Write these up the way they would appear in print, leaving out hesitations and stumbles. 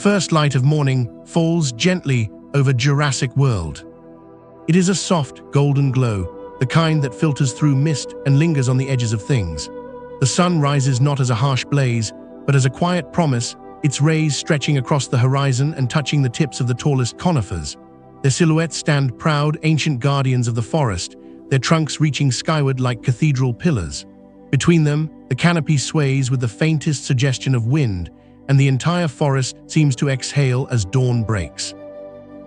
first light of morning falls gently over Jurassic World. It is a soft, golden glow, the kind that filters through mist and lingers on the edges of things. The sun rises not as a harsh blaze, but as a quiet promise, its rays stretching across the horizon and touching the tips of the tallest conifers. Their silhouettes stand proud, ancient guardians of the forest, their trunks reaching skyward like cathedral pillars. Between them, the canopy sways with the faintest suggestion of wind, and the entire forest seems to exhale as dawn breaks.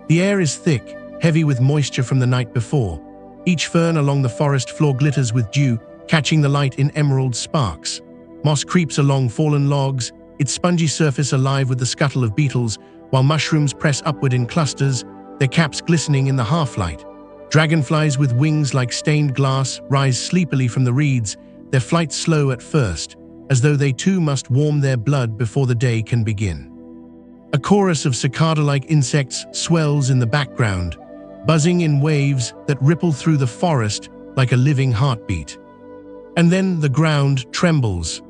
The air is thick, heavy with moisture from the night before. Each fern along the forest floor glitters with dew, catching the light in emerald sparks. Moss creeps along fallen logs, its spongy surface alive with the scuttle of beetles, while mushrooms press upward in clusters, their caps glistening in the half-light. Dragonflies with wings like stained glass rise sleepily from the reeds, their flight slow at first, as though they too must warm their blood before the day can begin. A chorus of cicada-like insects swells in the background, buzzing in waves that ripple through the forest like a living heartbeat. And then the ground trembles.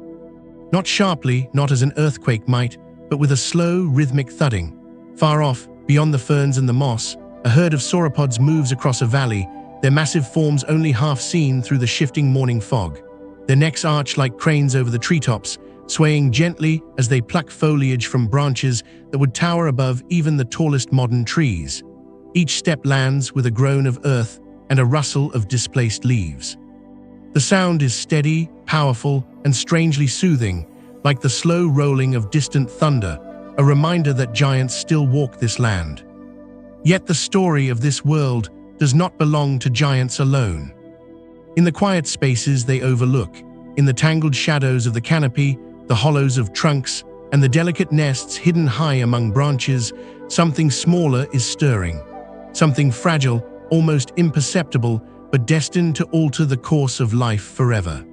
Not sharply, not as an earthquake might, but with a slow, rhythmic thudding. Far off, beyond the ferns and the moss, a herd of sauropods moves across a valley, their massive forms only half seen through the shifting morning fog. Their necks arch like cranes over the treetops, swaying gently as they pluck foliage from branches that would tower above even the tallest modern trees. Each step lands with a groan of earth and a rustle of displaced leaves. The sound is steady, powerful, and strangely soothing, like the slow rolling of distant thunder, a reminder that giants still walk this land. Yet the story of this world does not belong to giants alone. In the quiet spaces they overlook, in the tangled shadows of the canopy, the hollows of trunks, and the delicate nests hidden high among branches, something smaller is stirring. Something fragile, almost imperceptible, but destined to alter the course of life forever.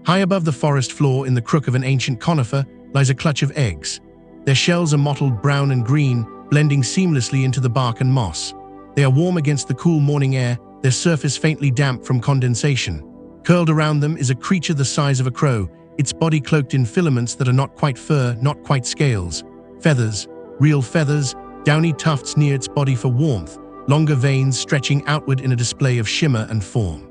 High above the forest floor, in the crook of an ancient conifer, lies a clutch of eggs. Their shells are mottled brown and green, blending seamlessly into the bark and moss. They are warm against the cool morning air, their surface faintly damp from condensation. Curled around them is a creature the size of a crow, its body cloaked in filaments that are not quite fur, not quite scales. Feathers, real feathers, downy tufts near its body for warmth, longer veins stretching outward in a display of shimmer and form.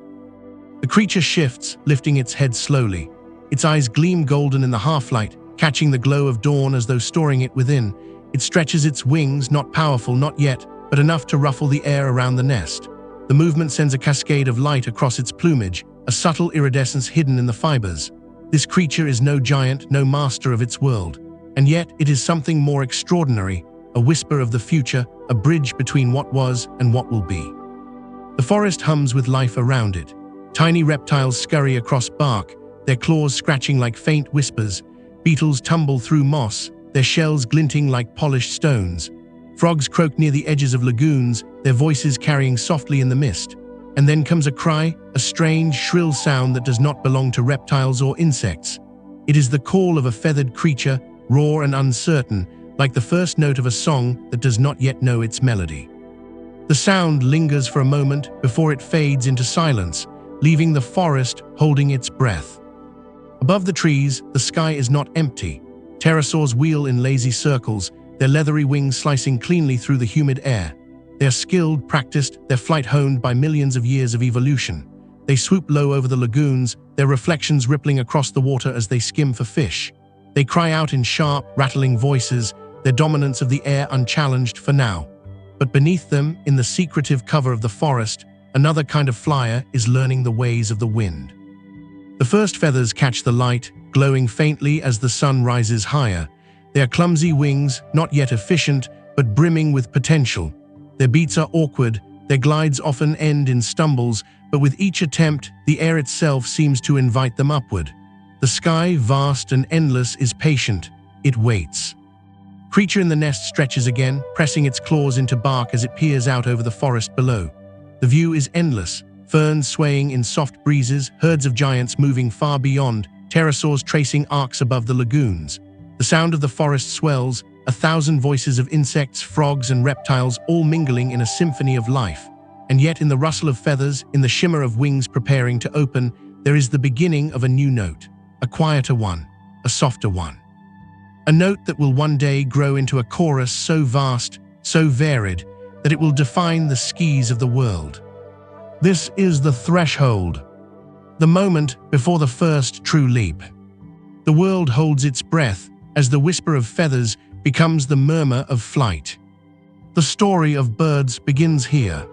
The creature shifts, lifting its head slowly. Its eyes gleam golden in the half-light, catching the glow of dawn as though storing it within. It stretches its wings, not powerful, not yet, but enough to ruffle the air around the nest. The movement sends a cascade of light across its plumage, a subtle iridescence hidden in the fibers. This creature is no giant, no master of its world, and yet it is something more extraordinary, a whisper of the future, a bridge between what was and what will be. The forest hums with life around it. Tiny reptiles scurry across bark, their claws scratching like faint whispers. Beetles tumble through moss, their shells glinting like polished stones. Frogs croak near the edges of lagoons, their voices carrying softly in the mist. And then comes a cry, a strange, shrill sound that does not belong to reptiles or insects. It is the call of a feathered creature, raw and uncertain, like the first note of a song that does not yet know its melody. The sound lingers for a moment before it fades into silence, leaving the forest holding its breath. Above the trees, the sky is not empty. Pterosaurs wheel in lazy circles, their leathery wings slicing cleanly through the humid air. They are skilled, practiced, their flight honed by millions of years of evolution. They swoop low over the lagoons, their reflections rippling across the water as they skim for fish. They cry out in sharp, rattling voices, their dominance of the air unchallenged for now. But beneath them, in the secretive cover of the forest, another kind of flyer is learning the ways of the wind. The first feathers catch the light, glowing faintly as the sun rises higher. Their clumsy wings, not yet efficient, but brimming with potential. Their beats are awkward, their glides often end in stumbles, but with each attempt, the air itself seems to invite them upward. The sky, vast and endless, is patient. It waits. Creature in the nest stretches again, pressing its claws into bark as it peers out over the forest below. The view is endless, ferns swaying in soft breezes, herds of giants moving far beyond, pterosaurs tracing arcs above the lagoons. The sound of the forest swells, 1,000 voices of insects, frogs, and reptiles all mingling in a symphony of life. And yet in the rustle of feathers, in the shimmer of wings preparing to open, there is the beginning of a new note, a quieter one, a softer one. a note that will one day grow into a chorus so vast, so varied, that it will define the skies of the world. This is the threshold, the moment before the first true leap. The world holds its breath as the whisper of feathers becomes the murmur of flight. The story of birds begins here.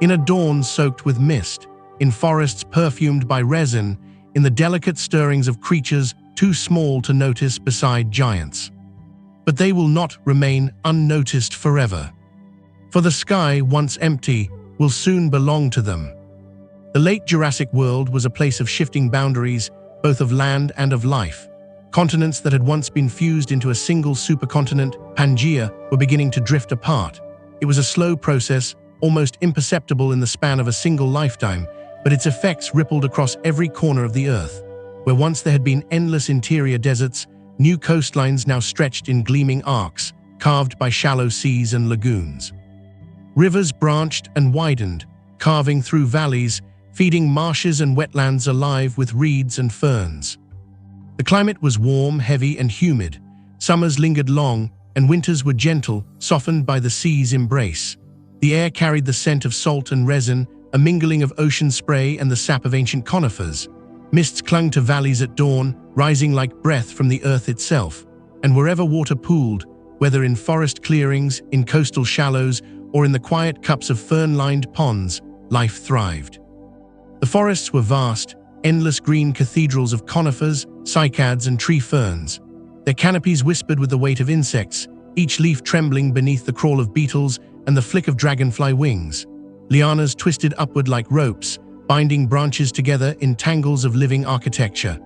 In a dawn soaked with mist, in forests perfumed by resin, in the delicate stirrings of creatures too small to notice beside giants. But they will not remain unnoticed forever. For the sky, once empty, will soon belong to them. The late Jurassic world was a place of shifting boundaries, both of land and of life. Continents that had once been fused into a single supercontinent, Pangaea, were beginning to drift apart. It was a slow process, almost imperceptible in the span of a single lifetime, but its effects rippled across every corner of the Earth. Where once there had been endless interior deserts, new coastlines now stretched in gleaming arcs, carved by shallow seas and lagoons. Rivers branched and widened, carving through valleys, feeding marshes and wetlands alive with reeds and ferns. The climate was warm, heavy, and humid. Summers lingered long, and winters were gentle, softened by the sea's embrace. The air carried the scent of salt and resin, a mingling of ocean spray and the sap of ancient conifers. Mists clung to valleys at dawn, rising like breath from the earth itself. And wherever water pooled, whether in forest clearings, in coastal shallows, or in the quiet cups of fern-lined ponds, life thrived. The forests were vast, endless green cathedrals of conifers, cycads, and tree ferns. Their canopies whispered with the weight of insects, each leaf trembling beneath the crawl of beetles and the flick of dragonfly wings. Lianas twisted upward like ropes, binding branches together in tangles of living architecture.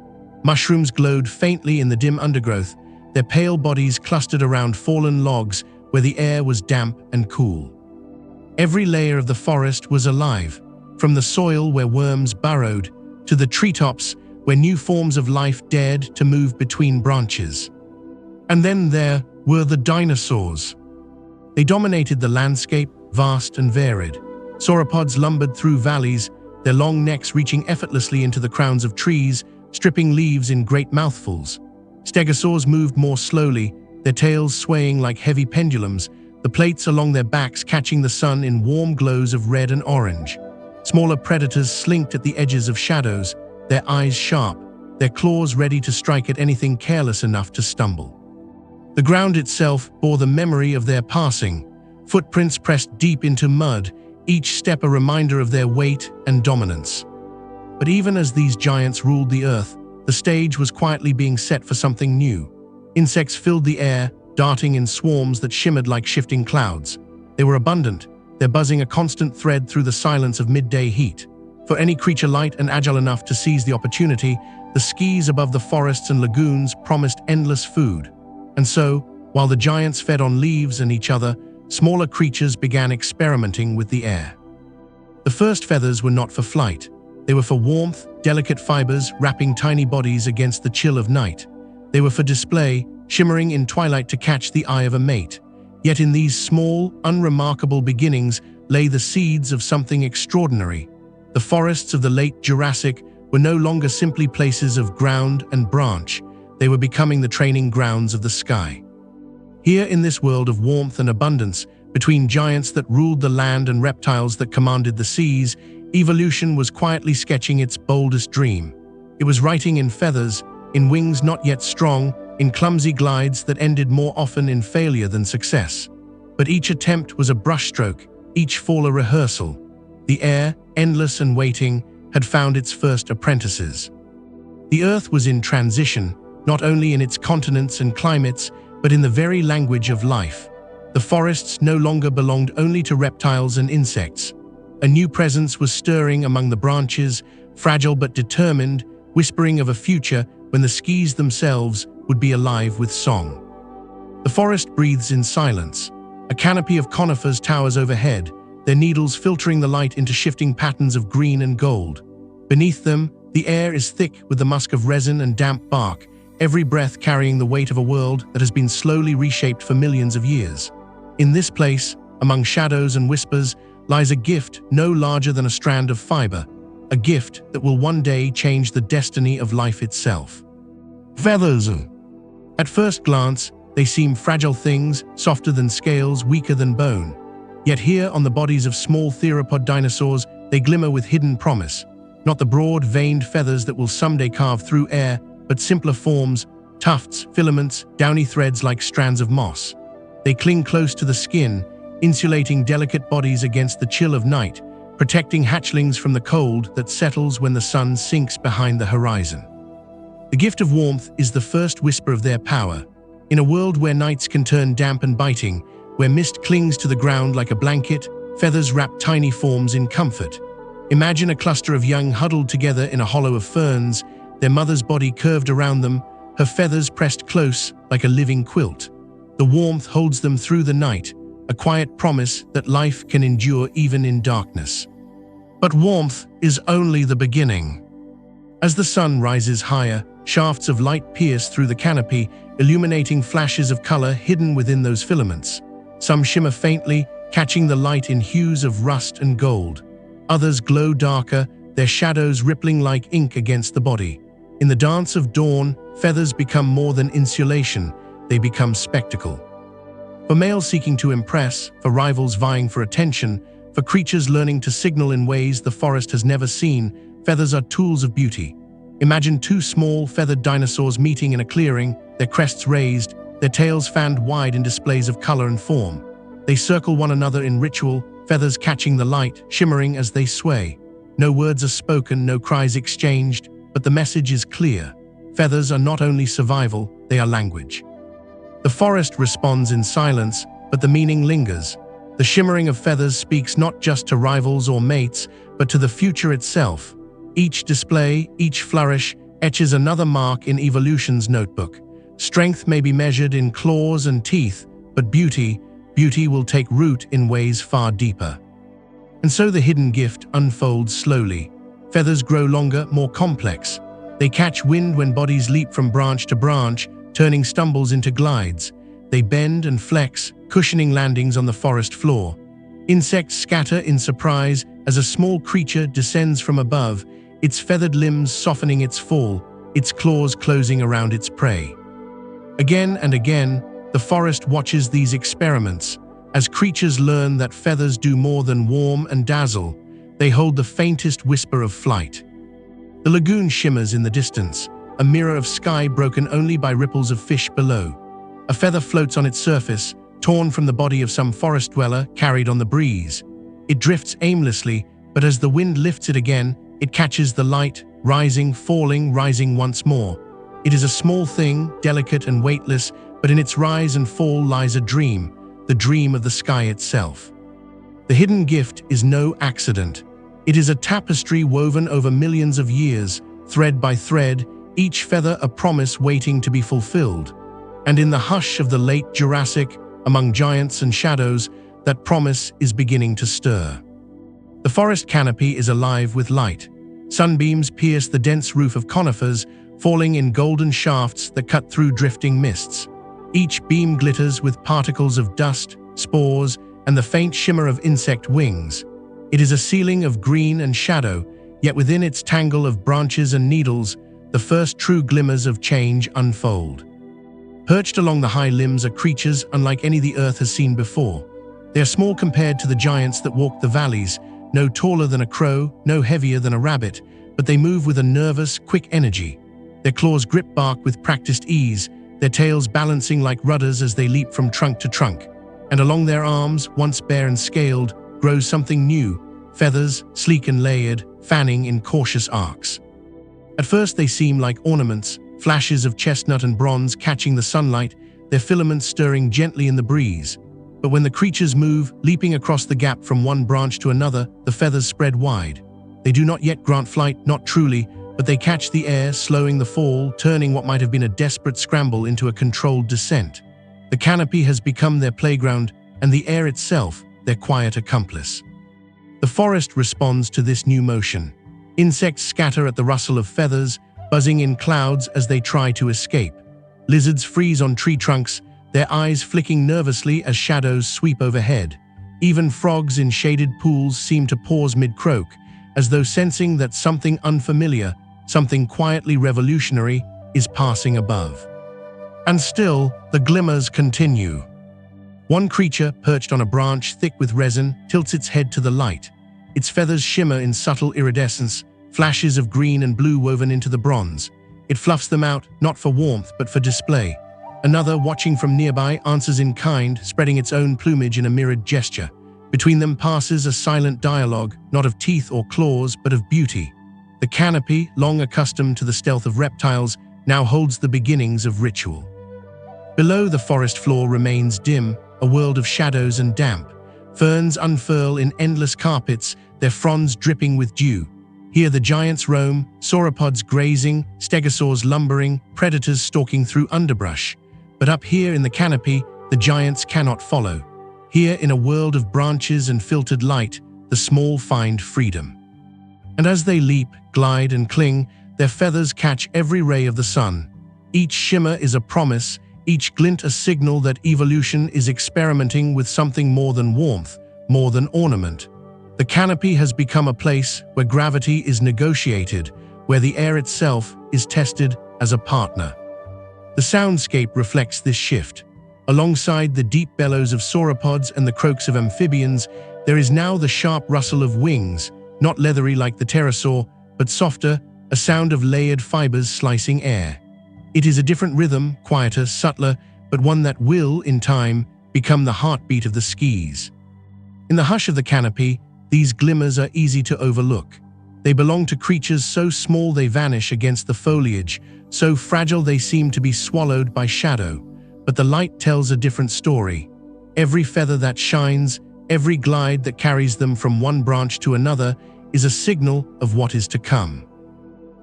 Mushrooms glowed faintly in the dim undergrowth, their pale bodies clustered around fallen logs where the air was damp and cool. Every layer of the forest was alive, from the soil where worms burrowed to the treetops where new forms of life dared to move between branches. And then there were the dinosaurs. They dominated the landscape, vast and varied. Sauropods lumbered through valleys, their long necks reaching effortlessly into the crowns of trees, stripping leaves in great mouthfuls. Stegosaurs moved more slowly, their tails swaying like heavy pendulums, the plates along their backs catching the sun in warm glows of red and orange. Smaller predators slinked at the edges of shadows, their eyes sharp, their claws ready to strike at anything careless enough to stumble. The ground itself bore the memory of their passing, footprints pressed deep into mud, each step a reminder of their weight and dominance. But even as these giants ruled the earth, the stage was quietly being set for something new. Insects filled the air, darting in swarms that shimmered like shifting clouds. They were abundant, their buzzing a constant thread through the silence of midday heat. For any creature light and agile enough to seize the opportunity, the skies above the forests and lagoons promised endless food. And so, while the giants fed on leaves and each other, smaller creatures began experimenting with the air. The first feathers were not for flight. They were for warmth, delicate fibers wrapping tiny bodies against the chill of night. They were for display, shimmering in twilight to catch the eye of a mate. Yet in these small, unremarkable beginnings lay the seeds of something extraordinary. The forests of the late Jurassic were no longer simply places of ground and branch. They were becoming the training grounds of the sky. Here in this world of warmth and abundance, between giants that ruled the land and reptiles that commanded the seas, evolution was quietly sketching its boldest dream. It was writing in feathers, in wings not yet strong, in clumsy glides that ended more often in failure than success. But each attempt was a brushstroke, each fall a rehearsal. The air, endless and waiting, had found its first apprentices. The Earth was in transition, not only in its continents and climates, but in the very language of life. The forests no longer belonged only to reptiles and insects. A new presence was stirring among the branches, fragile but determined, whispering of a future when the skis themselves would be alive with song. The forest breathes in silence. A canopy of conifers towers overhead, their needles filtering the light into shifting patterns of green and gold. Beneath them, the air is thick with the musk of resin and damp bark, every breath carrying the weight of a world that has been slowly reshaped for millions of years. In this place, among shadows and whispers, lies a gift no larger than a strand of fiber, a gift that will one day change the destiny of life itself. Feathers. At first glance, they seem fragile things, softer than scales, weaker than bone. Yet here, on the bodies of small theropod dinosaurs, they glimmer with hidden promise. Not the broad, veined feathers that will someday carve through air, but simpler forms, tufts, filaments, downy threads like strands of moss. They cling close to the skin, insulating delicate bodies against the chill of night, protecting hatchlings from the cold that settles when the sun sinks behind the horizon. The gift of warmth is the first whisper of their power. In a world where nights can turn damp and biting, where mist clings to the ground like a blanket, feathers wrap tiny forms in comfort. Imagine a cluster of young huddled together in a hollow of ferns, their mother's body curved around them, her feathers pressed close like a living quilt. The warmth holds them through the night, a quiet promise that life can endure even in darkness. But warmth is only the beginning. As the sun rises higher, shafts of light pierce through the canopy, illuminating flashes of color hidden within those filaments. Some shimmer faintly, catching the light in hues of rust and gold. Others glow darker, their shadows rippling like ink against the body. In the dance of dawn, feathers become more than insulation, they become spectacle. For males seeking to impress, for rivals vying for attention, for creatures learning to signal in ways the forest has never seen, feathers are tools of beauty. Imagine two small, feathered dinosaurs meeting in a clearing, their crests raised, their tails fanned wide in displays of color and form. They circle one another in ritual, feathers catching the light, shimmering as they sway. No words are spoken, no cries exchanged, but the message is clear. Feathers are not only survival, they are language. The forest responds in silence, but the meaning lingers. The shimmering of feathers speaks not just to rivals or mates, but to the future itself. Each display, each flourish, etches another mark in evolution's notebook. Strength may be measured in claws and teeth, but beauty will take root in ways far deeper. And so the hidden gift unfolds slowly. Feathers grow longer, more complex. They catch wind when bodies leap from branch to branch, turning stumbles into glides. They bend and flex, cushioning landings on the forest floor. Insects scatter in surprise as a small creature descends from above, its feathered limbs softening its fall, its claws closing around its prey. Again and again, the forest watches these experiments. As creatures learn that feathers do more than warm and dazzle, they hold the faintest whisper of flight. The lagoon shimmers in the distance, a mirror of sky broken only by ripples of fish below. A feather floats on its surface, torn from the body of some forest dweller, carried on the breeze. It drifts aimlessly, but as the wind lifts it again, it catches the light, rising, falling, rising once more. It is a small thing, delicate and weightless, but in its rise and fall lies a dream, the dream of the sky itself. The hidden gift is no accident. It is a tapestry woven over millions of years, thread by thread, each feather a promise waiting to be fulfilled. And in the hush of the late Jurassic, among giants and shadows, that promise is beginning to stir. The forest canopy is alive with light. Sunbeams pierce the dense roof of conifers, falling in golden shafts that cut through drifting mists. Each beam glitters with particles of dust, spores, and the faint shimmer of insect wings. It is a ceiling of green and shadow, yet within its tangle of branches and needles, the first true glimmers of change unfold. Perched along the high limbs are creatures unlike any the earth has seen before. They are small compared to the giants that walk the valleys, no taller than a crow, no heavier than a rabbit, but they move with a nervous, quick energy. Their claws grip bark with practiced ease, their tails balancing like rudders as they leap from trunk to trunk. And along their arms, once bare and scaled, grows something new, feathers, sleek and layered, fanning in cautious arcs. At first they seem like ornaments, flashes of chestnut and bronze catching the sunlight, their filaments stirring gently in the breeze. But when the creatures move, leaping across the gap from one branch to another, the feathers spread wide. They do not yet grant flight, not truly, but they catch the air, slowing the fall, turning what might have been a desperate scramble into a controlled descent. The canopy has become their playground, and the air itself, their quiet accomplice. The forest responds to this new motion. Insects scatter at the rustle of feathers, buzzing in clouds as they try to escape. Lizards freeze on tree trunks, their eyes flicking nervously as shadows sweep overhead. Even frogs in shaded pools seem to pause mid-croak, as though sensing that something unfamiliar, something quietly revolutionary, is passing above. And still, the glimmers continue. One creature, perched on a branch thick with resin, tilts its head to the light. Its feathers shimmer in subtle iridescence, flashes of green and blue woven into the bronze. It fluffs them out, not for warmth, but for display. Another, watching from nearby, answers in kind, spreading its own plumage in a mirrored gesture. Between them passes a silent dialogue, not of teeth or claws, but of beauty. The canopy, long accustomed to the stealth of reptiles, now holds the beginnings of ritual. Below, the forest floor remains dim, a world of shadows and damp. Ferns unfurl in endless carpets, their fronds dripping with dew. Here the giants roam, sauropods grazing, stegosaurs lumbering, predators stalking through underbrush. But up here in the canopy, the giants cannot follow. Here, in a world of branches and filtered light, the small find freedom. And as they leap, glide, and cling, their feathers catch every ray of the sun. Each shimmer is a promise, each glint a signal that evolution is experimenting with something more than warmth, more than ornament. The canopy has become a place where gravity is negotiated, where the air itself is tested as a partner. The soundscape reflects this shift. Alongside the deep bellows of sauropods and the croaks of amphibians, there is now the sharp rustle of wings, not leathery like the pterosaur, but softer, a sound of layered fibers slicing air. It is a different rhythm, quieter, subtler, but one that will, in time, become the heartbeat of the skis. In the hush of the canopy, these glimmers are easy to overlook. They belong to creatures so small they vanish against the foliage, so fragile they seem to be swallowed by shadow. But the light tells a different story. Every feather that shines, every glide that carries them from one branch to another, is a signal of what is to come.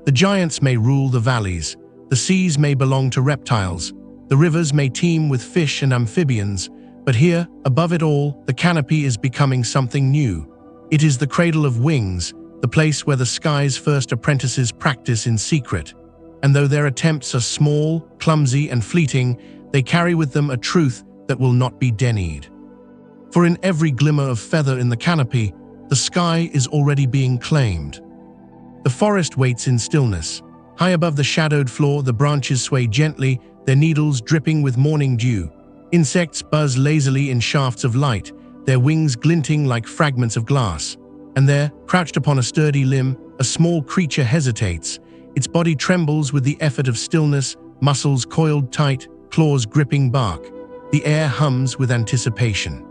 The giants may rule the valleys, the seas may belong to reptiles, the rivers may teem with fish and amphibians, but here, above it all, the canopy is becoming something new. It is the cradle of wings, the place where the sky's first apprentices practice in secret. And though their attempts are small, clumsy, and fleeting, they carry with them a truth that will not be denied. For in every glimmer of feather in the canopy, the sky is already being claimed. The forest waits in stillness. High above the shadowed floor, the branches sway gently, their needles dripping with morning dew. Insects buzz lazily in shafts of light, their wings glinting like fragments of glass. And there, crouched upon a sturdy limb, a small creature hesitates. Its body trembles with the effort of stillness, muscles coiled tight, claws gripping bark. The air hums with anticipation.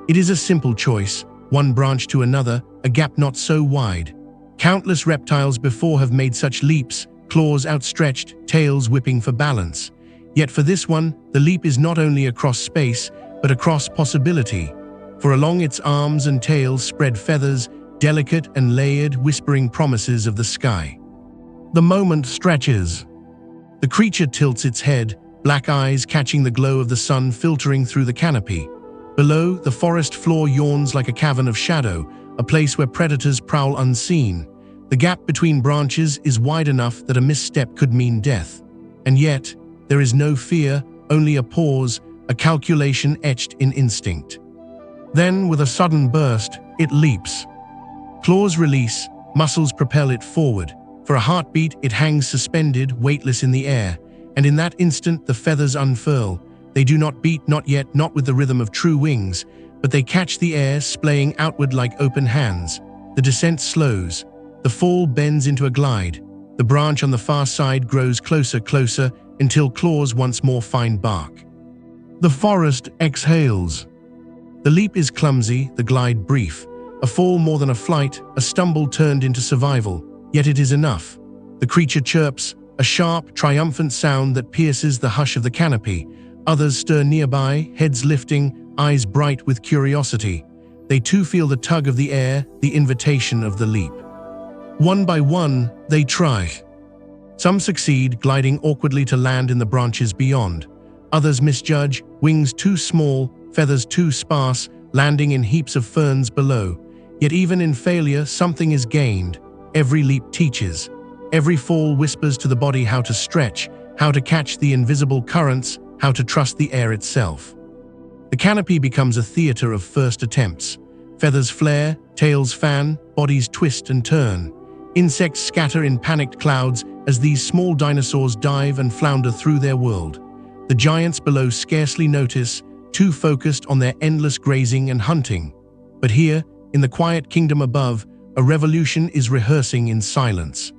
It is a simple choice, one branch to another, a gap not so wide. Countless reptiles before have made such leaps, claws outstretched, tails whipping for balance. Yet for this one, the leap is not only across space, but across possibility. For along its arms and tail spread feathers, delicate and layered, whispering promises of the sky. The moment stretches. The creature tilts its head, black eyes catching the glow of the sun filtering through the canopy. Below, the forest floor yawns like a cavern of shadow, a place where predators prowl unseen. The gap between branches is wide enough that a misstep could mean death. And yet, there is no fear, only a pause, a calculation etched in instinct. Then, with a sudden burst, it leaps. Claws release, muscles propel it forward. For a heartbeat, it hangs suspended, weightless in the air. And in that instant, the feathers unfurl. They do not beat, not yet, not with the rhythm of true wings, but they catch the air, splaying outward like open hands. The descent slows. The fall bends into a glide. The branch on the far side grows closer, closer, until claws once more find bark. The forest exhales. The leap is clumsy, the glide brief. A fall more than a flight, a stumble turned into survival. Yet it is enough. The creature chirps, a sharp, triumphant sound that pierces the hush of the canopy. Others stir nearby, heads lifting, eyes bright with curiosity. They too feel the tug of the air, the invitation of the leap. One by one, they try. Some succeed, gliding awkwardly to land in the branches beyond. Others misjudge, wings too small, feathers too sparse, landing in heaps of ferns below. Yet even in failure, something is gained. Every leap teaches. Every fall whispers to the body how to stretch, how to catch the invisible currents, how to trust the air itself. The canopy becomes a theater of first attempts. Feathers flare, tails fan, bodies twist and turn. Insects scatter in panicked clouds as these small dinosaurs dive and flounder through their world. The giants below scarcely notice, too focused on their endless grazing and hunting. But here, in the quiet kingdom above, a revolution is rehearsing in silence.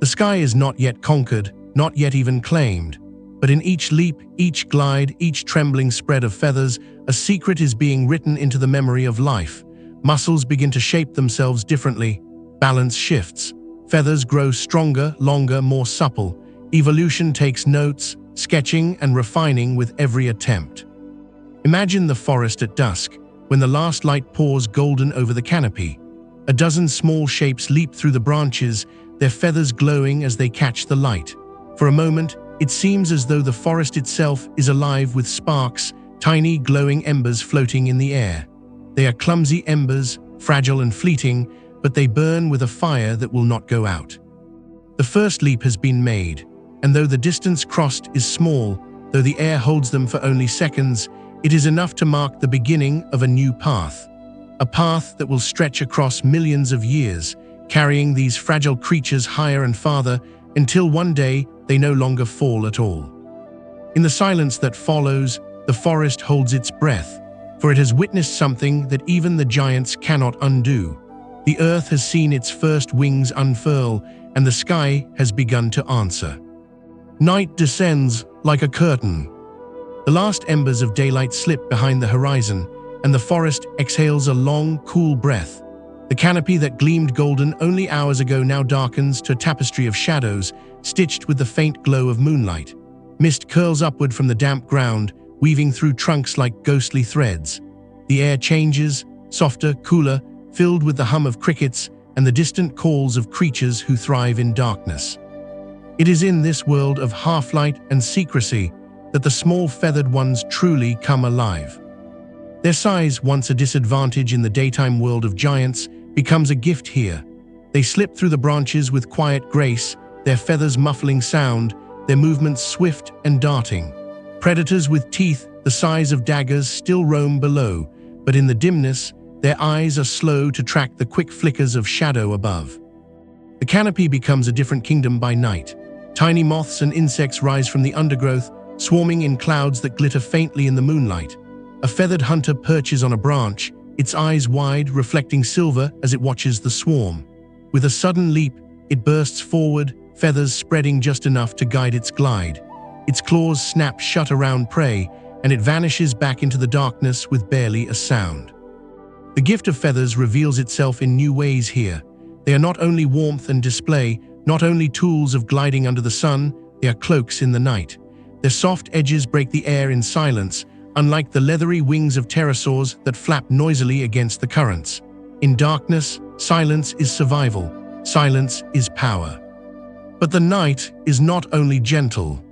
The sky is not yet conquered, not yet even claimed. But in each leap, each glide, each trembling spread of feathers, a secret is being written into the memory of life. Muscles begin to shape themselves differently. Balance shifts. Feathers grow stronger, longer, more supple. Evolution takes notes, sketching and refining with every attempt. Imagine the forest at dusk, when the last light pours golden over the canopy. A dozen small shapes leap through the branches, their feathers glowing as they catch the light. For a moment, it seems as though the forest itself is alive with sparks, tiny glowing embers floating in the air. They are clumsy embers, fragile and fleeting, but they burn with a fire that will not go out. The first leap has been made, and though the distance crossed is small, though the air holds them for only seconds, it is enough to mark the beginning of a new path. A path that will stretch across millions of years, carrying these fragile creatures higher and farther, until one day they no longer fall at all. In the silence that follows, the forest holds its breath, for it has witnessed something that even the giants cannot undo. The earth has seen its first wings unfurl, and the sky has begun to answer. Night descends like a curtain. The last embers of daylight slip behind the horizon, and the forest exhales a long, cool breath. The canopy that gleamed golden only hours ago now darkens to a tapestry of shadows, stitched with the faint glow of moonlight. Mist curls upward from the damp ground, weaving through trunks like ghostly threads. The air changes, softer, cooler, filled with the hum of crickets and the distant calls of creatures who thrive in darkness. It is in this world of half-light and secrecy that the small feathered ones truly come alive. Their size, once a disadvantage in the daytime world of giants, becomes a gift here. They slip through the branches with quiet grace, their feathers muffling sound, their movements swift and darting. Predators with teeth the size of daggers still roam below, but in the dimness, their eyes are slow to track the quick flickers of shadow above. The canopy becomes a different kingdom by night. Tiny moths and insects rise from the undergrowth, swarming in clouds that glitter faintly in the moonlight. A feathered hunter perches on a branch, its eyes wide, reflecting silver as it watches the swarm. With a sudden leap, it bursts forward, feathers spreading just enough to guide its glide. Its claws snap shut around prey, and it vanishes back into the darkness with barely a sound. The gift of feathers reveals itself in new ways here. They are not only warmth and display, not only tools of gliding under the sun, they are cloaks in the night. Their soft edges break the air in silence, unlike the leathery wings of pterosaurs that flap noisily against the currents. In darkness, silence is survival. Silence is power. But the night is not only gentle.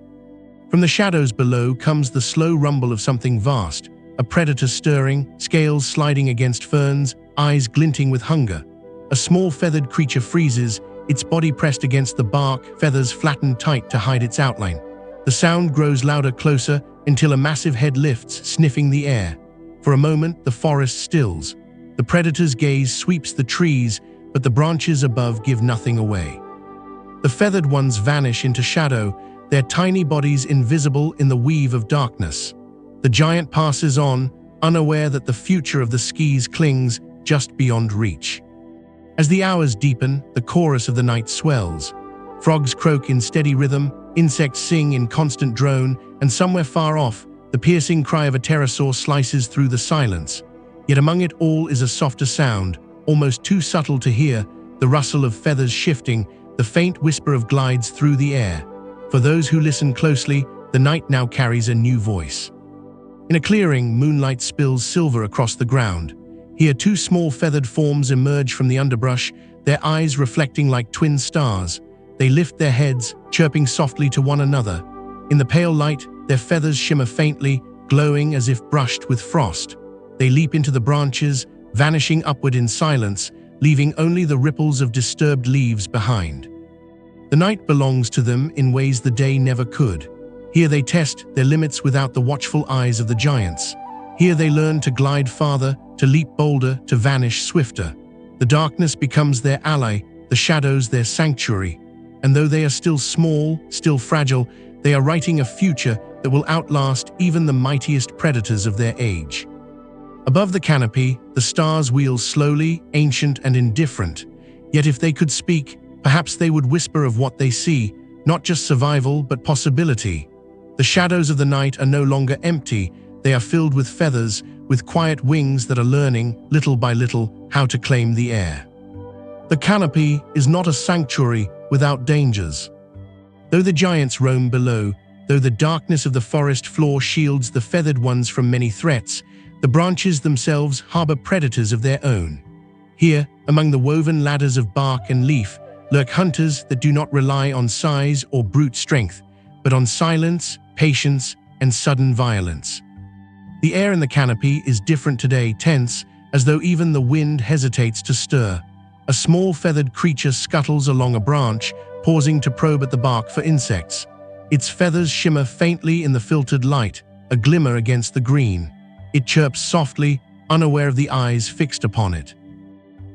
From the shadows below comes the slow rumble of something vast, a predator stirring, scales sliding against ferns, eyes glinting with hunger. A small feathered creature freezes, its body pressed against the bark, feathers flattened tight to hide its outline. The sound grows louder, closer, until a massive head lifts, sniffing the air. For a moment, the forest stills. The predator's gaze sweeps the trees, but the branches above give nothing away. The feathered ones vanish into shadow, their tiny bodies invisible in the weave of darkness. The giant passes on, unaware that the future of the skis clings just beyond reach. As the hours deepen, the chorus of the night swells. Frogs croak in steady rhythm, insects sing in constant drone, and somewhere far off, the piercing cry of a pterosaur slices through the silence. Yet among it all is a softer sound, almost too subtle to hear, the rustle of feathers shifting, the faint whisper of glides through the air. For those who listen closely, the night now carries a new voice. In a clearing, moonlight spills silver across the ground. Here, two small feathered forms emerge from the underbrush, their eyes reflecting like twin stars. They lift their heads, chirping softly to one another. In the pale light, their feathers shimmer faintly, glowing as if brushed with frost. They leap into the branches, vanishing upward in silence, leaving only the ripples of disturbed leaves behind. The night belongs to them in ways the day never could. Here they test their limits without the watchful eyes of the giants. Here they learn to glide farther, to leap bolder, to vanish swifter. The darkness becomes their ally, the shadows their sanctuary. And though they are still small, still fragile, they are writing a future that will outlast even the mightiest predators of their age. Above the canopy, the stars wheel slowly, ancient and indifferent. Yet if they could speak, perhaps they would whisper of what they see, not just survival, but possibility. The shadows of the night are no longer empty, they are filled with feathers, with quiet wings that are learning, little by little, how to claim the air. The canopy is not a sanctuary without dangers. Though the giants roam below, though the darkness of the forest floor shields the feathered ones from many threats, the branches themselves harbor predators of their own. Here, among the woven ladders of bark and leaf, lurk hunters that do not rely on size or brute strength, but on silence, patience, and sudden violence. The air in the canopy is different today, tense, as though even the wind hesitates to stir. A small feathered creature scuttles along a branch, pausing to probe at the bark for insects. Its feathers shimmer faintly in the filtered light, a glimmer against the green. It chirps softly, unaware of the eyes fixed upon it.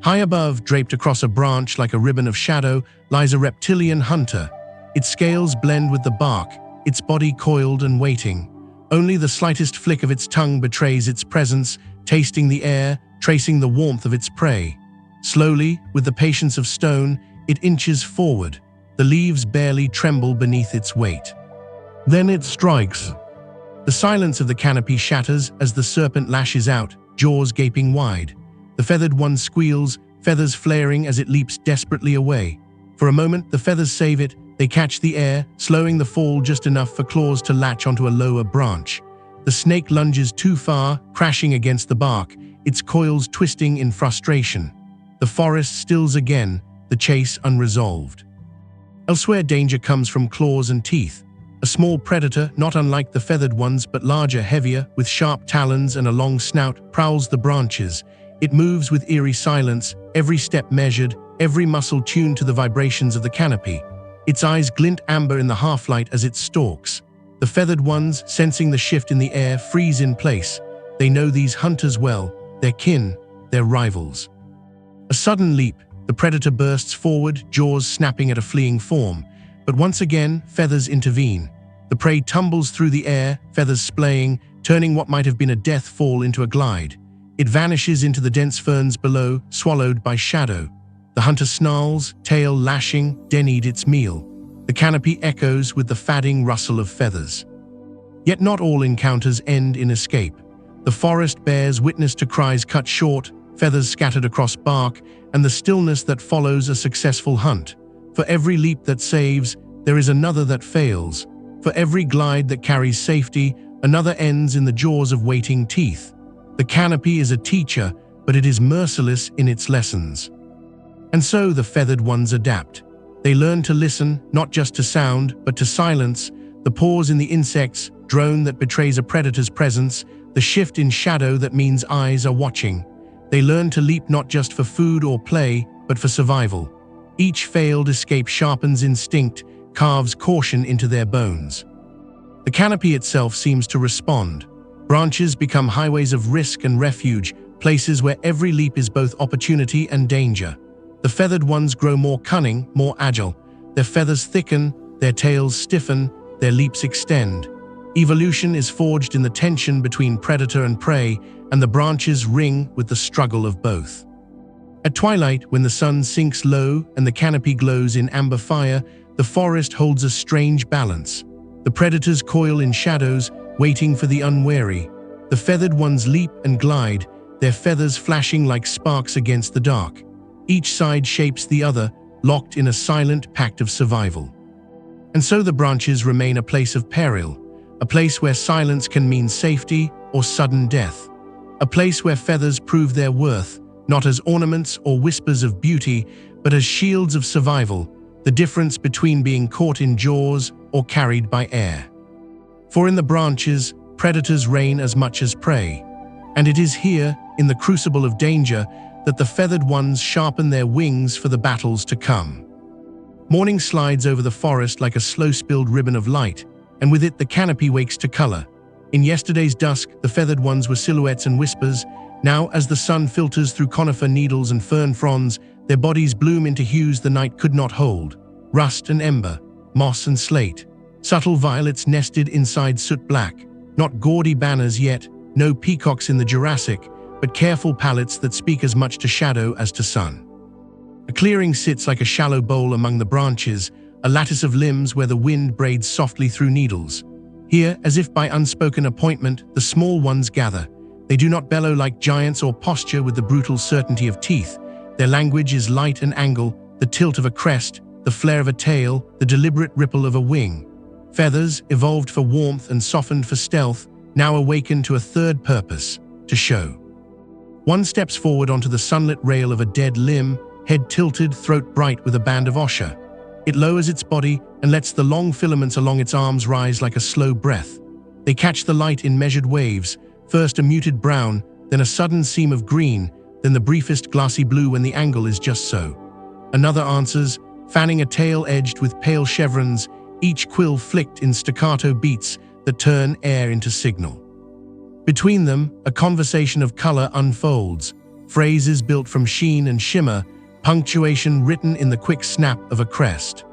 High above, draped across a branch like a ribbon of shadow, lies a reptilian hunter. Its scales blend with the bark, its body coiled and waiting. Only the slightest flick of its tongue betrays its presence, tasting the air, tracing the warmth of its prey. Slowly, with the patience of stone, it inches forward. The leaves barely tremble beneath its weight. Then it strikes. The silence of the canopy shatters as the serpent lashes out, jaws gaping wide. The feathered one squeals, feathers flaring as it leaps desperately away. For a moment, the feathers save it. They catch the air, slowing the fall just enough for claws to latch onto a lower branch. The snake lunges too far, crashing against the bark, its coils twisting in frustration. The forest stills again, the chase unresolved. Elsewhere, danger comes from claws and teeth. A small predator, not unlike the feathered ones but larger, heavier, with sharp talons and a long snout, prowls the branches. It moves with eerie silence, every step measured, every muscle tuned to the vibrations of the canopy. Its eyes glint amber in the half-light as it stalks. The feathered ones, sensing the shift in the air, freeze in place. They know these hunters well, their kin, their rivals. A sudden leap, the predator bursts forward, jaws snapping at a fleeing form. But once again, feathers intervene. The prey tumbles through the air, feathers splaying, turning what might have been a death fall into a glide. It vanishes into the dense ferns below, swallowed by shadow. The hunter snarls, tail lashing, denied its meal. The canopy echoes with the fadding rustle of feathers. Yet not all encounters end in escape. The forest bears witness to cries cut short, feathers scattered across bark, and the stillness that follows a successful hunt. For every leap that saves, there is another that fails. For every glide that carries safety, another ends in the jaws of waiting teeth. The canopy is a teacher, but it is merciless in its lessons. And so the feathered ones adapt. They learn to listen, not just to sound, but to silence, the pause in the insect's drone that betrays a predator's presence, the shift in shadow that means eyes are watching. They learn to leap not just for food or play, but for survival. Each failed escape sharpens instinct, carves caution into their bones. The canopy itself seems to respond. Branches become highways of risk and refuge, places where every leap is both opportunity and danger. The feathered ones grow more cunning, more agile. Their feathers thicken, their tails stiffen, their leaps extend. Evolution is forged in the tension between predator and prey, and the branches ring with the struggle of both. At twilight, when the sun sinks low and the canopy glows in amber fire, the forest holds a strange balance. The predators coil in shadows, waiting for the unwary. The feathered ones leap and glide, their feathers flashing like sparks against the dark. Each side shapes the other, locked in a silent pact of survival. And so the branches remain a place of peril, a place where silence can mean safety or sudden death, a place where feathers prove their worth, not as ornaments or whispers of beauty, but as shields of survival, the difference between being caught in jaws or carried by air. For in the branches, predators reign as much as prey, and it is here, in the crucible of danger, that the feathered ones sharpen their wings for the battles to come. Morning slides over the forest like a slow-spilled ribbon of light, and with it the canopy wakes to color. In yesterday's dusk, the feathered ones were silhouettes and whispers. Now, as the sun filters through conifer needles and fern fronds, their bodies bloom into hues the night could not hold. Rust and ember, moss and slate. Subtle violets nested inside soot black. Not gaudy banners yet, no peacocks in the Jurassic, but careful palettes that speak as much to shadow as to sun. A clearing sits like a shallow bowl among the branches, a lattice of limbs where the wind braids softly through needles. Here, as if by unspoken appointment, the small ones gather. They do not bellow like giants or posture with the brutal certainty of teeth. Their language is light and angle, the tilt of a crest, the flare of a tail, the deliberate ripple of a wing. Feathers, evolved for warmth and softened for stealth, now awaken to a third purpose, to show. One steps forward onto the sunlit rail of a dead limb, head tilted, throat bright with a band of osha. It lowers its body and lets the long filaments along its arms rise like a slow breath. They catch the light in measured waves, first a muted brown, then a sudden seam of green, then the briefest glassy blue when the angle is just so. Another answers, fanning a tail edged with pale chevrons, each quill flicked in staccato beats that turn air into signal. Between them, a conversation of color unfolds, phrases built from sheen and shimmer, punctuation written in the quick snap of a crest.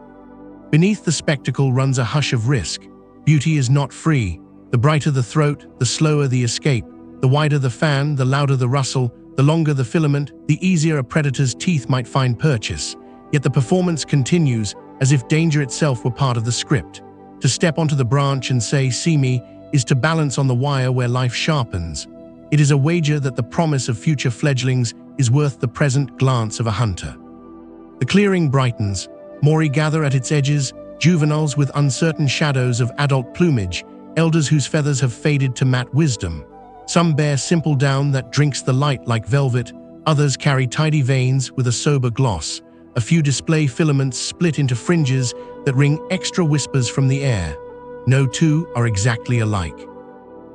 Beneath the spectacle runs a hush of risk. Beauty is not free. The brighter the throat, the slower the escape. The wider the fan, the louder the rustle, the longer the filament, the easier a predator's teeth might find purchase. Yet the performance continues, as if danger itself were part of the script. To step onto the branch and say, "See me," is to balance on the wire where life sharpens. It is a wager that the promise of future fledglings is worth the present glance of a hunter. The clearing brightens. Mori gather at its edges, juveniles with uncertain shadows of adult plumage, elders whose feathers have faded to matte wisdom. Some bear simple down that drinks the light like velvet, others carry tidy veins with a sober gloss. A few display filaments split into fringes that ring extra whispers from the air. No two are exactly alike.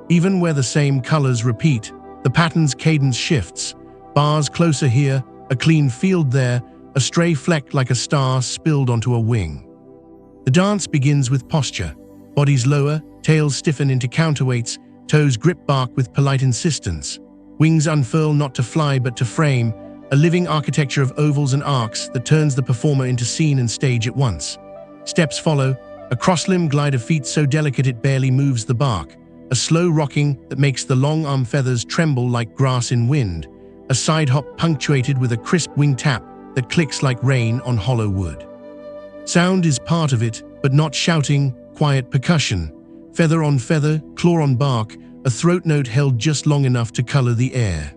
Even where the same colors repeat, the pattern's cadence shifts. Bars closer here, a clean field there, a stray fleck like a star spilled onto a wing. The dance begins with posture. Bodies lower, tails stiffen into counterweights, toes grip bark with polite insistence. Wings unfurl not to fly but to frame, a living architecture of ovals and arcs that turns the performer into scene and stage at once. Steps follow, a cross-limb glide of feet so delicate it barely moves the bark, a slow rocking that makes the long arm feathers tremble like grass in wind, a side hop punctuated with a crisp wing tap that clicks like rain on hollow wood. Sound is part of it, but not shouting, quiet percussion. Feather on feather, claw on bark, a throat note held just long enough to color the air.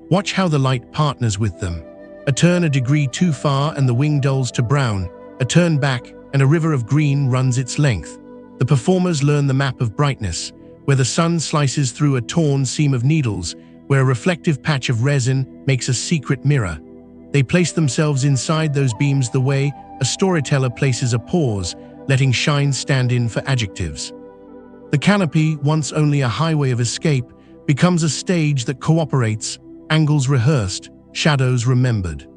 Watch how the light partners with them. A turn a degree too far and the wing dulls to brown, a turn back and a river of green runs its length. The performers learn the map of brightness, where the sun slices through a torn seam of needles, where a reflective patch of resin makes a secret mirror. They place themselves inside those beams the way a storyteller places a pause, letting shine stand in for adjectives. The canopy, once only a highway of escape, becomes a stage that cooperates, angles rehearsed, shadows remembered.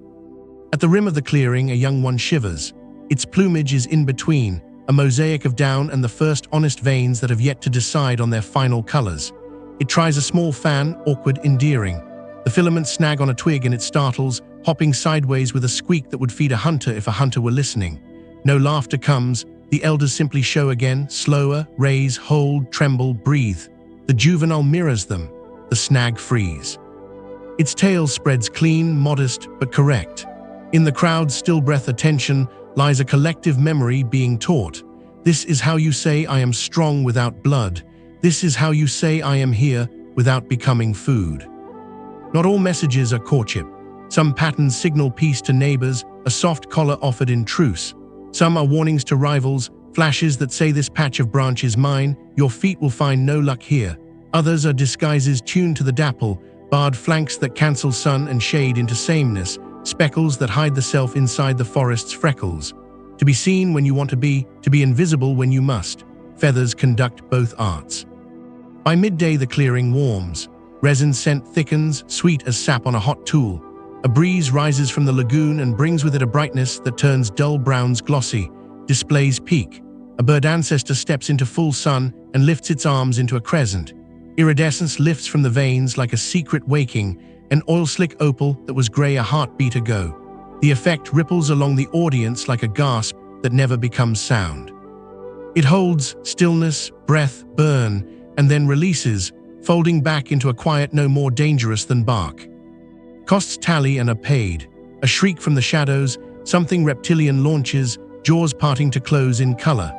At the rim of the clearing, a young one shivers. Its plumage is in between, a mosaic of down and the first honest veins that have yet to decide on their final colors. It tries a small fan, awkward, endearing. The filaments snag on a twig and it startles, hopping sideways with a squeak that would feed a hunter if a hunter were listening. No laughter comes. The elders simply show again, slower, raise, hold, tremble, breathe. The juvenile mirrors them. The snag frees. Its tail spreads clean, modest, but correct. In the crowd's still-breath attention lies a collective memory being taught. This is how you say I am strong without blood. This is how you say I am here without becoming food. Not all messages are courtship. Some patterns signal peace to neighbors, a soft collar offered in truce. Some are warnings to rivals, flashes that say this patch of branch is mine, your feet will find no luck here. Others are disguises tuned to the dapple, barred flanks that cancel sun and shade into sameness, speckles that hide the self inside the forest's freckles. To be seen when you want to be invisible when you must. Feathers conduct both arts. By midday the clearing warms. Resin scent thickens, sweet as sap on a hot tool. A breeze rises from the lagoon and brings with it a brightness that turns dull browns glossy, displays peak. A bird ancestor steps into full sun and lifts its arms into a crescent. Iridescence lifts from the veins like a secret waking, an oil-slick opal that was gray a heartbeat ago. The effect ripples along the audience like a gasp that never becomes sound. It holds stillness, breath, burn, and then releases, folding back into a quiet no more dangerous than bark. Costs tally and are paid. A shriek from the shadows, something reptilian launches, jaws parting to close in color.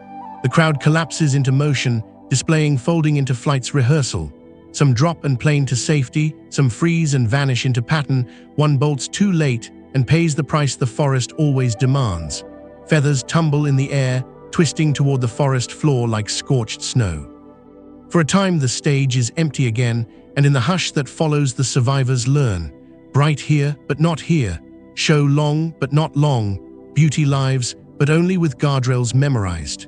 The crowd collapses into motion, displaying folding into flight's rehearsal. Some drop and plane to safety, some freeze and vanish into pattern, one bolts too late and pays the price the forest always demands. Feathers tumble in the air, twisting toward the forest floor like scorched snow. For a time the stage is empty again, and in the hush that follows the survivors learn. Bright here, but not here. Show long, but not long. Beauty lives, but only with guardrails memorized.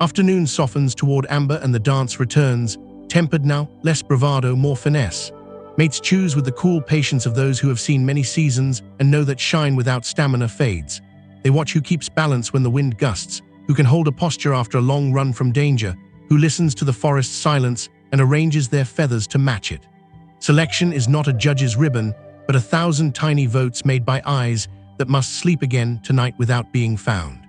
Afternoon softens toward amber and the dance returns, tempered now, less bravado, more finesse. Mates choose with the cool patience of those who have seen many seasons and know that shine without stamina fades. They watch who keeps balance when the wind gusts, who can hold a posture after a long run from danger, who listens to the forest's silence and arranges their feathers to match it. Selection is not a judge's ribbon, but 1,000 tiny votes made by eyes that must sleep again tonight without being found.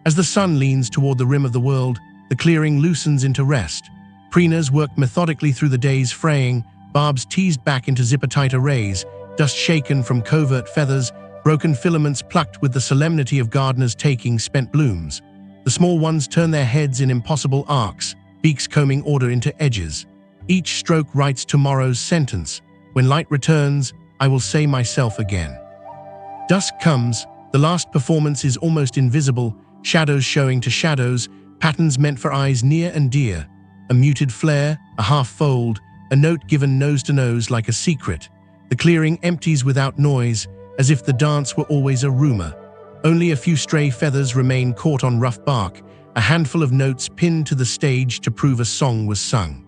As the sun leans toward the rim of the world, the clearing loosens into rest. Preeners work methodically through the day's fraying, barbs teased back into zipper-tight arrays, dust shaken from covert feathers, broken filaments plucked with the solemnity of gardeners taking spent blooms. The small ones turn their heads in impossible arcs, beaks combing order into edges. Each stroke writes tomorrow's sentence. When light returns, I will say myself again. Dusk comes, the last performance is almost invisible, shadows showing to shadows, patterns meant for eyes near and dear. A muted flare, a half fold, a note given nose to nose like a secret. The clearing empties without noise, as if the dance were always a rumor. Only a few stray feathers remain caught on rough bark, a handful of notes pinned to the stage to prove a song was sung.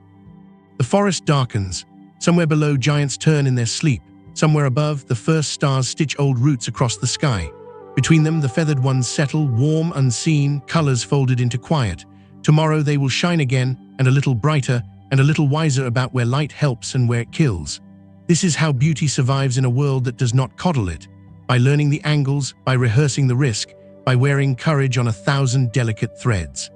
The forest darkens. Somewhere below, giants turn in their sleep. Somewhere above, the first stars stitch old roots across the sky. Between them, the feathered ones settle, warm, unseen, colors folded into quiet. Tomorrow they will shine again, and a little brighter, and a little wiser about where light helps and where it kills. This is how beauty survives in a world that does not coddle it. By learning the angles, by rehearsing the risk, by wearing courage on 1,000 delicate threads.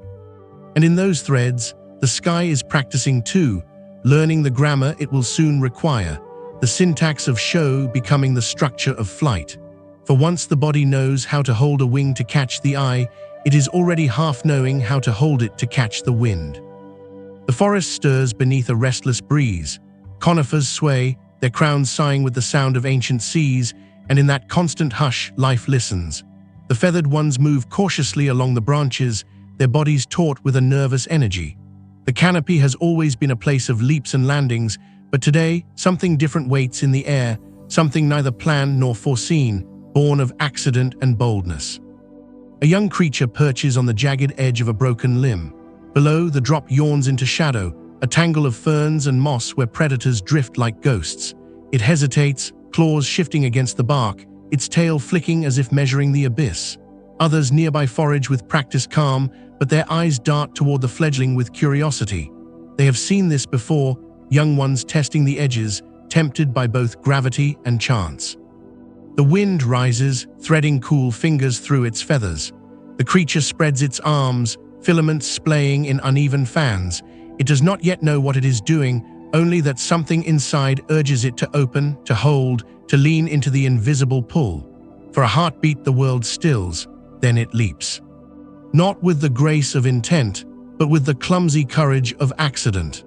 And in those threads, the sky is practicing too, learning the grammar it will soon require, the syntax of show becoming the structure of flight. For once the body knows how to hold a wing to catch the eye, it is already half knowing how to hold it to catch the wind. The forest stirs beneath a restless breeze. Conifers sway, their crowns sighing with the sound of ancient seas, and in that constant hush, life listens. The feathered ones move cautiously along the branches, their bodies taut with a nervous energy. The canopy has always been a place of leaps and landings, but today, something different waits in the air, something neither planned nor foreseen, born of accident and boldness. A young creature perches on the jagged edge of a broken limb. Below, the drop yawns into shadow, a tangle of ferns and moss where predators drift like ghosts. It hesitates, claws shifting against the bark, its tail flicking as if measuring the abyss. Others nearby forage with practiced calm, but their eyes dart toward the fledgling with curiosity. They have seen this before, young ones testing the edges, tempted by both gravity and chance. The wind rises, threading cool fingers through its feathers. The creature spreads its arms, filaments splaying in uneven fans. It does not yet know what it is doing, only that something inside urges it to open, to hold, to lean into the invisible pull. For a heartbeat the world stills, then it leaps. Not with the grace of intent, but with the clumsy courage of accident.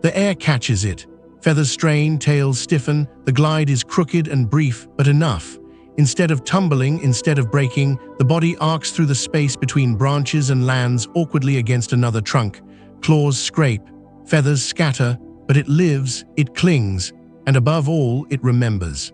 The air catches it. Feathers strain, tails stiffen, the glide is crooked and brief, but enough. Instead of tumbling, instead of breaking, the body arcs through the space between branches and lands awkwardly against another trunk. Claws scrape, feathers scatter, but it lives, it clings, and above all, it remembers.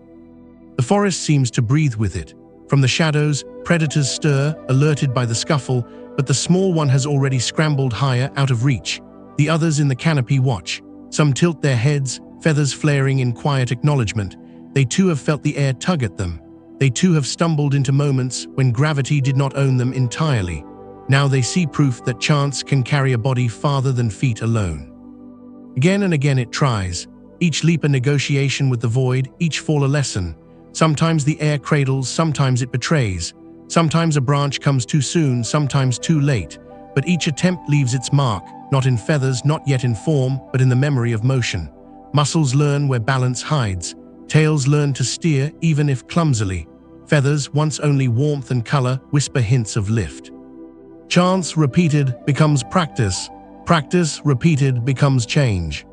The forest seems to breathe with it. From the shadows, predators stir, alerted by the scuffle, but the small one has already scrambled higher, out of reach. The others in the canopy watch. Some tilt their heads, feathers flaring in quiet acknowledgement. They too have felt the air tug at them. They too have stumbled into moments when gravity did not own them entirely. Now they see proof that chance can carry a body farther than feet alone. Again and again it tries, each leap a negotiation with the void, each fall a lesson. Sometimes the air cradles, sometimes it betrays. Sometimes a branch comes too soon, sometimes too late. But each attempt leaves its mark, not in feathers, not yet in form, but in the memory of motion. Muscles learn where balance hides. Tails learn to steer, even if clumsily. Feathers, once only warmth and color, whisper hints of lift. Chance repeated becomes practice. Practice repeated becomes change.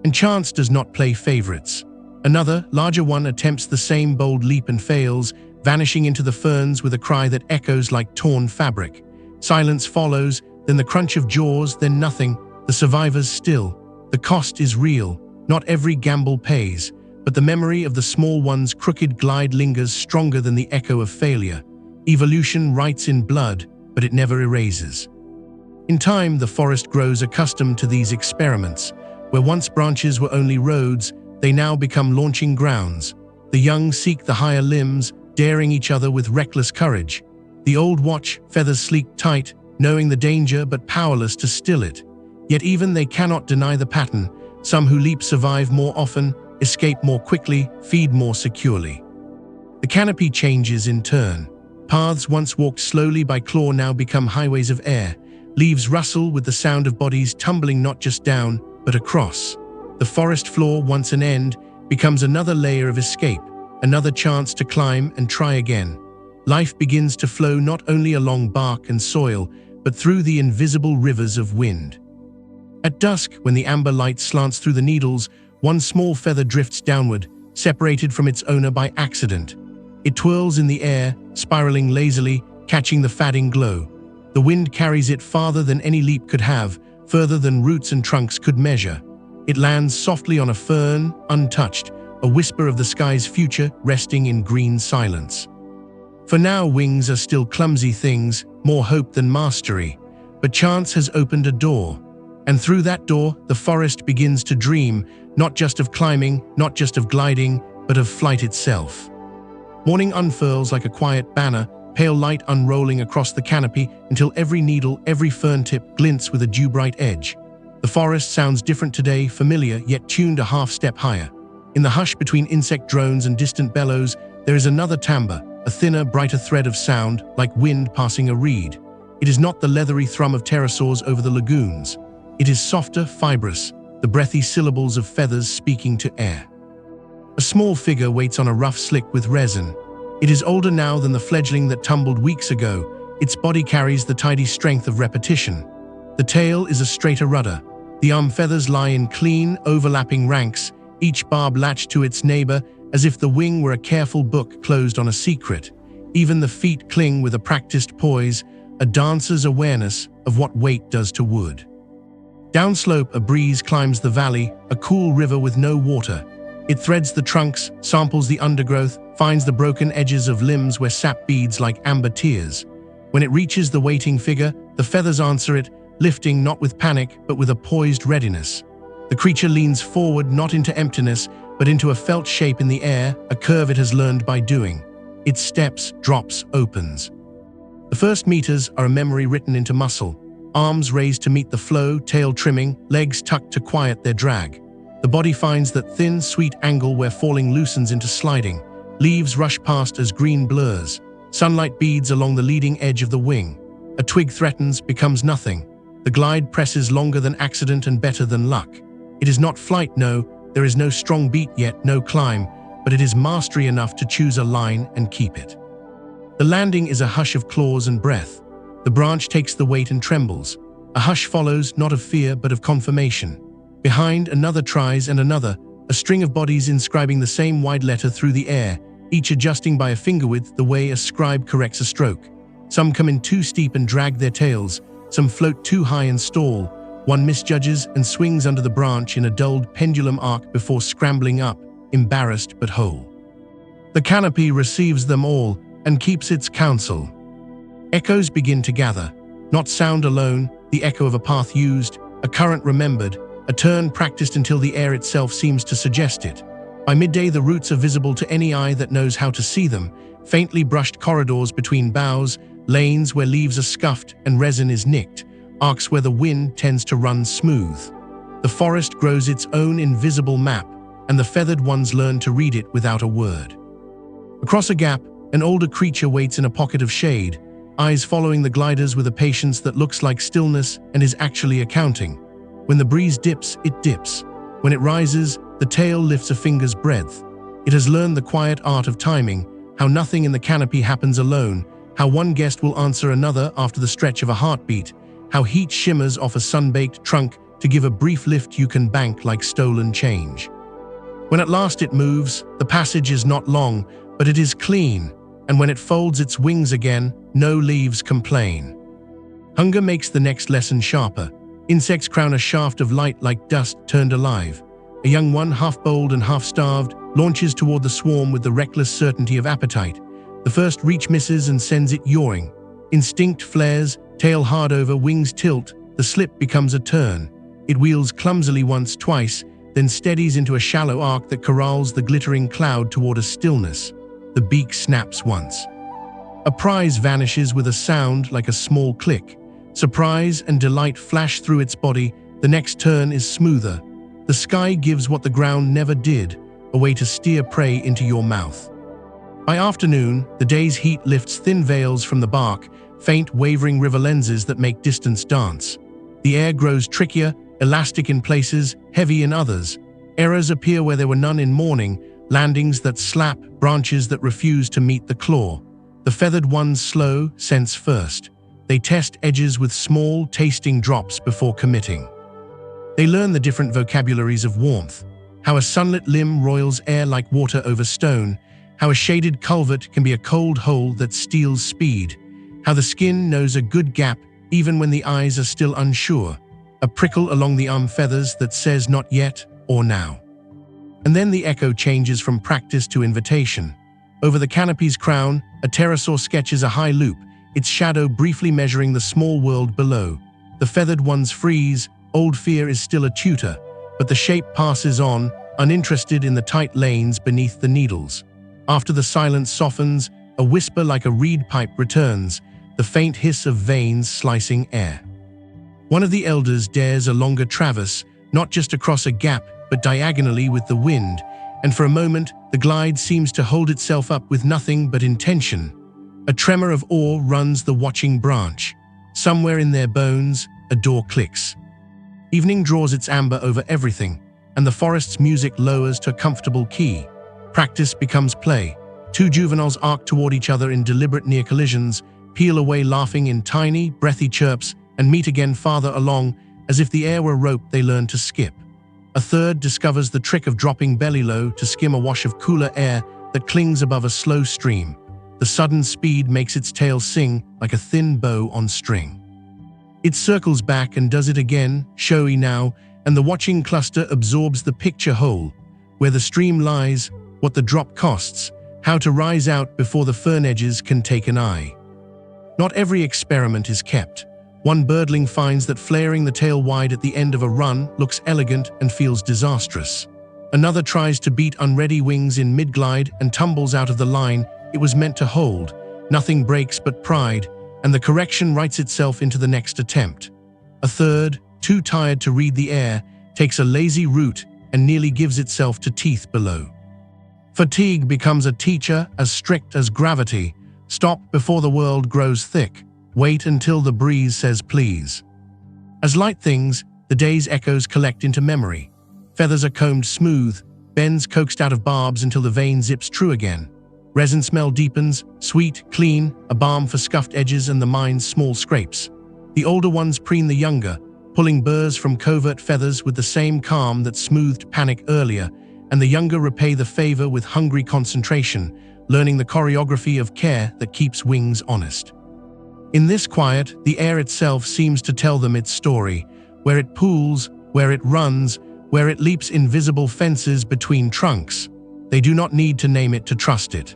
And chance does not play favorites. Another, larger one attempts the same bold leap and fails, vanishing into the ferns with a cry that echoes like torn fabric. Silence follows, then the crunch of jaws, then nothing. The survivors still. The cost is real. Not every gamble pays, but the memory of the small one's crooked glide lingers stronger than the echo of failure. Evolution writes in blood, but it never erases. In time, the forest grows accustomed to these experiments. Where once branches were only roads, they now become launching grounds. The young seek the higher limbs, daring each other with reckless courage. The old watch, feathers sleek tight, knowing the danger but powerless to still it. Yet even they cannot deny the pattern. Some who leap survive more often, escape more quickly, feed more securely. The canopy changes in turn. Paths once walked slowly by claw now become highways of air. Leaves rustle with the sound of bodies tumbling not just down, but across. The forest floor, once an end, becomes another layer of escape, another chance to climb and try again. Life begins to flow not only along bark and soil, but through the invisible rivers of wind. At dusk, when the amber light slants through the needles, one small feather drifts downward, separated from its owner by accident. It twirls in the air, spiraling lazily, catching the fading glow. The wind carries it farther than any leap could have, further than roots and trunks could measure. It lands softly on a fern, untouched, a whisper of the sky's future resting in green silence. For now, wings are still clumsy things, more hope than mastery. But chance has opened a door. And through that door, the forest begins to dream, not just of climbing, not just of gliding, but of flight itself. Morning unfurls like a quiet banner, pale light unrolling across the canopy until every needle, every fern tip glints with a dew-bright edge. The forest sounds different today, familiar, yet tuned a half-step higher. In the hush between insect drones and distant bellows, there is another timbre, a thinner, brighter thread of sound, like wind passing a reed. It is not the leathery thrum of pterosaurs over the lagoons. It is softer, fibrous, the breathy syllables of feathers speaking to air. A small figure waits on a rough slick with resin. It is older now than the fledgling that tumbled weeks ago. Its body carries the tidy strength of repetition. The tail is a straighter rudder. The arm feathers lie in clean, overlapping ranks, each barb latched to its neighbor, as if the wing were a careful book closed on a secret. Even the feet cling with a practiced poise, a dancer's awareness of what weight does to wood. Downslope, a breeze climbs the valley, a cool river with no water. It threads the trunks, samples the undergrowth, finds the broken edges of limbs where sap beads like amber tears. When it reaches the waiting figure, the feathers answer it, lifting not with panic, but with a poised readiness. The creature leans forward, not into emptiness, but into a felt shape in the air, a curve it has learned by doing. It steps, drops, opens. The first meters are a memory written into muscle. Arms raised to meet the flow, tail trimming, legs tucked to quiet their drag. The body finds that thin, sweet angle where falling loosens into sliding. Leaves rush past as green blurs. Sunlight beads along the leading edge of the wing. A twig threatens, becomes nothing. The glide presses longer than accident and better than luck. It is not flight, no, there is no strong beat yet, no climb, but it is mastery enough to choose a line and keep it. The landing is a hush of claws and breath. The branch takes the weight and trembles. A hush follows, not of fear, but of confirmation. Behind, another tries and another, a string of bodies inscribing the same wide letter through the air, each adjusting by a finger width the way a scribe corrects a stroke. Some come in too steep and drag their tails, some float too high and stall. One misjudges and swings under the branch in a dulled pendulum arc before scrambling up, embarrassed but whole. The canopy receives them all and keeps its counsel. Echoes begin to gather, not sound alone, the echo of a path used, a current remembered, a turn practiced until the air itself seems to suggest it. By midday, the roots are visible to any eye that knows how to see them, faintly brushed corridors between boughs, lanes where leaves are scuffed and resin is nicked, arcs where the wind tends to run smooth. The forest grows its own invisible map, and the feathered ones learn to read it without a word. Across a gap, an older creature waits in a pocket of shade. eyes following the gliders with a patience that looks like stillness and is actually accounting. When the breeze dips, it dips. When it rises, the tail lifts a finger's breadth. It has learned the quiet art of timing, how nothing in the canopy happens alone, how one guest will answer another after the stretch of a heartbeat, how heat shimmers off a sun-baked trunk to give a brief lift you can bank like stolen change. When at last it moves, the passage is not long, but it is clean, and when it folds its wings again, no leaves complain. Hunger makes the next lesson sharper. Insects crown a shaft of light like dust turned alive. A young one, half bold and half starved, launches toward the swarm with the reckless certainty of appetite. The first reach misses and sends it yawing. Instinct flares, tail hard over, wings tilt, the slip becomes a turn. It wheels clumsily once, twice, then steadies into a shallow arc that corrals the glittering cloud toward a stillness. The beak snaps once. A prize vanishes with a sound like a small click. Surprise and delight flash through its body. The next turn is smoother. The sky gives what the ground never did, a way to steer prey into your mouth. By afternoon, the day's heat lifts thin veils from the bark, faint wavering river lenses that make distance dance. The air grows trickier, elastic in places, heavy in others. Errors appear where there were none in morning, landings that slap, branches that refuse to meet the claw. The feathered ones slow, sense first. They test edges with small, tasting drops before committing. They learn the different vocabularies of warmth, how a sunlit limb roils air like water over stone, how a shaded culvert can be a cold hole that steals speed, how the skin knows a good gap even when the eyes are still unsure, a prickle along the arm feathers that says not yet or now. And then the echo changes from practice to invitation. Over the canopy's crown, a pterosaur sketches a high loop, its shadow briefly measuring the small world below. The feathered ones freeze, old fear is still a tutor, but the shape passes on, uninterested in the tight lanes beneath the needles. After the silence softens, a whisper like a reed pipe returns, the faint hiss of veins slicing air. One of the elders dares a longer traverse, not just across a gap, but diagonally with the wind, and for a moment, the glide seems to hold itself up with nothing but intention. A tremor of awe runs the watching branch. Somewhere in their bones, a door clicks. Evening draws its amber over everything, and the forest's music lowers to a comfortable key. Practice becomes play. Two juveniles arc toward each other in deliberate near collisions, peel away laughing in tiny, breathy chirps, and meet again farther along, as if the air were rope they learn to skip. A third discovers the trick of dropping belly low to skim a wash of cooler air that clings above a slow stream. The sudden speed makes its tail sing like a thin bow on string. It circles back and does it again, showy now, and the watching cluster absorbs the picture whole, where the stream lies, what the drop costs, how to rise out before the fern edges can take an eye. Not every experiment is kept. One birdling finds that flaring the tail wide at the end of a run looks elegant and feels disastrous. Another tries to beat unready wings in mid-glide and tumbles out of the line it was meant to hold. Nothing breaks but pride, and the correction writes itself into the next attempt. A third, too tired to read the air, takes a lazy route and nearly gives itself to teeth below. Fatigue becomes a teacher as strict as gravity. Stop before the world grows thick. Wait until the breeze says please. As light things, the day's echoes collect into memory. Feathers are combed smooth, bends coaxed out of barbs until the vein zips true again. Resin smell deepens, sweet, clean, a balm for scuffed edges and the mind's small scrapes. The older ones preen the younger, pulling burrs from covert feathers with the same calm that smoothed panic earlier, and the younger repay the favor with hungry concentration, learning the choreography of care that keeps wings honest. In this quiet, the air itself seems to tell them its story, where it pools, where it runs, where it leaps invisible fences between trunks. They do not need to name it to trust it.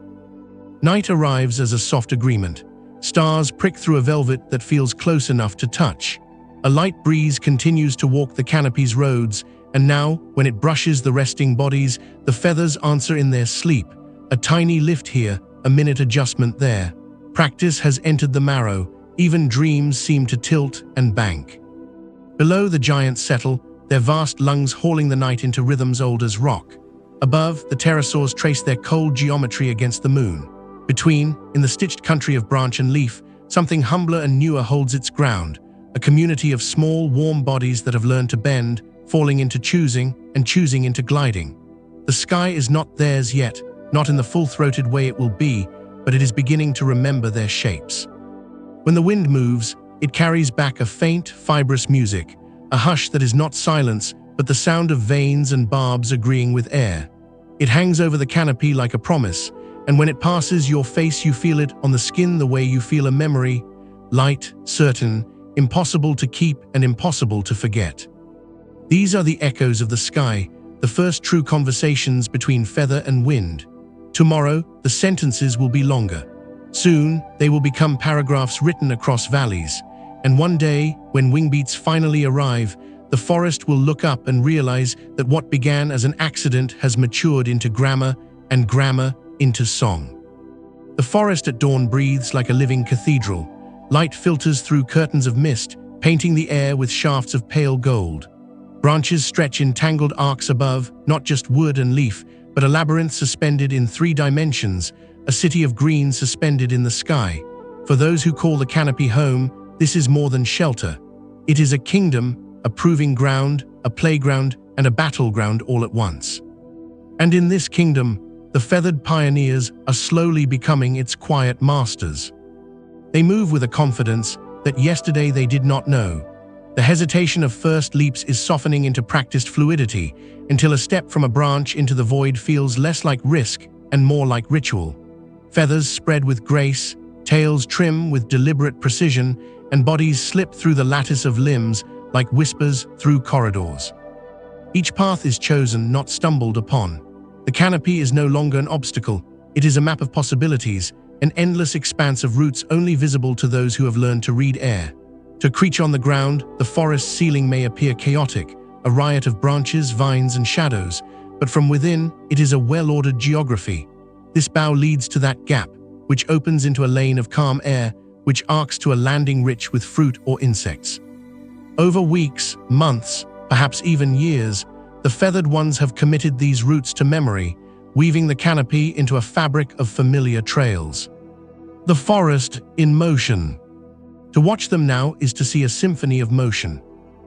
Night arrives as a soft agreement. Stars prick through a velvet that feels close enough to touch. A light breeze continues to walk the canopy's roads, and now, when it brushes the resting bodies, the feathers answer in their sleep. A tiny lift here, a minute adjustment there. Practice has entered the marrow, even dreams seem to tilt and bank. Below the giants settle, their vast lungs hauling the night into rhythms old as rock. Above, the pterosaurs trace their cold geometry against the moon. Between, in the stitched country of branch and leaf, something humbler and newer holds its ground, a community of small, warm bodies that have learned to bend, falling into choosing and choosing into gliding. The sky is not theirs yet, not in the full-throated way it will be, but it is beginning to remember their shapes. When the wind moves, it carries back a faint, fibrous music, a hush that is not silence, but the sound of veins and barbs agreeing with air. It hangs over the canopy like a promise, and when it passes your face you feel it on the skin the way you feel a memory, light, certain, impossible to keep and impossible to forget. These are the echoes of the sky, the first true conversations between feather and wind. Tomorrow, the sentences will be longer. Soon, they will become paragraphs written across valleys. And one day, when wingbeats finally arrive, the forest will look up and realize that what began as an accident has matured into grammar, and grammar into song. The forest at dawn breathes like a living cathedral. Light filters through curtains of mist, painting the air with shafts of pale gold. Branches stretch in tangled arcs above, not just wood and leaf, but a labyrinth suspended in 3 dimensions, a city of green suspended in the sky. For those who call the canopy home, this is more than shelter. It is a kingdom, a proving ground, a playground, and a battleground all at once. And in this kingdom, the feathered pioneers are slowly becoming its quiet masters. They move with a confidence that yesterday they did not know. The hesitation of first leaps is softening into practiced fluidity, until a step from a branch into the void feels less like risk and more like ritual. Feathers spread with grace, tails trim with deliberate precision, and bodies slip through the lattice of limbs like whispers through corridors. Each path is chosen, not stumbled upon. The canopy is no longer an obstacle. It is a map of possibilities, an endless expanse of roots only visible to those who have learned to read air. To a creature on the ground, the forest ceiling may appear chaotic, a riot of branches, vines, and shadows, but from within, it is a well-ordered geography. This bough leads to that gap, which opens into a lane of calm air, which arcs to a landing rich with fruit or insects. Over weeks, months, perhaps even years, the feathered ones have committed these roots to memory, weaving the canopy into a fabric of familiar trails. The forest in motion. To watch them now is to see a symphony of motion.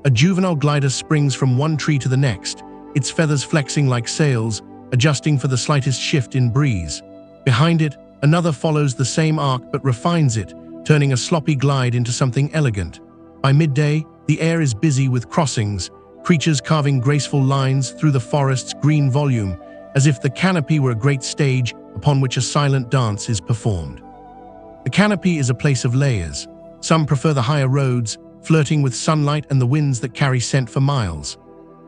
A juvenile glider springs from one tree to the next, its feathers flexing like sails, adjusting for the slightest shift in breeze. Behind it, another follows the same arc but refines it, turning a sloppy glide into something elegant. By midday, the air is busy with crossings, creatures carving graceful lines through the forest's green volume, as if the canopy were a great stage upon which a silent dance is performed. The canopy is a place of layers. Some prefer the higher roads, flirting with sunlight and the winds that carry scent for miles.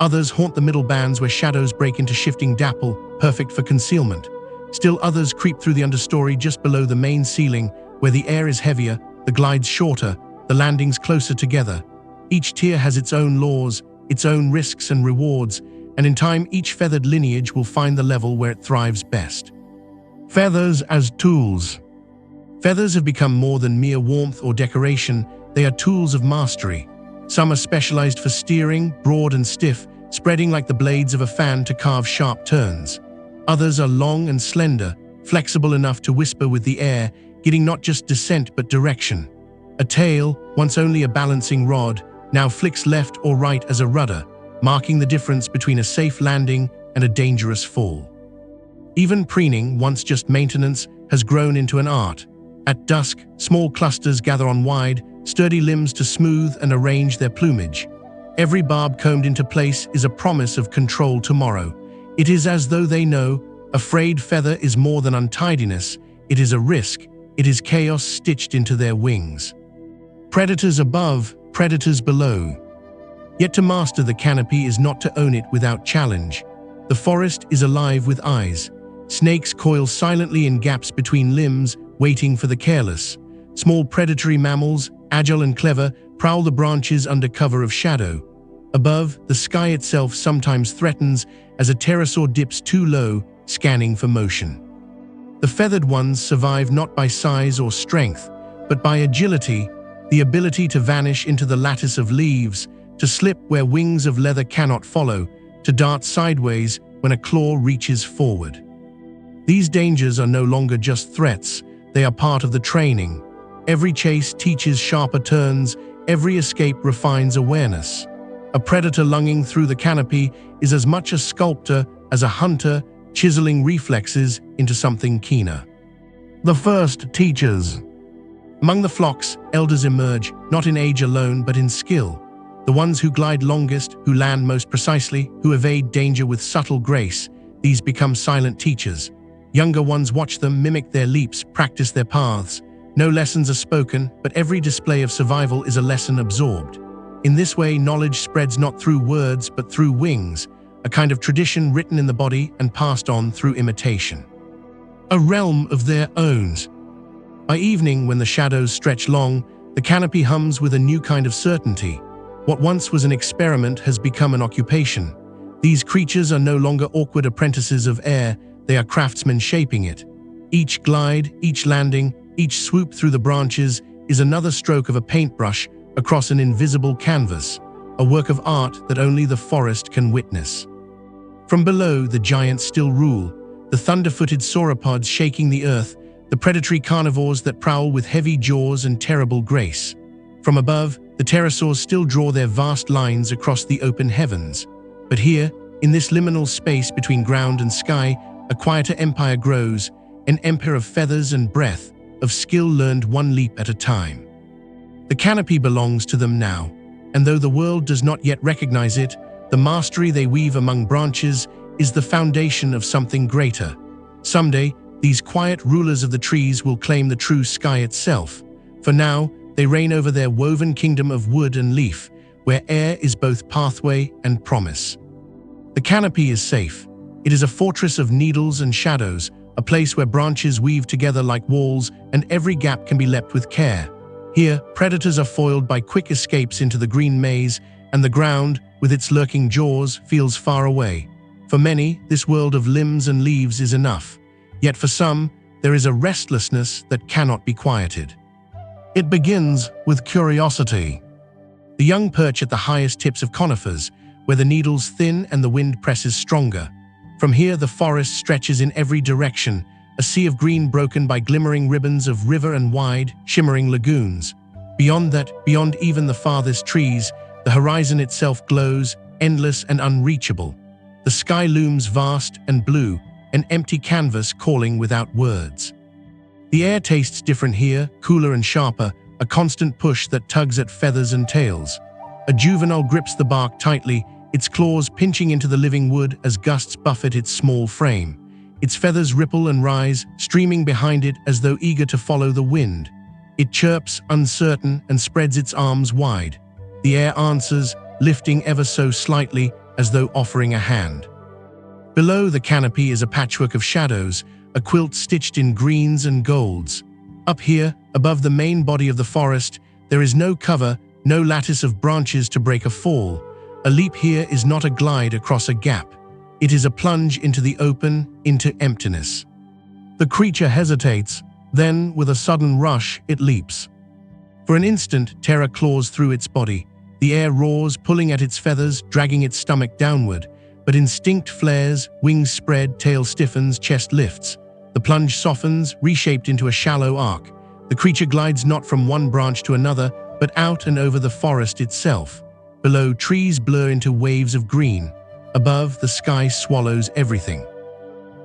Others haunt the middle bands where shadows break into shifting dapple, perfect for concealment. Still others creep through the understory just below the main ceiling, where the air is heavier, the glides shorter, the landings closer together. Each tier has its own laws, its own risks and rewards, and in time each feathered lineage will find the level where it thrives best. Feathers as tools. Feathers have become more than mere warmth or decoration, they are tools of mastery. Some are specialized for steering, broad and stiff, spreading like the blades of a fan to carve sharp turns. Others are long and slender, flexible enough to whisper with the air, giving not just descent but direction. A tail, once only a balancing rod, now flicks left or right as a rudder, marking the difference between a safe landing and a dangerous fall. Even preening, once just maintenance, has grown into an art. At dusk, small clusters gather on wide, sturdy limbs to smooth and arrange their plumage. Every barb combed into place is a promise of control tomorrow. It is as though they know, a frayed feather is more than untidiness, it is a risk, it is chaos stitched into their wings. Predators above, predators below. Yet to master the canopy is not to own it without challenge. The forest is alive with eyes. Snakes coil silently in gaps between limbs, waiting for the careless. Small predatory mammals, agile and clever, prowl the branches under cover of shadow. Above, the sky itself sometimes threatens as a pterosaur dips too low, scanning for motion. The feathered ones survive not by size or strength, but by agility, the ability to vanish into the lattice of leaves, to slip where wings of leather cannot follow, to dart sideways when a claw reaches forward. These dangers are no longer just threats, they are part of the training. Every chase teaches sharper turns, every escape refines awareness. A predator lunging through the canopy is as much a sculptor as a hunter chiseling reflexes into something keener. The first teachers. Among the flocks, elders emerge, not in age alone but in skill. The ones who glide longest, who land most precisely, who evade danger with subtle grace, these become silent teachers. Younger ones watch them, mimic their leaps, practice their paths. No lessons are spoken, but every display of survival is a lesson absorbed. In this way, knowledge spreads not through words but through wings, a kind of tradition written in the body and passed on through imitation. A realm of their own. By evening, when the shadows stretch long, the canopy hums with a new kind of certainty. What once was an experiment has become an occupation. These creatures are no longer awkward apprentices of air, they are craftsmen shaping it. Each glide, each landing, each swoop through the branches is another stroke of a paintbrush across an invisible canvas, a work of art that only the forest can witness. From below, the giants still rule, the thunder-footed sauropods shaking the earth, the predatory carnivores that prowl with heavy jaws and terrible grace. From above, the pterosaurs still draw their vast lines across the open heavens. But here, in this liminal space between ground and sky, a quieter empire grows, an empire of feathers and breath, of skill learned one leap at a time. The canopy belongs to them now, and though the world does not yet recognize it, the mastery they weave among branches is the foundation of something greater. Someday, these quiet rulers of the trees will claim the true sky itself. For now, they reign over their woven kingdom of wood and leaf, where air is both pathway and promise. The canopy is safe. It is a fortress of needles and shadows, a place where branches weave together like walls and every gap can be leapt with care. Here, predators are foiled by quick escapes into the green maze, and the ground, with its lurking jaws, feels far away. For many, this world of limbs and leaves is enough. Yet for some, there is a restlessness that cannot be quieted. It begins with curiosity. The young perch at the highest tips of conifers, where the needles thin and the wind presses stronger. From here, the forest stretches in every direction, a sea of green broken by glimmering ribbons of river and wide, shimmering lagoons. Beyond that, beyond even the farthest trees, the horizon itself glows, endless and unreachable. The sky looms vast and blue, an empty canvas calling without words. The air tastes different here, cooler and sharper, a constant push that tugs at feathers and tails. A juvenile grips the bark tightly, its claws pinching into the living wood as gusts buffet its small frame. Its feathers ripple and rise, streaming behind it as though eager to follow the wind. It chirps, uncertain, and spreads its arms wide. The air answers, lifting ever so slightly, as though offering a hand. Below the canopy is a patchwork of shadows, a quilt stitched in greens and golds. Up here, above the main body of the forest, there is no cover, no lattice of branches to break a fall. A leap here is not a glide across a gap. It is a plunge into the open, into emptiness. The creature hesitates, then, with a sudden rush, it leaps. For an instant, terror claws through its body. The air roars, pulling at its feathers, dragging its stomach downward. But instinct flares, wings spread, tail stiffens, chest lifts. The plunge softens, reshaped into a shallow arc. The creature glides not from one branch to another, but out and over the forest itself. Below, trees blur into waves of green. Above, the sky swallows everything.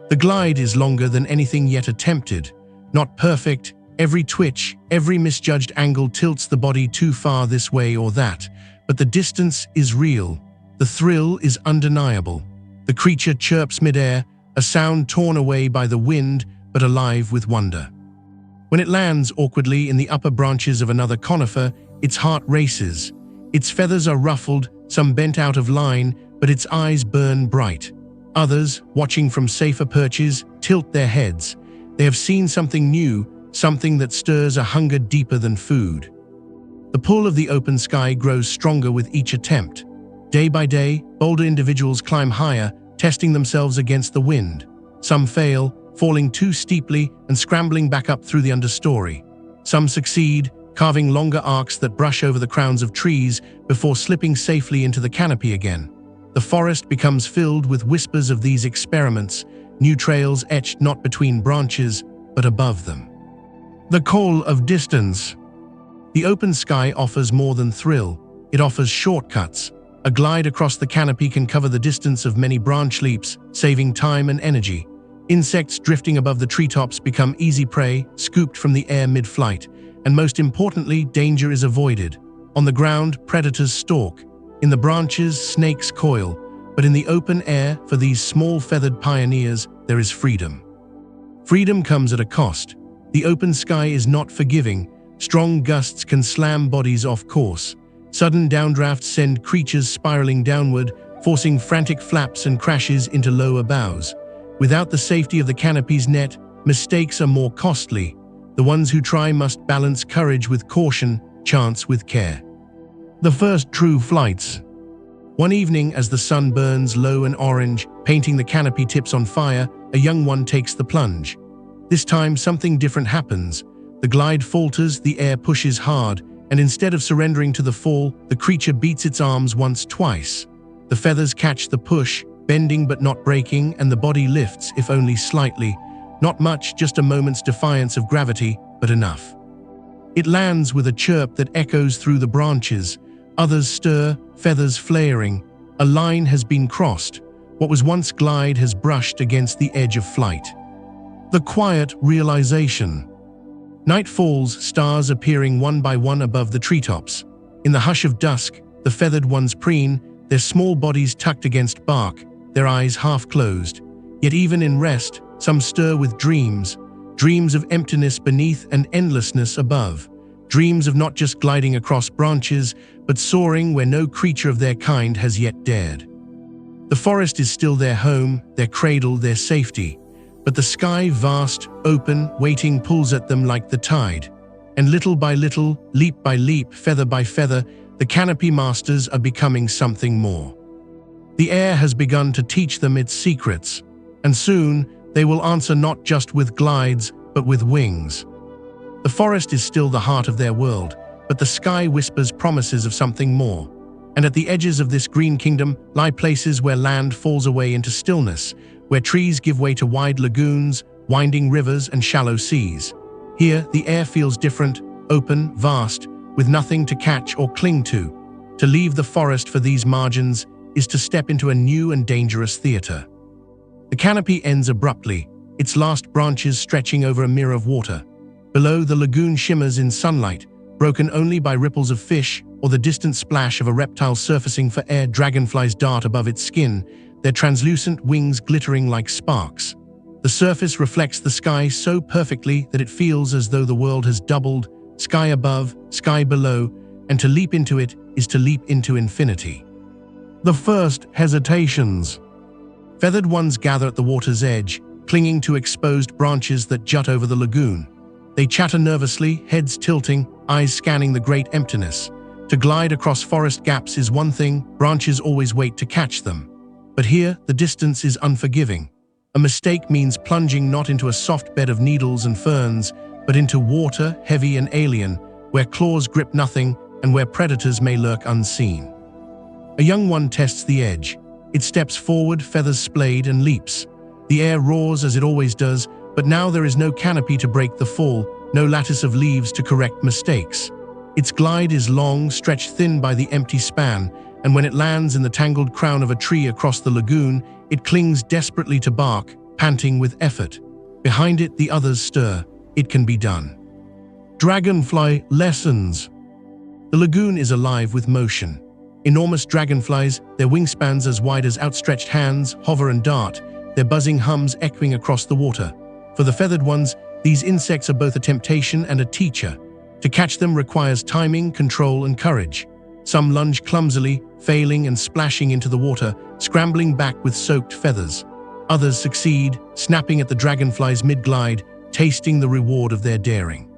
The glide is longer than anything yet attempted. Not perfect, every twitch, every misjudged angle tilts the body too far this way or that. But the distance is real. The thrill is undeniable. The creature chirps midair, a sound torn away by the wind, but alive with wonder. When it lands awkwardly in the upper branches of another conifer, its heart races. Its feathers are ruffled, some bent out of line, but its eyes burn bright. Others, watching from safer perches, tilt their heads. They have seen something new, something that stirs a hunger deeper than food. The pull of the open sky grows stronger with each attempt. Day by day, bolder individuals climb higher, testing themselves against the wind. Some fail, falling too steeply and scrambling back up through the understory. Some succeed, carving longer arcs that brush over the crowns of trees before slipping safely into the canopy again. The forest becomes filled with whispers of these experiments, new trails etched not between branches, but above them. The call of distance. The open sky offers more than thrill. It offers shortcuts. A glide across the canopy can cover the distance of many branch leaps, saving time and energy. Insects drifting above the treetops become easy prey, scooped from the air mid-flight. And most importantly, danger is avoided. On the ground, predators stalk. In the branches, snakes coil. But in the open air, for these small feathered pioneers, there is freedom. Freedom comes at a cost. The open sky is not forgiving. Strong gusts can slam bodies off course. Sudden downdrafts send creatures spiraling downward, forcing frantic flaps and crashes into lower boughs. Without the safety of the canopy's net, mistakes are more costly. The ones who try must balance courage with caution, chance with care. The first true flights. One evening, as the sun burns low and orange, painting the canopy tips on fire, a young one takes the plunge. This time, something different happens. The glide falters, the air pushes hard, and instead of surrendering to the fall, the creature beats its arms once, twice. The feathers catch the push, bending but not breaking, and the body lifts, if only slightly. Not much, just a moment's defiance of gravity, but enough. It lands with a chirp that echoes through the branches. Others stir, feathers flaring. A line has been crossed. What was once glide has brushed against the edge of flight. The quiet realization. Night falls, stars appearing one by one above the treetops. In the hush of dusk, the feathered ones preen, their small bodies tucked against bark, their eyes half closed. Yet even in rest, some stir with dreams. Dreams of emptiness beneath and endlessness above. Dreams of not just gliding across branches, but soaring where no creature of their kind has yet dared. The forest is still their home, their cradle, their safety. But the sky, vast, open, waiting, pulls at them like the tide. And little by little, leap by leap, feather by feather, the canopy masters are becoming something more. The air has begun to teach them its secrets. And soon, they will answer not just with glides, but with wings. The forest is still the heart of their world, but the sky whispers promises of something more. And at the edges of this green kingdom lie places where land falls away into stillness, where trees give way to wide lagoons, winding rivers, and shallow seas. Here, the air feels different, open, vast, with nothing to catch or cling to. To leave the forest for these margins is to step into a new and dangerous theater. The canopy ends abruptly, its last branches stretching over a mirror of water. Below, the lagoon shimmers in sunlight, broken only by ripples of fish or the distant splash of a reptile surfacing for air. Dragonflies dart above its skin, their translucent wings glittering like sparks. The surface reflects the sky so perfectly that it feels as though the world has doubled, sky above, sky below, and to leap into it is to leap into infinity. The first hesitations. Feathered ones gather at the water's edge, clinging to exposed branches that jut over the lagoon. They chatter nervously, heads tilting, eyes scanning the great emptiness. To glide across forest gaps is one thing, branches always wait to catch them. But here, the distance is unforgiving. A mistake means plunging not into a soft bed of needles and ferns, but into water, heavy and alien, where claws grip nothing and where predators may lurk unseen. A young one tests the edge. It steps forward, feathers splayed, and leaps. The air roars as it always does, but now there is no canopy to break the fall, no lattice of leaves to correct mistakes. Its glide is long, stretched thin by the empty span, and when it lands in the tangled crown of a tree across the lagoon, it clings desperately to bark, panting with effort. Behind it, the others stir. It can be done. Dragonfly lessons. The lagoon is alive with motion. Enormous dragonflies, their wingspans as wide as outstretched hands, hover and dart, their buzzing hums echoing across the water. For the feathered ones, these insects are both a temptation and a teacher. To catch them requires timing, control, and courage. Some lunge clumsily, failing and splashing into the water, scrambling back with soaked feathers. Others succeed, snapping at the dragonflies mid-glide, tasting the reward of their daring.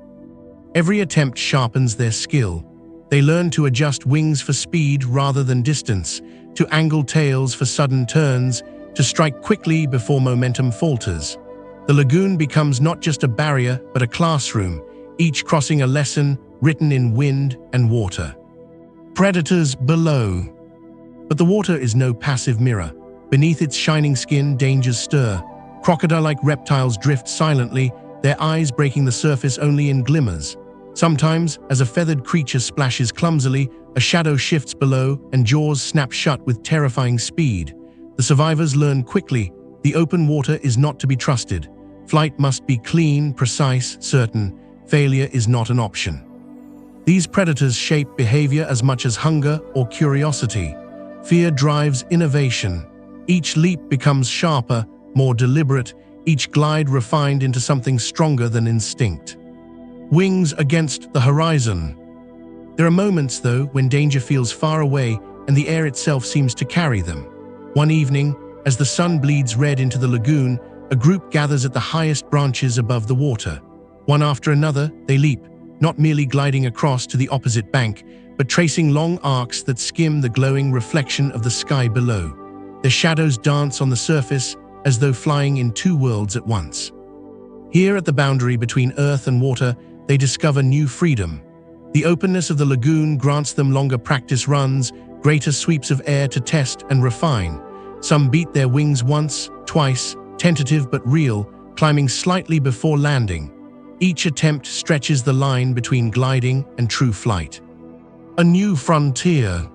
Every attempt sharpens their skill. They learn to adjust wings for speed rather than distance, to angle tails for sudden turns, to strike quickly before momentum falters. The lagoon becomes not just a barrier, but a classroom, each crossing a lesson written in wind and water. Predators below. But the water is no passive mirror. Beneath its shining skin, dangers stir. Crocodile-like reptiles drift silently, their eyes breaking the surface only in glimmers. Sometimes, as a feathered creature splashes clumsily, a shadow shifts below and jaws snap shut with terrifying speed. The survivors learn quickly, the open water is not to be trusted. Flight must be clean, precise, certain. Failure is not an option. These predators shape behavior as much as hunger or curiosity. Fear drives innovation. Each leap becomes sharper, more deliberate, each glide refined into something stronger than instinct. Wings against the horizon. There are moments, though, when danger feels far away and the air itself seems to carry them. One evening, as the sun bleeds red into the lagoon, a group gathers at the highest branches above the water. One after another, they leap, not merely gliding across to the opposite bank, but tracing long arcs that skim the glowing reflection of the sky below. Their shadows dance on the surface as though flying in two worlds at once. Here at the boundary between earth and water, they discover new freedom. The openness of the lagoon grants them longer practice runs, greater sweeps of air to test and refine. Some beat their wings once, twice, tentative but real, climbing slightly before landing. Each attempt stretches the line between gliding and true flight. A new frontier.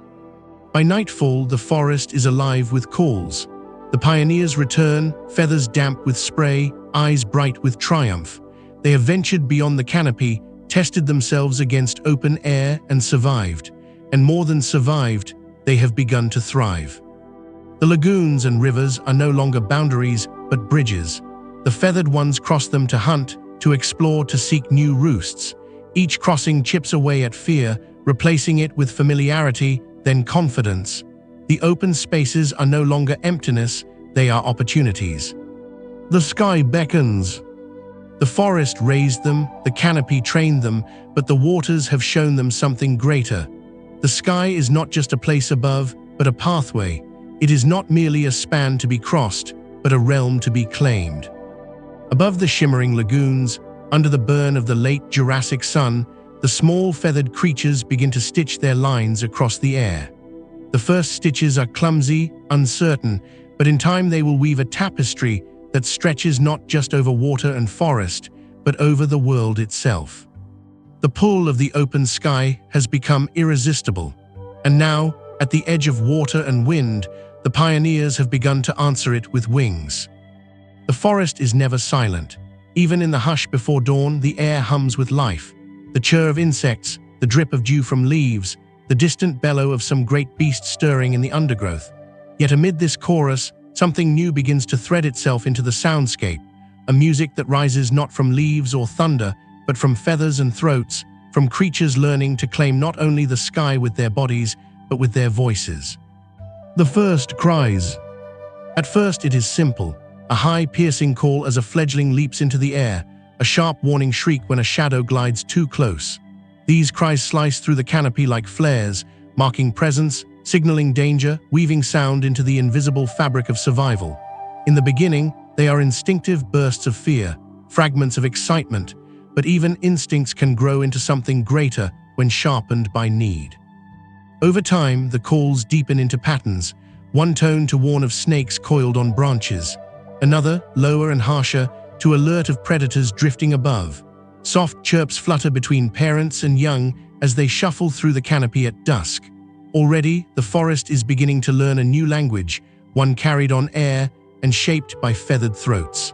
By nightfall, the forest is alive with calls. The pioneers return, feathers damp with spray, eyes bright with triumph. They have ventured beyond the canopy, tested themselves against open air and survived. And more than survived, they have begun to thrive. The lagoons and rivers are no longer boundaries, but bridges. The feathered ones cross them to hunt, to explore, to seek new roosts. Each crossing chips away at fear, replacing it with familiarity, then confidence. The open spaces are no longer emptiness, they are opportunities. The sky beckons. The forest raised them, the canopy trained them, but the waters have shown them something greater. The sky is not just a place above, but a pathway. It is not merely a span to be crossed, but a realm to be claimed. Above the shimmering lagoons, under the burn of the late Jurassic sun, the small feathered creatures begin to stitch their lines across the air. The first stitches are clumsy, uncertain, but in time they will weave a tapestry that stretches not just over water and forest, but over the world itself. The pull of the open sky has become irresistible, and now, at the edge of water and wind, the pioneers have begun to answer it with wings. The forest is never silent. Even in the hush before dawn, the air hums with life. The chirr of insects, the drip of dew from leaves, the distant bellow of some great beast stirring in the undergrowth. Yet amid this chorus, something new begins to thread itself into the soundscape, a music that rises not from leaves or thunder, but from feathers and throats, from creatures learning to claim not only the sky with their bodies, but with their voices. The first cries. At first it is simple, a high piercing call as a fledgling leaps into the air, a sharp warning shriek when a shadow glides too close. These cries slice through the canopy like flares, marking presence, signaling danger, weaving sound into the invisible fabric of survival. In the beginning, they are instinctive bursts of fear, fragments of excitement, but even instincts can grow into something greater when sharpened by need. Over time, the calls deepen into patterns, one tone to warn of snakes coiled on branches, another, lower and harsher, to alert of predators drifting above. Soft chirps flutter between parents and young as they shuffle through the canopy at dusk. Already, the forest is beginning to learn a new language, one carried on air and shaped by feathered throats.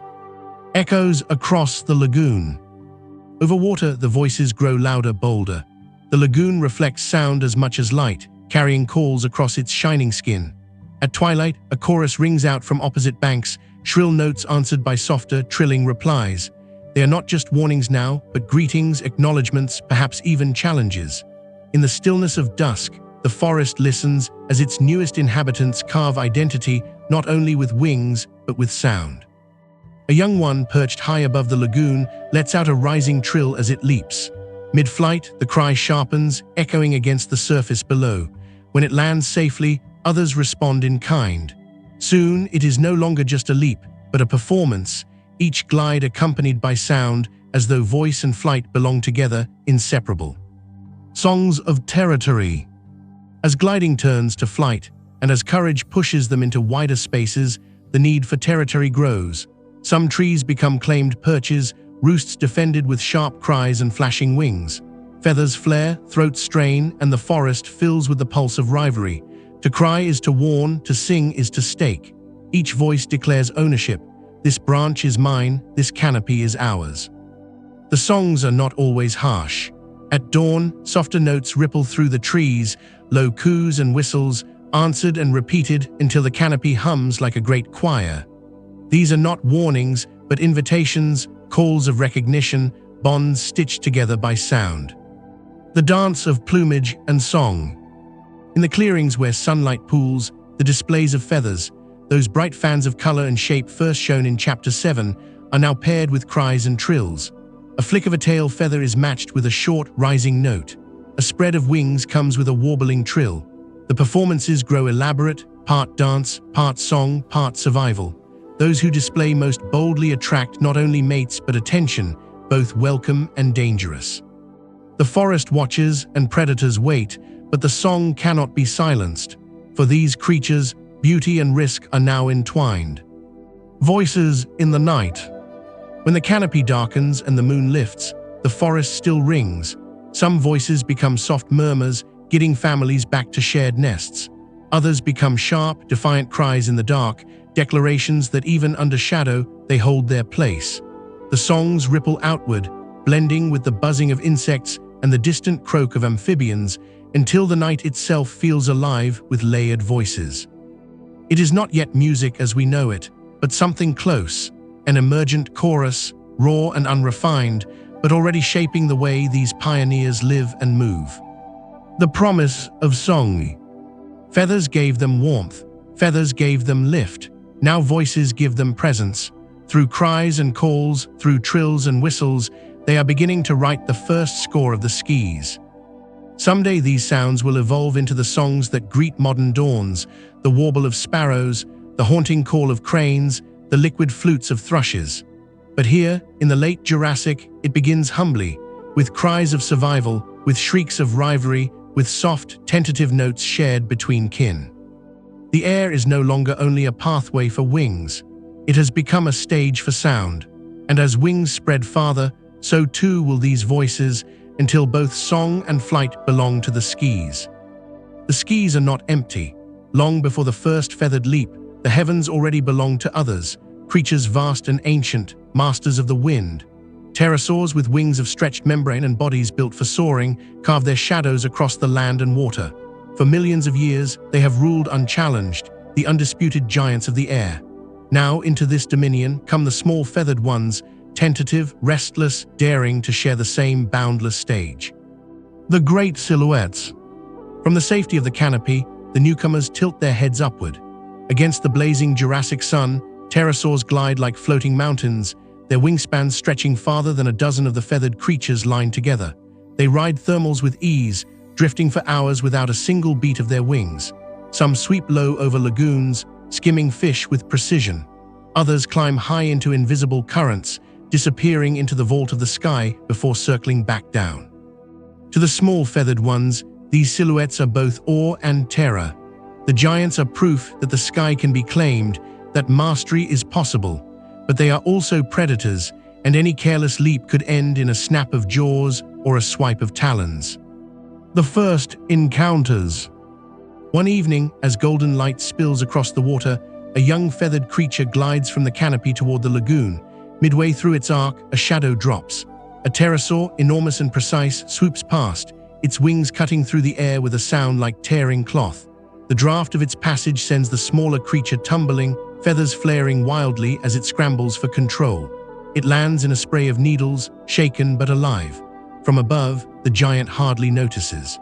Echoes across the lagoon. Over water, the voices grow louder, bolder. The lagoon reflects sound as much as light, carrying calls across its shining skin. At twilight, a chorus rings out from opposite banks, shrill notes answered by softer, trilling replies. They are not just warnings now, but greetings, acknowledgments, perhaps even challenges. In the stillness of dusk, the forest listens as its newest inhabitants carve identity not only with wings, but with sound. A young one perched high above the lagoon lets out a rising trill as it leaps. Mid-flight, the cry sharpens, echoing against the surface below. When it lands safely, others respond in kind. Soon, it is no longer just a leap, but a performance, each glide accompanied by sound, as though voice and flight belong together, inseparable. Songs of territory. As gliding turns to flight, and as courage pushes them into wider spaces, the need for territory grows. Some trees become claimed perches, roosts defended with sharp cries and flashing wings. Feathers flare, throats strain, and the forest fills with the pulse of rivalry. To cry is to warn, to sing is to stake. Each voice declares ownership. This branch is mine, this canopy is ours. The songs are not always harsh. At dawn, softer notes ripple through the trees, low coos and whistles, answered and repeated until the canopy hums like a great choir. These are not warnings, but invitations, calls of recognition, bonds stitched together by sound. The dance of plumage and song. In the clearings where sunlight pools, the displays of feathers, those bright fans of color and shape first shown in Chapter 7, are now paired with cries and trills. A flick of a tail feather is matched with a short, rising note. A spread of wings comes with a warbling trill. The performances grow elaborate, part dance, part song, part survival. Those who display most boldly attract not only mates but attention, both welcome and dangerous. The forest watches and predators wait, but the song cannot be silenced. For these creatures, beauty and risk are now entwined. Voices in the night. When the canopy darkens and the moon lifts, the forest still rings. Some voices become soft murmurs, guiding families back to shared nests. Others become sharp, defiant cries in the dark, declarations that even under shadow, they hold their place. The songs ripple outward, blending with the buzzing of insects and the distant croak of amphibians, until the night itself feels alive with layered voices. It is not yet music as we know it, but something close, an emergent chorus, raw and unrefined, but already shaping the way these pioneers live and move. The promise of song. Feathers gave them warmth, feathers gave them lift, now voices give them presence. Through cries and calls, through trills and whistles, they are beginning to write the first score of the skis. Someday these sounds will evolve into the songs that greet modern dawns, the warble of sparrows, the haunting call of cranes, the liquid flutes of thrushes. But here, in the late Jurassic, it begins humbly, with cries of survival, with shrieks of rivalry, with soft, tentative notes shared between kin. The air is no longer only a pathway for wings. It has become a stage for sound, and as wings spread farther, so too will these voices, until both song and flight belong to the skis. The skis are not empty. Long before the first feathered leap, the heavens already belonged to others, creatures vast and ancient, masters of the wind. Pterosaurs with wings of stretched membrane and bodies built for soaring carve their shadows across the land and water. For millions of years, they have ruled unchallenged, the undisputed giants of the air. Now into this dominion come the small feathered ones, tentative, restless, daring to share the same boundless stage. The great silhouettes. From the safety of the canopy, the newcomers tilt their heads upward. Against the blazing Jurassic sun, pterosaurs glide like floating mountains, their wingspans stretching farther than a dozen of the feathered creatures lined together. They ride thermals with ease, drifting for hours without a single beat of their wings. Some sweep low over lagoons, skimming fish with precision. Others climb high into invisible currents, disappearing into the vault of the sky before circling back down. To the small feathered ones, these silhouettes are both awe and terror. The giants are proof that the sky can be claimed, that mastery is possible, but they are also predators, and any careless leap could end in a snap of jaws or a swipe of talons. The first encounters. One evening, as golden light spills across the water, a young feathered creature glides from the canopy toward the lagoon. Midway through its arc, a shadow drops. A pterosaur, enormous and precise, swoops past, its wings cutting through the air with a sound like tearing cloth. The draft of its passage sends the smaller creature tumbling, feathers flaring wildly as it scrambles for control. It lands in a spray of needles, shaken but alive. From above, the giant hardly notices.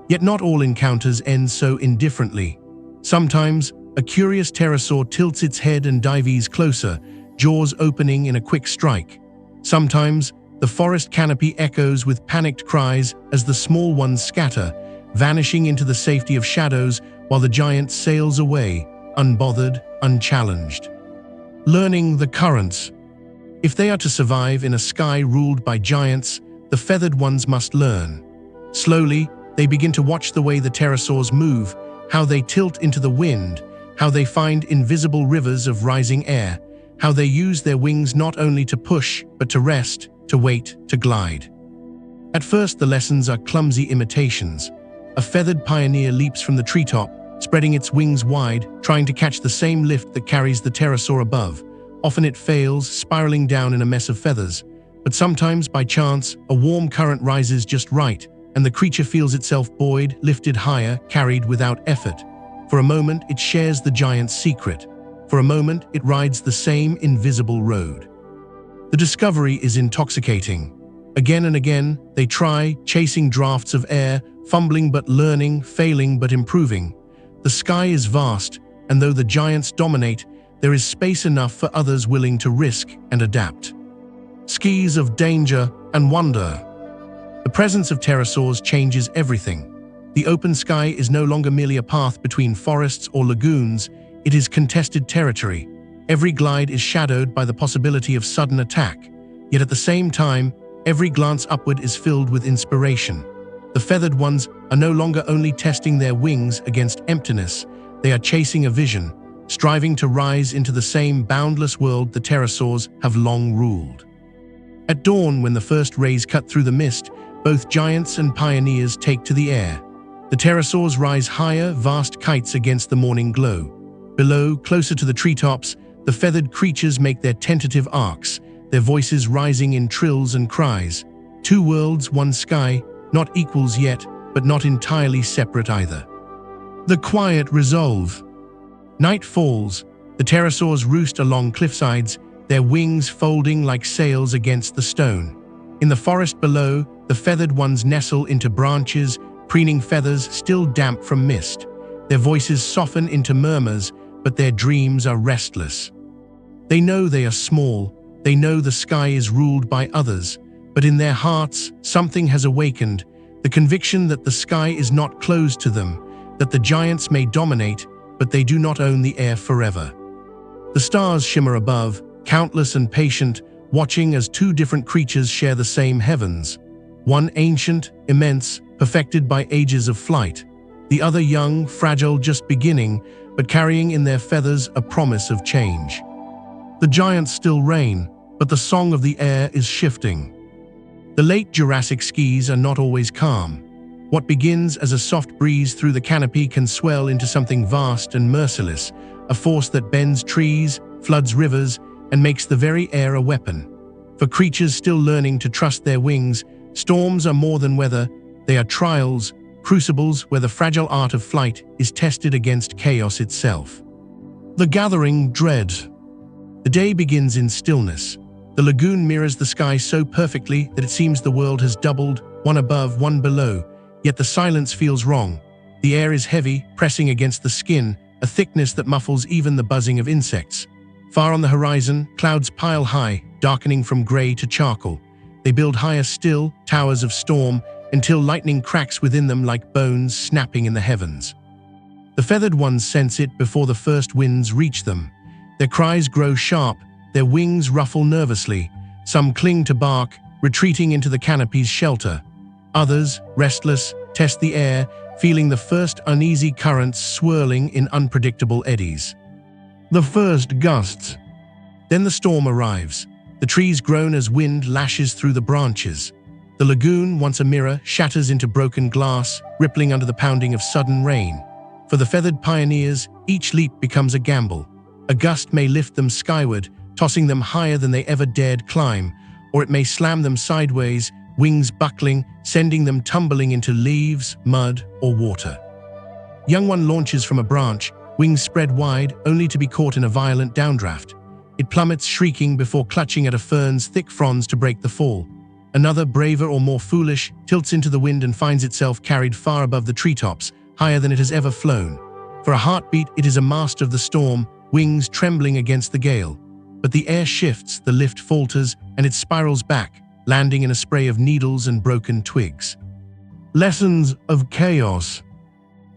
Yet not all encounters end so indifferently. Sometimes, a curious pterosaur tilts its head and dives closer, jaws opening in a quick strike. Sometimes, the forest canopy echoes with panicked cries as the small ones scatter, vanishing into the safety of shadows while the giant sails away, unbothered, unchallenged. Learning the currents. If they are to survive in a sky ruled by giants, the feathered ones must learn. Slowly, they begin to watch the way the pterosaurs move, how they tilt into the wind, how they find invisible rivers of rising air. how they use their wings not only to push, but to rest, to wait, to glide. At first, the lessons are clumsy imitations. A feathered pioneer leaps from the treetop, spreading its wings wide, trying to catch the same lift that carries the pterosaur above. Often it fails, spiraling down in a mess of feathers. But sometimes, by chance, a warm current rises just right, and the creature feels itself buoyed, lifted higher, carried without effort. For a moment, it shares the giant's secret. For a moment, it rides the same invisible road. The discovery is intoxicating. Again and again, they try, chasing drafts of air, fumbling but learning, failing but improving. The sky is vast, and though the giants dominate, there is space enough for others willing to risk and adapt. Skis of danger and wonder. The presence of pterosaurs changes everything. The open sky is no longer merely a path between forests or lagoons, it is contested territory. Every glide is shadowed by the possibility of sudden attack, yet at the same time, every glance upward is filled with inspiration. The feathered ones are no longer only testing their wings against emptiness, they are chasing a vision, striving to rise into the same boundless world the pterosaurs have long ruled. At dawn, when the first rays cut through the mist, both giants and pioneers take to the air. The pterosaurs rise higher, vast kites against the morning glow. Below, closer to the treetops, the feathered creatures make their tentative arcs, their voices rising in trills and cries. Two worlds, one sky, not equals yet, but not entirely separate either. The quiet resolve. Night falls, the pterosaurs roost along cliffsides, their wings folding like sails against the stone. In the forest below, the feathered ones nestle into branches, preening feathers still damp from mist. Their voices soften into murmurs, but their dreams are restless. They know they are small, they know the sky is ruled by others, but in their hearts, something has awakened, the conviction that the sky is not closed to them, that the giants may dominate, but they do not own the air forever. The stars shimmer above, countless and patient, watching as two different creatures share the same heavens. One ancient, immense, perfected by ages of flight. The other young, fragile, just beginning, but carrying in their feathers a promise of change. The giants still reign, but the song of the air is shifting. The late Jurassic skis are not always calm. What begins as a soft breeze through the canopy can swell into something vast and merciless, a force that bends trees, floods rivers, and makes the very air a weapon. For creatures still learning to trust their wings, storms are more than weather, they are trials, crucibles where the fragile art of flight is tested against chaos itself. The gathering dread. The day begins in stillness. The lagoon mirrors the sky so perfectly that it seems the world has doubled, one above, one below, yet the silence feels wrong. The air is heavy, pressing against the skin, a thickness that muffles even the buzzing of insects. Far on the horizon, clouds pile high, darkening from gray to charcoal. They build higher still, towers of storm, until lightning cracks within them like bones snapping in the heavens. The feathered ones sense it before the first winds reach them. Their cries grow sharp, their wings ruffle nervously. Some cling to bark, retreating into the canopy's shelter. Others, restless, test the air, feeling the first uneasy currents swirling in unpredictable eddies. The first gusts. Then the storm arrives. The trees groan as wind lashes through the branches. The lagoon, once a mirror, shatters into broken glass, rippling under the pounding of sudden rain. For the feathered pioneers, each leap becomes a gamble. A gust may lift them skyward, tossing them higher than they ever dared climb, or it may slam them sideways, wings buckling, sending them tumbling into leaves, mud, or water. Young one launches from a branch, wings spread wide, only to be caught in a violent downdraft. It plummets shrieking before clutching at a fern's thick fronds to break the fall. Another, braver or more foolish, tilts into the wind and finds itself carried far above the treetops, higher than it has ever flown. For a heartbeat, it is a master of the storm, wings trembling against the gale. But the air shifts, the lift falters, and it spirals back, landing in a spray of needles and broken twigs. Lessons of chaos.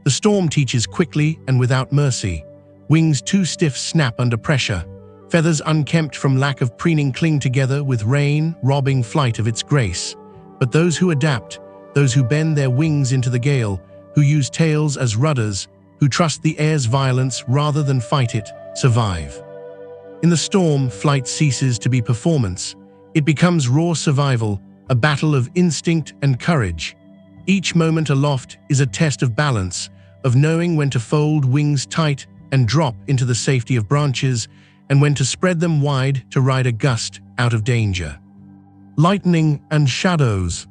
The storm teaches quickly and without mercy. Wings too stiff snap under pressure. Feathers unkempt from lack of preening cling together with rain, robbing flight of its grace. But those who adapt, those who bend their wings into the gale, who use tails as rudders, who trust the air's violence rather than fight it, survive. In the storm, flight ceases to be performance. It becomes raw survival, a battle of instinct and courage. Each moment aloft is a test of balance, of knowing when to fold wings tight and drop into the safety of branches, and when to spread them wide to ride a gust out of danger. Lightning and shadows.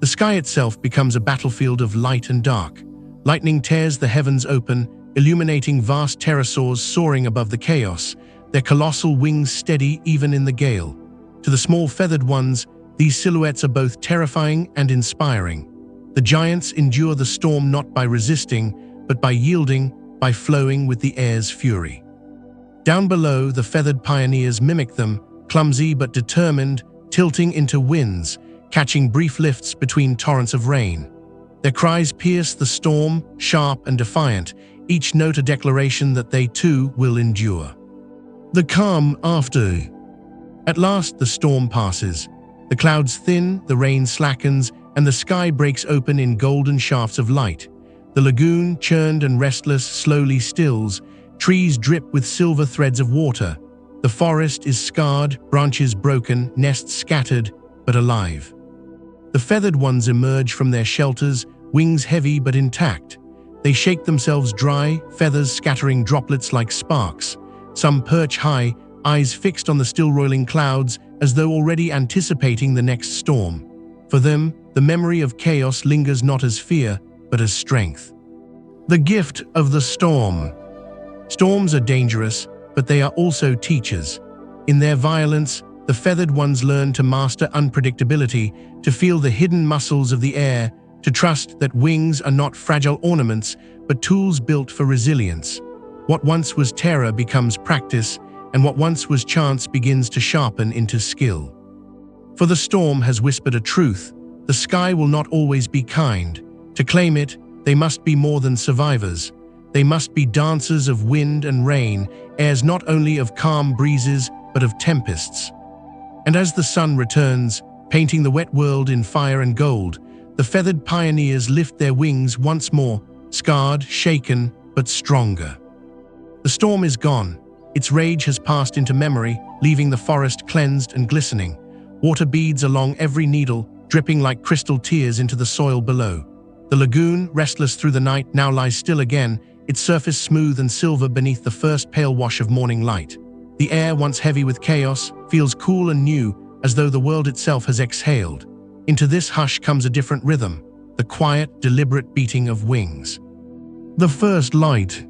The sky itself becomes a battlefield of light and dark. Lightning tears the heavens open, illuminating vast pterosaurs soaring above the chaos, their colossal wings steady even in the gale. To the small feathered ones, these silhouettes are both terrifying and inspiring. The giants endure the storm not by resisting, but by yielding, by flowing with the air's fury. Down below, the feathered pioneers mimic them, clumsy but determined, tilting into winds, catching brief lifts between torrents of rain. Their cries pierce the storm, sharp and defiant, each note a declaration that they too will endure. The calm after. At last the storm passes. The clouds thin, the rain slackens, and the sky breaks open in golden shafts of light. The lagoon, churned and restless, slowly stills. Trees drip with silver threads of water. The forest is scarred, branches broken, nests scattered, but alive. The feathered ones emerge from their shelters, wings heavy but intact. They shake themselves dry, feathers scattering droplets like sparks. Some perch high, eyes fixed on the still roiling clouds, as though already anticipating the next storm. For them, the memory of chaos lingers not as fear, but as strength. The gift of the storm. Storms are dangerous, but they are also teachers. In their violence, the feathered ones learn to master unpredictability, to feel the hidden muscles of the air, to trust that wings are not fragile ornaments, but tools built for resilience. What once was terror becomes practice, and what once was chance begins to sharpen into skill. For the storm has whispered a truth: the sky will not always be kind. To claim it, they must be more than survivors. They must be dancers of wind and rain, heirs not only of calm breezes, but of tempests. And as the sun returns, painting the wet world in fire and gold, the feathered pioneers lift their wings once more, scarred, shaken, but stronger. The storm is gone. Its rage has passed into memory, leaving the forest cleansed and glistening. Water beads along every needle, dripping like crystal tears into the soil below. The lagoon, restless through the night, now lies still again, its surface smooth and silver beneath the first pale wash of morning light. The air, once heavy with chaos, feels cool and new, as though the world itself has exhaled. Into this hush comes a different rhythm, the quiet, deliberate beating of wings. The first light.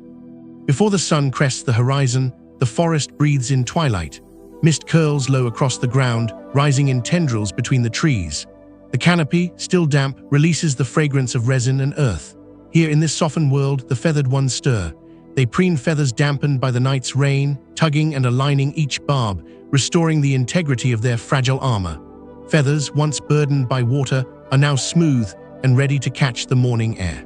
Before the sun crests the horizon, the forest breathes in twilight. Mist curls low across the ground, rising in tendrils between the trees. The canopy, still damp, releases the fragrance of resin and earth. Here in this softened world, the feathered ones stir. They preen feathers dampened by the night's rain, tugging and aligning each barb, restoring the integrity of their fragile armor. Feathers, once burdened by water, are now smooth and ready to catch the morning air.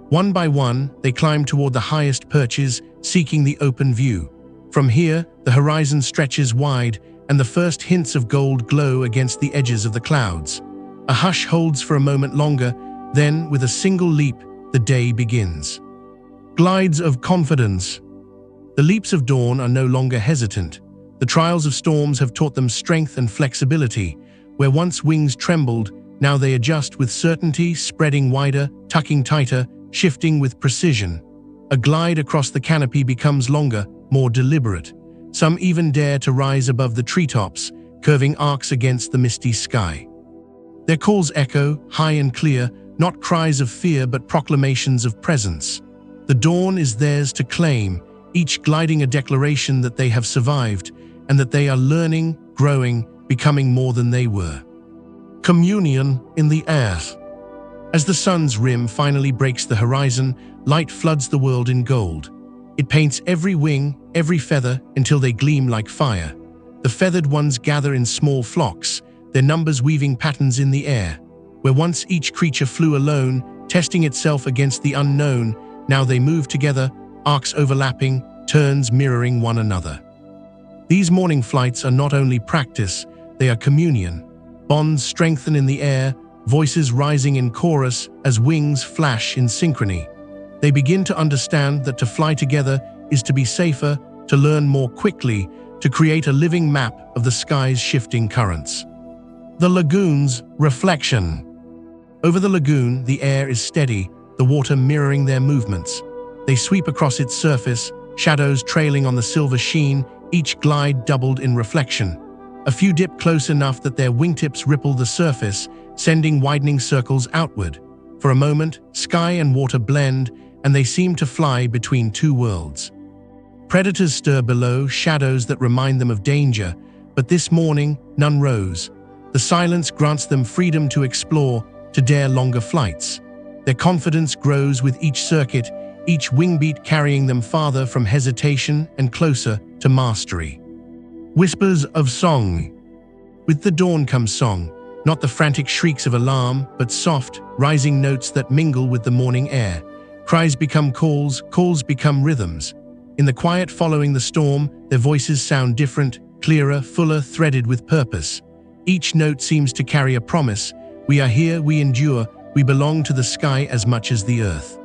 One by one, they climb toward the highest perches, seeking the open view. From here, the horizon stretches wide, and the first hints of gold glow against the edges of the clouds. A hush holds for a moment longer, then, with a single leap, the day begins. Glides of confidence. The leaps of dawn are no longer hesitant. The trials of storms have taught them strength and flexibility. Where once wings trembled, now they adjust with certainty, spreading wider, tucking tighter, shifting with precision. A glide across the canopy becomes longer, more deliberate. Some even dare to rise above the treetops, curving arcs against the misty sky. Their calls echo, high and clear, not cries of fear but proclamations of presence. The dawn is theirs to claim, each gliding a declaration that they have survived, and that they are learning, growing, becoming more than they were. Communion in the air. As the sun's rim finally breaks the horizon, light floods the world in gold. It paints every wing, every feather, until they gleam like fire. The feathered ones gather in small flocks, their numbers weaving patterns in the air. Where once each creature flew alone, testing itself against the unknown, now they move together, arcs overlapping, turns mirroring one another. These morning flights are not only practice, they are communion. Bonds strengthen in the air, voices rising in chorus as wings flash in synchrony. They begin to understand that to fly together is to be safer, to learn more quickly, to create a living map of the sky's shifting currents. The lagoon's reflection. Over the lagoon, the air is steady, the water mirroring their movements. They sweep across its surface, shadows trailing on the silver sheen, each glide doubled in reflection. A few dip close enough that their wingtips ripple the surface, sending widening circles outward. For a moment, sky and water blend, and they seem to fly between two worlds. Predators stir below, shadows that remind them of danger, but this morning, none rose. The silence grants them freedom to explore, to dare longer flights. Their confidence grows with each circuit, each wingbeat carrying them farther from hesitation and closer to mastery. Whispers of song. With the dawn comes song, not the frantic shrieks of alarm, but soft, rising notes that mingle with the morning air. Cries become calls, calls become rhythms. In the quiet following the storm, their voices sound different, clearer, fuller, threaded with purpose. Each note seems to carry a promise. We are here, we endure, we belong to the sky as much as the earth.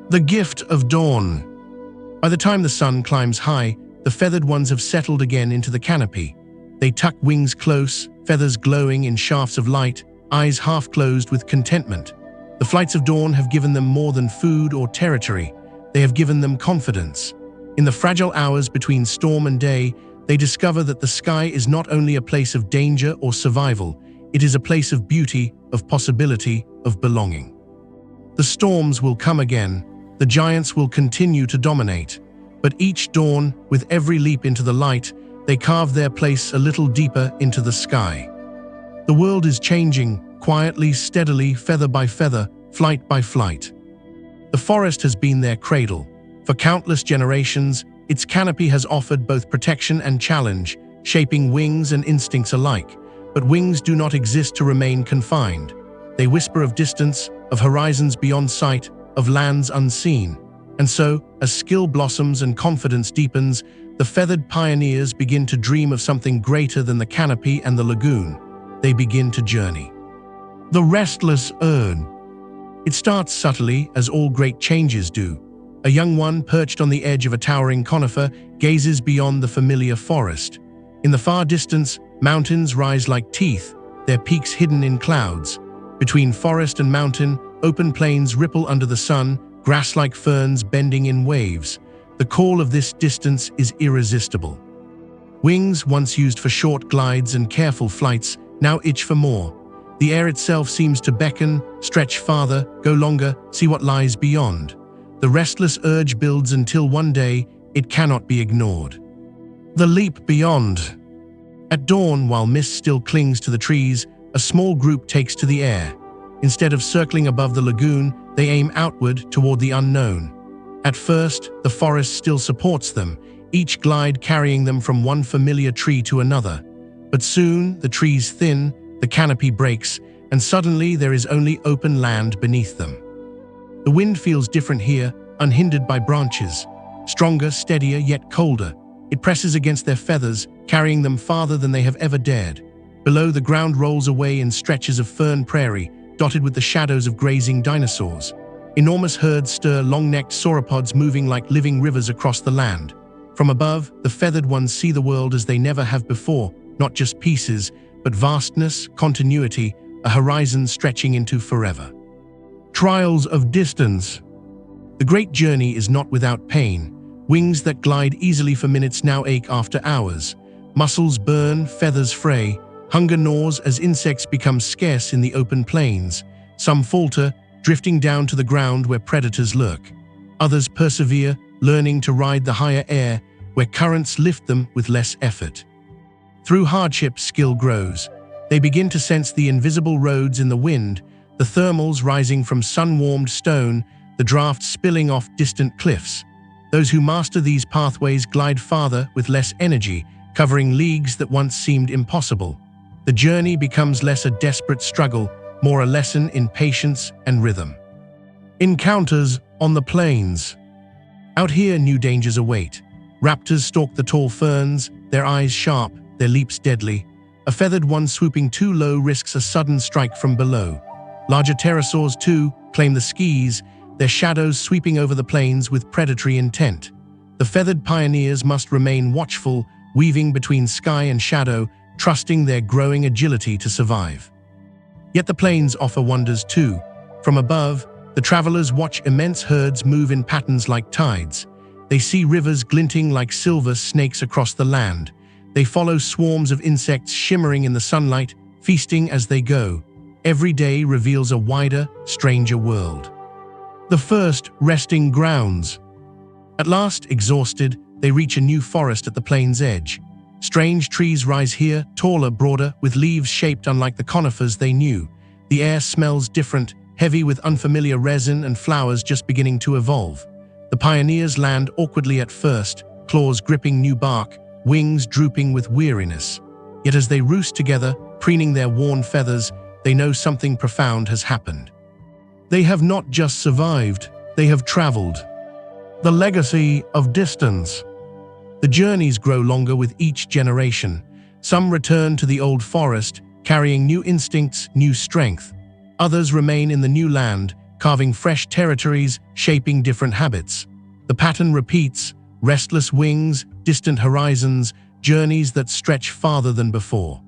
The gift of dawn. By the time the sun climbs high, the feathered ones have settled again into the canopy. They tuck wings close, feathers glowing in shafts of light, eyes half closed with contentment. The flights of dawn have given them more than food or territory. They have given them confidence. In the fragile hours between storm and day, they discover that the sky is not only a place of danger or survival, it is a place of beauty, of possibility, of belonging. The storms will come again, the giants will continue to dominate, but each dawn, with every leap into the light, they carve their place a little deeper into the sky. The world is changing, quietly, steadily, feather by feather, flight by flight. The forest has been their cradle. For countless generations, its canopy has offered both protection and challenge, shaping wings and instincts alike. But wings do not exist to remain confined. They whisper of distance, of horizons beyond sight, of lands unseen. And so, as skill blossoms and confidence deepens, the feathered pioneers begin to dream of something greater than the canopy and the lagoon. They begin to journey. The restless urge. It starts subtly, as all great changes do. A young one, perched on the edge of a towering conifer, gazes beyond the familiar forest. In the far distance, mountains rise like teeth, their peaks hidden in clouds. Between forest and mountain, open plains ripple under the sun, grass-like ferns bending in waves. The call of this distance is irresistible. Wings, once used for short glides and careful flights, now itch for more. The air itself seems to beckon, stretch farther, go longer, see what lies beyond. The restless urge builds until one day, it cannot be ignored. The leap beyond. At dawn, while mist still clings to the trees, a small group takes to the air. Instead of circling above the lagoon, they aim outward toward the unknown. At first, the forest still supports them, each glide carrying them from one familiar tree to another. But soon, the trees thin, the canopy breaks, and suddenly there is only open land beneath them. The wind feels different here, unhindered by branches. Stronger, steadier, yet colder. It presses against their feathers, carrying them farther than they have ever dared. Below, the ground rolls away in stretches of fern prairie, dotted with the shadows of grazing dinosaurs. Enormous herds stir, long-necked sauropods moving like living rivers across the land. From above, the feathered ones see the world as they never have before, not just pieces, but vastness, continuity, a horizon stretching into forever. Trials of distance. The great journey is not without pain. Wings that glide easily for minutes now ache after hours. Muscles burn, feathers fray. Hunger gnaws as insects become scarce in the open plains. Some falter, drifting down to the ground where predators lurk. Others persevere, learning to ride the higher air, where currents lift them with less effort. Through hardship, skill grows. They begin to sense the invisible roads in the wind, the thermals rising from sun-warmed stone, the drafts spilling off distant cliffs. Those who master these pathways glide farther with less energy, covering leagues that once seemed impossible. The journey becomes less a desperate struggle, more a lesson in patience and rhythm. Encounters on the plains. Out here, new dangers await. Raptors stalk the tall ferns, their eyes sharp, their leaps deadly. A feathered one swooping too low risks a sudden strike from below. Larger pterosaurs, too, claim the skis, their shadows sweeping over the plains with predatory intent. The feathered pioneers must remain watchful, weaving between sky and shadow, trusting their growing agility to survive. Yet the plains offer wonders too. From above, the travelers watch immense herds move in patterns like tides. They see rivers glinting like silver snakes across the land. They follow swarms of insects shimmering in the sunlight, feasting as they go. Every day reveals a wider, stranger world. The first resting grounds. At last, exhausted, they reach a new forest at the plain's edge. Strange trees rise here, taller, broader, with leaves shaped unlike the conifers they knew. The air smells different, heavy with unfamiliar resin and flowers just beginning to evolve. The pioneers land awkwardly at first, claws gripping new bark, wings drooping with weariness. Yet as they roost together, preening their worn feathers, they know something profound has happened. They have not just survived, they have traveled. The legacy of distance. The journeys grow longer with each generation. Some return to the old forest, carrying new instincts, new strength. Others remain in the new land, carving fresh territories, shaping different habits. The pattern repeats, restless wings, distant horizons, journeys that stretch farther than before.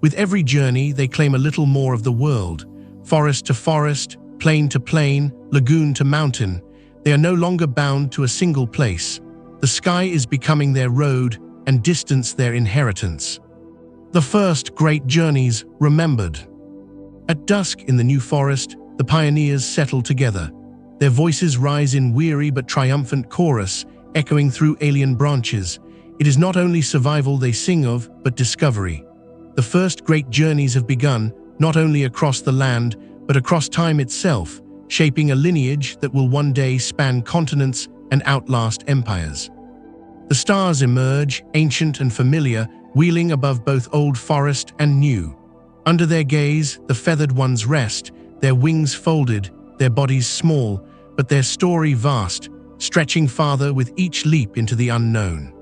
With every journey, they claim a little more of the world. Forest to forest, plain to plain, lagoon to mountain. They are no longer bound to a single place. The sky is becoming their road, and distance their inheritance. The first great journeys remembered. At dusk in the new forest, the pioneers settle together. Their voices rise in weary but triumphant chorus, echoing through alien branches. It is not only survival they sing of, but discovery. The first great journeys have begun, not only across the land, but across time itself, shaping a lineage that will one day span continents and outlast empires. The stars emerge, ancient and familiar, wheeling above both old forest and new. Under their gaze, the feathered ones rest, their wings folded, their bodies small, but their story vast, stretching farther with each leap into the unknown.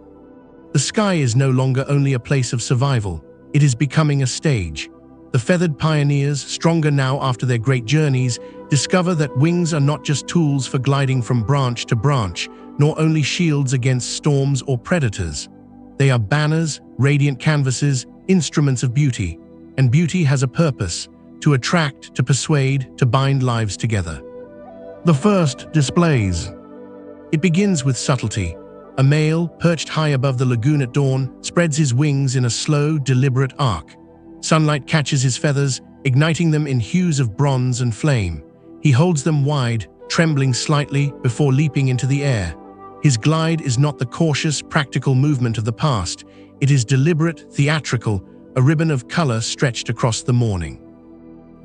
The sky is no longer only a place of survival, it is becoming a stage. The feathered pioneers, stronger now after their great journeys, discover that wings are not just tools for gliding from branch to branch, nor only shields against storms or predators. They are banners, radiant canvases, instruments of beauty. And beauty has a purpose: to attract, to persuade, to bind lives together. The first displays. It begins with subtlety. A male, perched high above the lagoon at dawn, spreads his wings in a slow, deliberate arc. Sunlight catches his feathers, igniting them in hues of bronze and flame. He holds them wide, trembling slightly before leaping into the air. His glide is not the cautious, practical movement of the past. It is deliberate, theatrical, a ribbon of color stretched across the morning.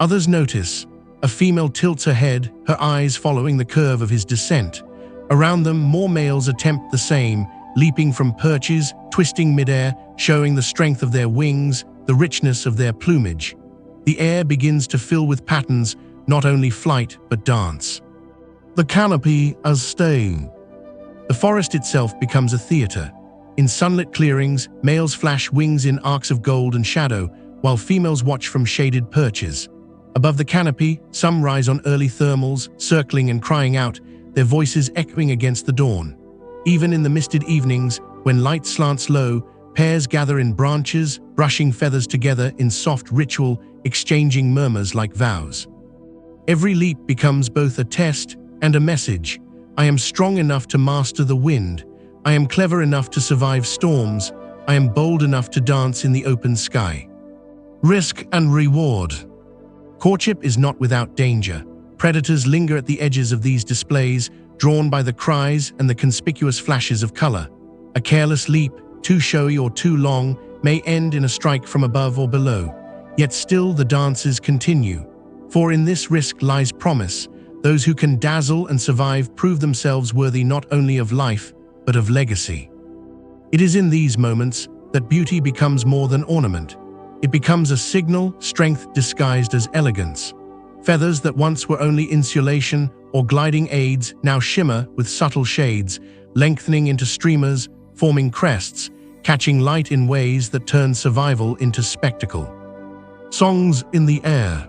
Others notice. A female tilts her head, her eyes following the curve of his descent. Around them, more males attempt the same, leaping from perches, twisting midair, showing the strength of their wings, the richness of their plumage. The air begins to fill with patterns, not only flight but dance. The canopy as stage. The forest itself becomes a theater. In sunlit clearings, males flash wings in arcs of gold and shadow, while females watch from shaded perches. Above the canopy, some rise on early thermals, circling and crying out, their voices echoing against the dawn. Even in the misted evenings, when light slants low, pairs gather in branches, brushing feathers together in soft ritual, exchanging murmurs like vows. Every leap becomes both a test and a message. I am strong enough to master the wind. I am clever enough to survive storms. I am bold enough to dance in the open sky. Risk and reward. Courtship is not without danger. Predators linger at the edges of these displays, drawn by the cries and the conspicuous flashes of color. A careless leap, too showy or too long, may end in a strike from above or below. Yet still the dances continue. For in this risk lies promise. Those who can dazzle and survive prove themselves worthy not only of life, but of legacy. It is in these moments that beauty becomes more than ornament. It becomes a signal, strength disguised as elegance. Feathers that once were only insulation or gliding aids now shimmer with subtle shades, lengthening into streamers, forming crests, catching light in ways that turn survival into spectacle. Songs in the air.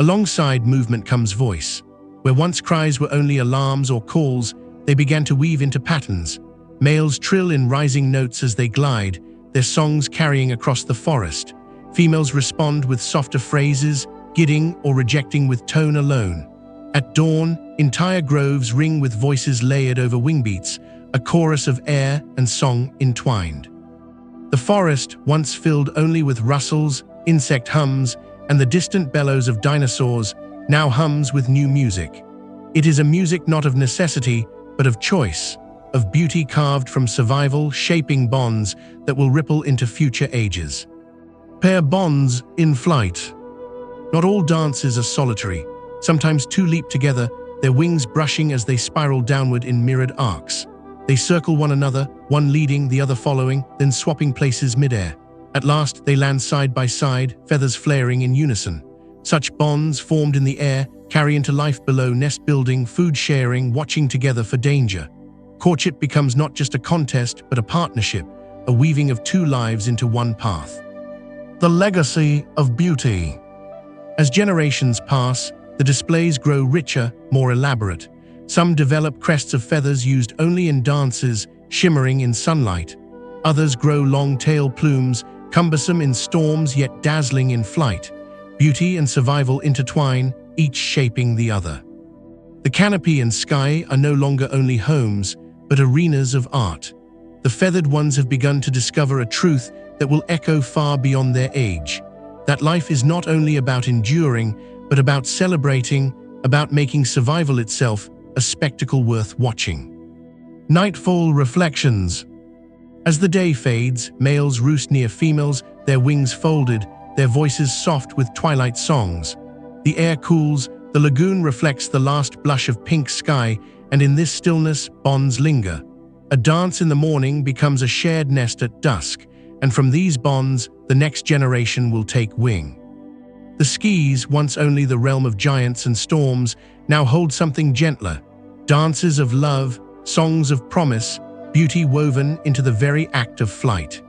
Alongside movement comes voice. Where once cries were only alarms or calls, they began to weave into patterns. Males trill in rising notes as they glide, their songs carrying across the forest. Females respond with softer phrases, gidding or rejecting with tone alone. At dawn, entire groves ring with voices layered over wingbeats, a chorus of air and song entwined. The forest, once filled only with rustles, insect hums, and the distant bellows of dinosaurs, now hums with new music. It is a music not of necessity, but of choice, of beauty carved from survival, shaping bonds that will ripple into future ages. Pair bonds in flight. Not all dances are solitary. Sometimes two leap together, their wings brushing as they spiral downward in mirrored arcs. They circle one another, one leading, the other following, then swapping places midair. At last, they land side by side, feathers flaring in unison. Such bonds formed in the air carry into life below, nest building, food sharing, watching together for danger. Courtship becomes not just a contest, but a partnership, a weaving of two lives into one path. The legacy of beauty. As generations pass, the displays grow richer, more elaborate. Some develop crests of feathers used only in dances, shimmering in sunlight. Others grow long-tail plumes, cumbersome in storms yet dazzling in flight. Beauty and survival intertwine, each shaping the other. The canopy and sky are no longer only homes, but arenas of art. The feathered ones have begun to discover a truth that will echo far beyond their age. That life is not only about enduring, but about celebrating, about making survival itself a spectacle worth watching. Nightfall reflections. As the day fades, males roost near females, their wings folded, their voices soft with twilight songs. The air cools, the lagoon reflects the last blush of pink sky, and in this stillness, bonds linger. A dance in the morning becomes a shared nest at dusk, and from these bonds, the next generation will take wing. The skis, once only the realm of giants and storms, now hold something gentler. Dances of love, songs of promise, beauty woven into the very act of flight.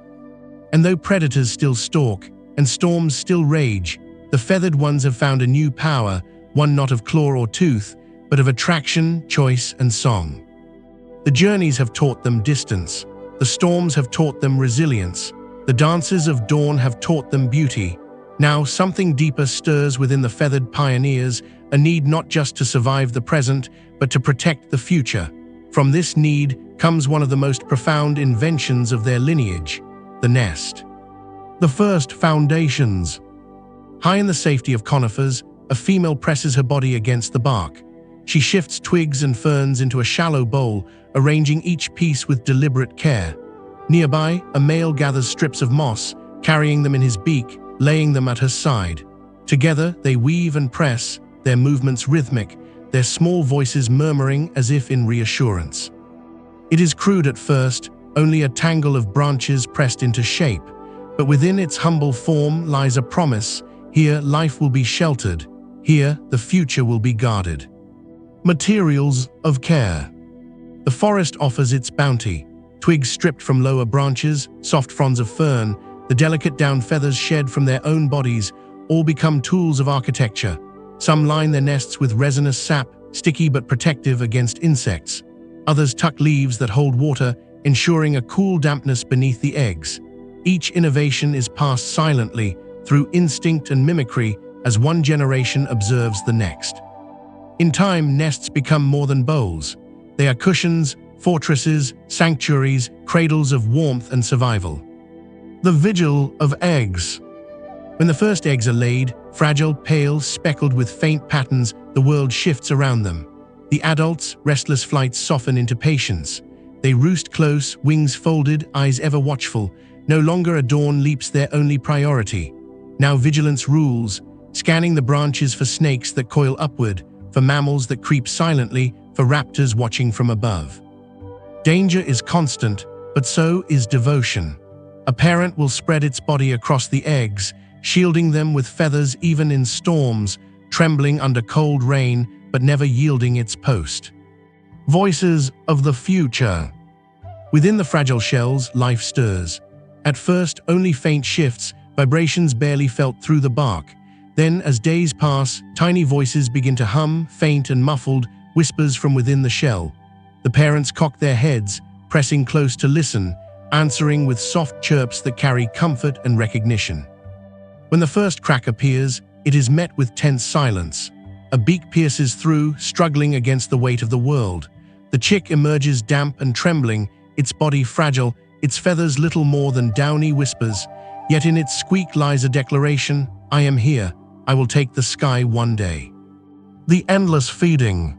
And though predators still stalk, and storms still rage, the feathered ones have found a new power, one not of claw or tooth, but of attraction, choice, and song. The journeys have taught them distance. The storms have taught them resilience. The dances of dawn have taught them beauty. Now something deeper stirs within the feathered pioneers, a need not just to survive the present, but to protect the future. From this need comes one of the most profound inventions of their lineage, the nest. The first foundations. High in the safety of conifers, a female presses her body against the bark. She shifts twigs and ferns into a shallow bowl, arranging each piece with deliberate care. Nearby, a male gathers strips of moss, carrying them in his beak, laying them at her side. Together, they weave and press, their movements rhythmic, their small voices murmuring as if in reassurance. It is crude at first, only a tangle of branches pressed into shape, but within its humble form lies a promise. Here, life will be sheltered. Here, the future will be guarded. Materials of care. The forest offers its bounty. Twigs stripped from lower branches, soft fronds of fern, the delicate down feathers shed from their own bodies, all become tools of architecture. Some line their nests with resinous sap, sticky but protective against insects. Others tuck leaves that hold water, ensuring a cool dampness beneath the eggs. Each innovation is passed silently, through instinct and mimicry, as one generation observes the next. In time, nests become more than bowls. They are cushions, fortresses, sanctuaries, cradles of warmth and survival. The vigil of eggs. When the first eggs are laid, fragile, pale, speckled with faint patterns, the world shifts around them. The adults' restless flights soften into patience. They roost close, wings folded, eyes ever watchful. No longer a dawn leaps their only priority. Now vigilance rules, scanning the branches for snakes that coil upward, for mammals that creep silently, for raptors watching from above. Danger is constant, but so is devotion. A parent will spread its body across the eggs, shielding them with feathers even in storms, trembling under cold rain, but never yielding its post. Voices of the future. Within the fragile shells, life stirs. At first, only faint shifts, vibrations barely felt through the bark. Then, as days pass, tiny voices begin to hum, faint and muffled, whispers from within the shell. The parents cock their heads, pressing close to listen, answering with soft chirps that carry comfort and recognition. When the first crack appears, it is met with tense silence. A beak pierces through, struggling against the weight of the world. The chick emerges damp and trembling, its body fragile, its feathers little more than downy whispers. Yet in its squeak lies a declaration: I am here, I will take the sky one day. The endless feeding.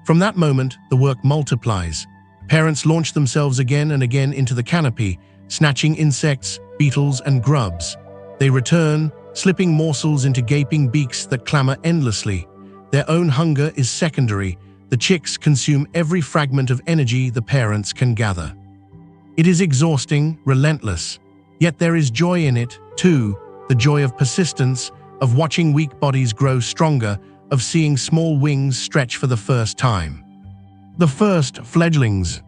From that moment, the work multiplies. Parents launch themselves again and again into the canopy, snatching insects, beetles, and grubs. They return, slipping morsels into gaping beaks that clamor endlessly. Their own hunger is secondary. The chicks consume every fragment of energy the parents can gather. It is exhausting, relentless. Yet there is joy in it, too, the joy of persistence, of watching weak bodies grow stronger, of seeing small wings stretch for the first time. The first fledglings.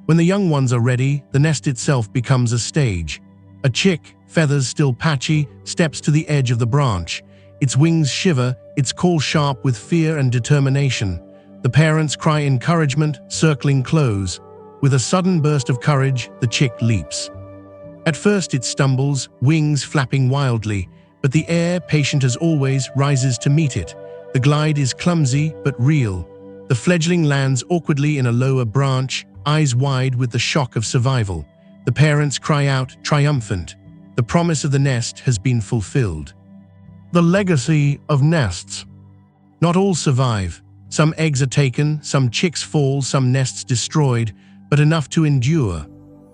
When the young ones are ready, the nest itself becomes a stage. A chick, feathers still patchy, steps to the edge of the branch. Its wings shiver, its call sharp with fear and determination. The parents cry encouragement, circling close. With a sudden burst of courage, the chick leaps. At first it stumbles, wings flapping wildly, but the air, patient as always, rises to meet it. The glide is clumsy but real. The fledgling lands awkwardly in a lower branch, eyes wide with the shock of survival. The parents cry out, triumphant. The promise of the nest has been fulfilled. The legacy of nests. Not all survive. Some eggs are taken, some chicks fall, some nests destroyed, but enough to endure.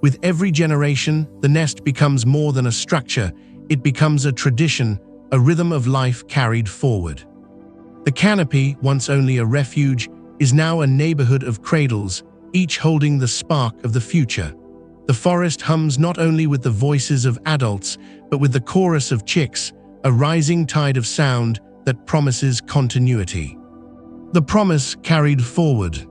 With every generation, the nest becomes more than a structure. It becomes a tradition, a rhythm of life carried forward. The canopy, once only a refuge, is now a neighborhood of cradles, each holding the spark of the future. The forest hums not only with the voices of adults, but with the chorus of chicks, a rising tide of sound that promises continuity. The promise carried forward.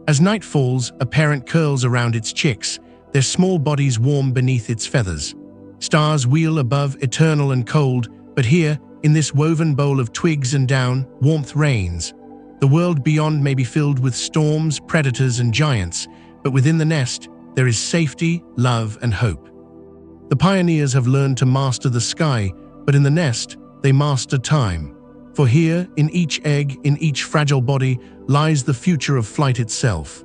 As night falls, a parent curls around its chicks, their small bodies warm beneath its feathers. Stars wheel above, eternal and cold, but here, in this woven bowl of twigs and down, warmth reigns. The world beyond may be filled with storms, predators, and giants, but within the nest, there is safety, love, and hope. The pioneers have learned to master the sky, but in the nest, they master time. For here, in each egg, in each fragile body, lies the future of flight itself.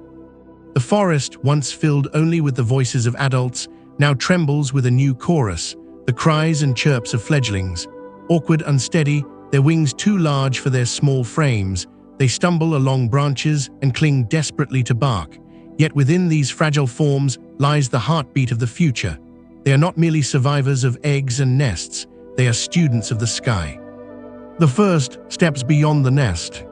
The forest, once filled only with the voices of adults, now trembles with a new chorus, the cries and chirps of fledglings. Awkward, unsteady, their wings too large for their small frames, they stumble along branches and cling desperately to bark. Yet within these fragile forms lies the heartbeat of the future. They are not merely survivors of eggs and nests, they are students of the sky. The first steps beyond the nest.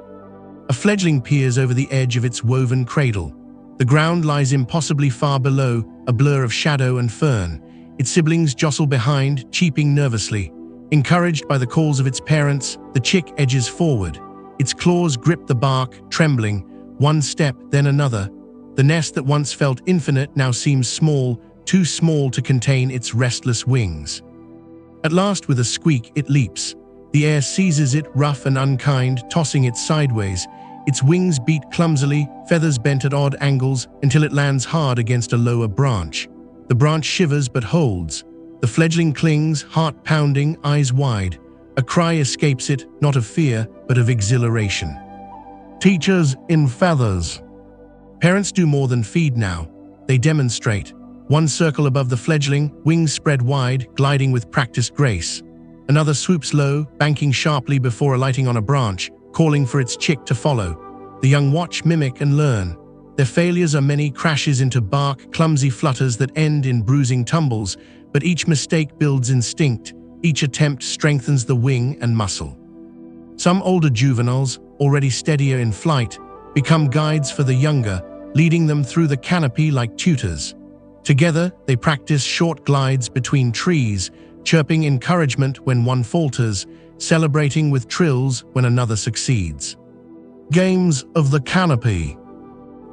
A fledgling peers over the edge of its woven cradle. The ground lies impossibly far below, a blur of shadow and fern. Its siblings jostle behind, cheeping nervously. Encouraged by the calls of its parents, the chick edges forward. Its claws grip the bark, trembling. One step, then another. The nest that once felt infinite now seems small, too small to contain its restless wings. At last, with a squeak, it leaps. The air seizes it, rough and unkind, tossing it sideways. Its wings beat clumsily, feathers bent at odd angles, until it lands hard against a lower branch. The branch shivers but holds. The fledgling clings, heart pounding, eyes wide. A cry escapes it, not of fear, but of exhilaration. Teachers in feathers. Parents do more than feed now. They demonstrate. One circle above the fledgling, wings spread wide, gliding with practiced grace. Another swoops low, banking sharply before alighting on a branch, calling for its chick to follow. The young watch, mimic, and learn. Their failures are many, crashes into bark, clumsy flutters that end in bruising tumbles, but each mistake builds instinct, each attempt strengthens the wing and muscle. Some older juveniles, already steadier in flight, become guides for the younger, leading them through the canopy like tutors. Together, they practice short glides between trees, chirping encouragement when one falters, celebrating with trills when another succeeds. Games of the canopy.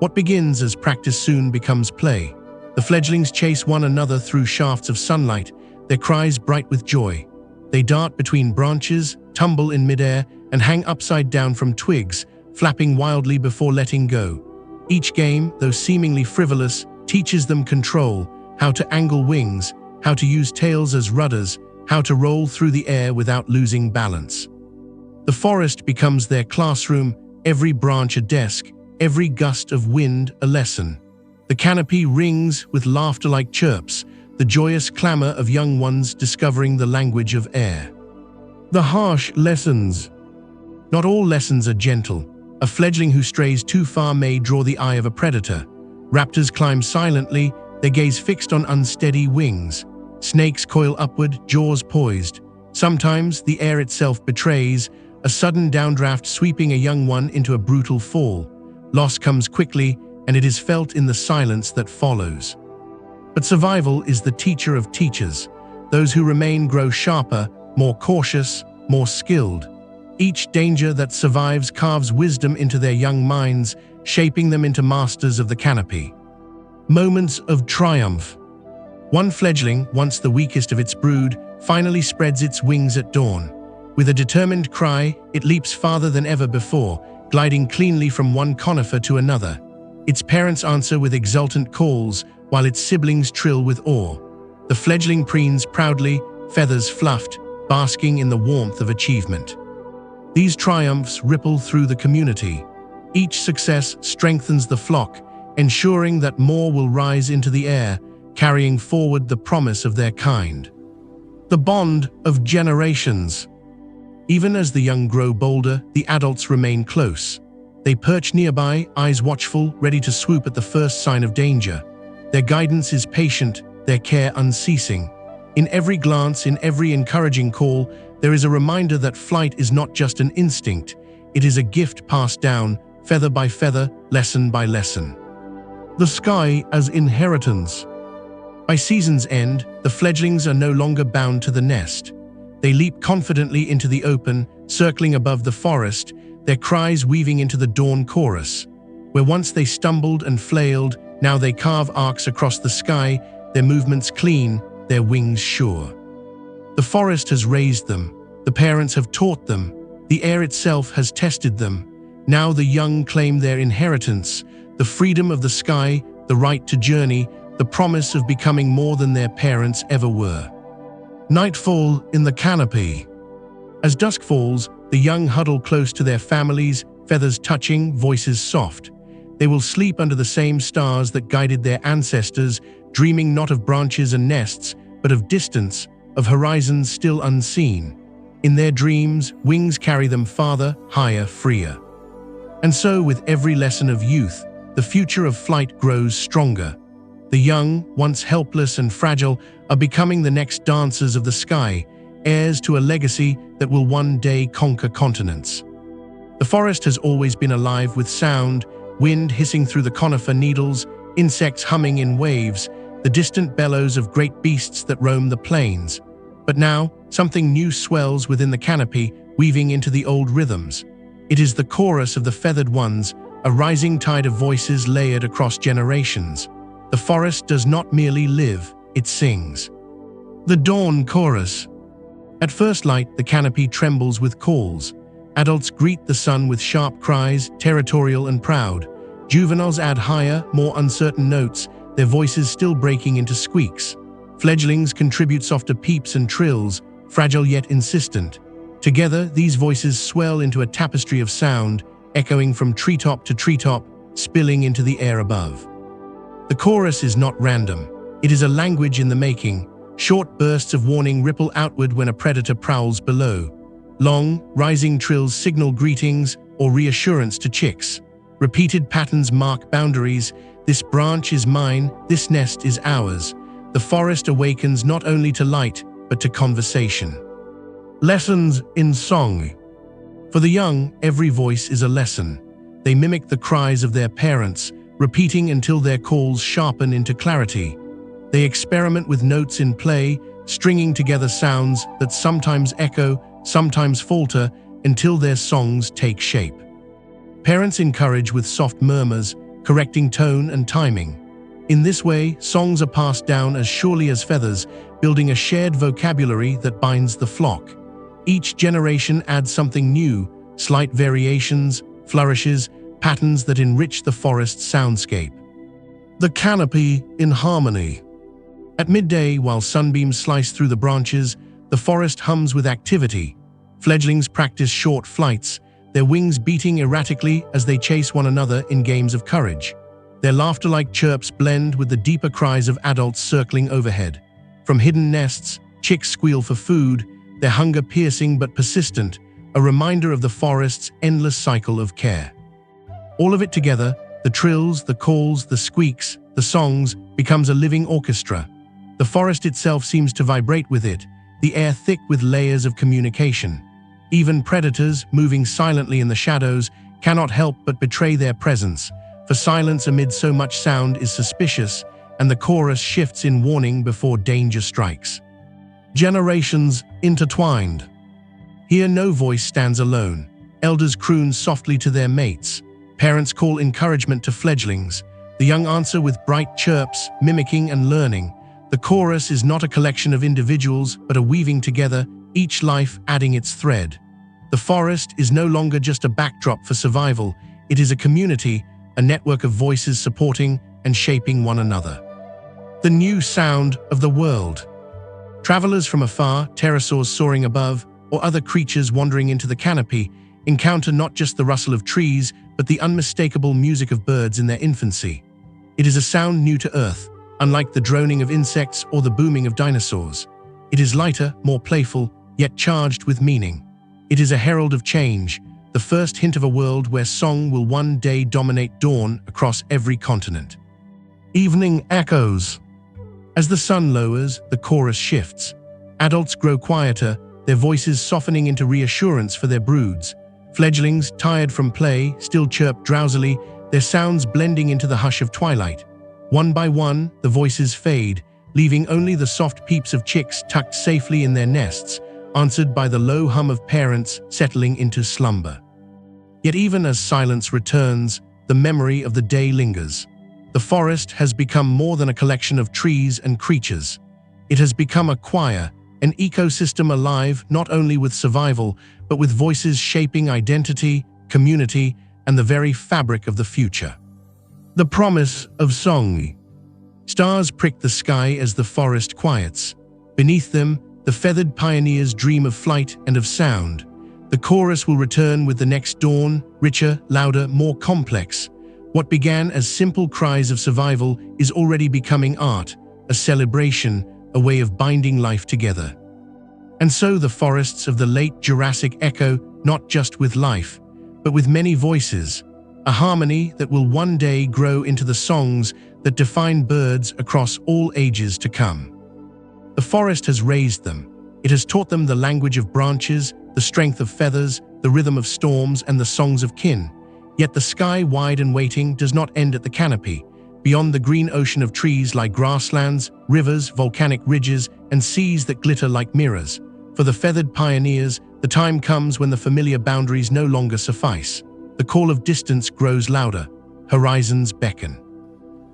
What begins as practice soon becomes play. The fledglings chase one another through shafts of sunlight, their cries bright with joy. They dart between branches, tumble in midair, and hang upside down from twigs, flapping wildly before letting go. Each game, though seemingly frivolous, teaches them control, how to angle wings, how to use tails as rudders, how to roll through the air without losing balance. The forest becomes their classroom, every branch a desk, every gust of wind a lesson. The canopy rings with laughter-like chirps, the joyous clamor of young ones discovering the language of air. The harsh lessons. Not all lessons are gentle. A fledgling who strays too far may draw the eye of a predator. Raptors climb silently, their gaze fixed on unsteady wings. Snakes coil upward, jaws poised. Sometimes the air itself betrays, a sudden downdraft sweeping a young one into a brutal fall. Loss comes quickly, and it is felt in the silence that follows. But survival is the teacher of teachers. Those who remain grow sharper, more cautious, more skilled. Each danger that survives carves wisdom into their young minds, shaping them into masters of the canopy. Moments of triumph. One fledgling, once the weakest of its brood, finally spreads its wings at dawn. With a determined cry, it leaps farther than ever before, gliding cleanly from one conifer to another. Its parents answer with exultant calls, while its siblings trill with awe. The fledgling preens proudly, feathers fluffed, basking in the warmth of achievement. These triumphs ripple through the community. Each success strengthens the flock, ensuring that more will rise into the air, carrying forward the promise of their kind. The bond of generations. Even as the young grow bolder, the adults remain close. They perch nearby, eyes watchful, ready to swoop at the first sign of danger. Their guidance is patient, their care unceasing. In every glance, in every encouraging call, there is a reminder that flight is not just an instinct, it is a gift passed down, feather by feather, lesson by lesson. The sky as inheritance. By season's end, the fledglings are no longer bound to the nest. They leap confidently into the open, circling above the forest, their cries weaving into the dawn chorus. Where once they stumbled and flailed, now they carve arcs across the sky, their movements clean, their wings sure. The forest has raised them, the parents have taught them, the air itself has tested them. Now the young claim their inheritance, the freedom of the sky, the right to journey, the promise of becoming more than their parents ever were. Nightfall in the canopy. As dusk falls, the young huddle close to their families, feathers touching, voices soft. They will sleep under the same stars that guided their ancestors, dreaming not of branches and nests, but of distance, of horizons still unseen. In their dreams, wings carry them farther, higher, freer. And so, with every lesson of youth, the future of flight grows stronger. The young, once helpless and fragile, are becoming the next dancers of the sky, heirs to a legacy that will one day conquer continents. The forest has always been alive with sound, wind hissing through the conifer needles, insects humming in waves, the distant bellows of great beasts that roam the plains. But now, something new swells within the canopy, weaving into the old rhythms. It is the chorus of the feathered ones, a rising tide of voices layered across generations. The forest does not merely live, it sings. The dawn chorus. At first light, the canopy trembles with calls. Adults greet the sun with sharp cries, territorial and proud. Juveniles add higher, more uncertain notes, their voices still breaking into squeaks. Fledglings contribute softer peeps and trills, fragile yet insistent. Together, these voices swell into a tapestry of sound, echoing from treetop to treetop, spilling into the air above. The chorus is not random. It is a language in the making. Short bursts of warning ripple outward when a predator prowls below. Long, rising trills signal greetings or reassurance to chicks. Repeated patterns mark boundaries. This branch is mine, this nest is ours. The forest awakens not only to light, but to conversation. Lessons in song. For the young, every voice is a lesson. They mimic the cries of their parents, repeating until their calls sharpen into clarity. They experiment with notes in play, stringing together sounds that sometimes echo, sometimes falter, until their songs take shape. Parents encourage with soft murmurs, correcting tone and timing. In this way, songs are passed down as surely as feathers, building a shared vocabulary that binds the flock. Each generation adds something new, slight variations, flourishes, patterns that enrich the forest's soundscape. The canopy in harmony. At midday, while sunbeams slice through the branches, the forest hums with activity. Fledglings practice short flights, their wings beating erratically as they chase one another in games of courage. Their laughter-like chirps blend with the deeper cries of adults circling overhead. From hidden nests, chicks squeal for food, their hunger piercing but persistent, a reminder of the forest's endless cycle of care. All of it together, the trills, the calls, the squeaks, the songs, becomes a living orchestra. The forest itself seems to vibrate with it, the air thick with layers of communication. Even predators, moving silently in the shadows, cannot help but betray their presence, for silence amid so much sound is suspicious, and the chorus shifts in warning before danger strikes. Generations intertwined. Here no voice stands alone. Elders croon softly to their mates. Parents call encouragement to fledglings. The young answer with bright chirps, mimicking and learning. The chorus is not a collection of individuals, but a weaving together, each life adding its thread. The forest is no longer just a backdrop for survival. It is a community, a network of voices supporting and shaping one another. The new sound of the world. Travelers from afar, pterosaurs soaring above, or other creatures wandering into the canopy, encounter not just the rustle of trees, but the unmistakable music of birds in their infancy. It is a sound new to Earth, unlike the droning of insects or the booming of dinosaurs. It is lighter, more playful, yet charged with meaning. It is a herald of change, the first hint of a world where song will one day dominate dawn across every continent. Evening echoes. As the sun lowers, the chorus shifts. Adults grow quieter, their voices softening into reassurance for their broods. Fledglings, tired from play, still chirp drowsily, their sounds blending into the hush of twilight. One by one, the voices fade, leaving only the soft peeps of chicks tucked safely in their nests, answered by the low hum of parents settling into slumber. Yet even as silence returns, the memory of the day lingers. The forest has become more than a collection of trees and creatures. It has become a choir, an ecosystem alive not only with survival, but with voices shaping identity, community, and the very fabric of the future. The promise of song. Stars prick the sky as the forest quiets. Beneath them, the feathered pioneers dream of flight and of sound. The chorus will return with the next dawn, richer, louder, more complex. What began as simple cries of survival is already becoming art, a celebration, a way of binding life together. And so the forests of the late Jurassic echo not just with life, but with many voices, a harmony that will one day grow into the songs that define birds across all ages to come. The forest has raised them. It has taught them the language of branches, the strength of feathers, the rhythm of storms, and the songs of kin. Yet the sky, wide and waiting, does not end at the canopy. Beyond the green ocean of trees lie grasslands, rivers, volcanic ridges, and seas that glitter like mirrors. For the feathered pioneers, the time comes when the familiar boundaries no longer suffice. The call of distance grows louder. Horizons beckon.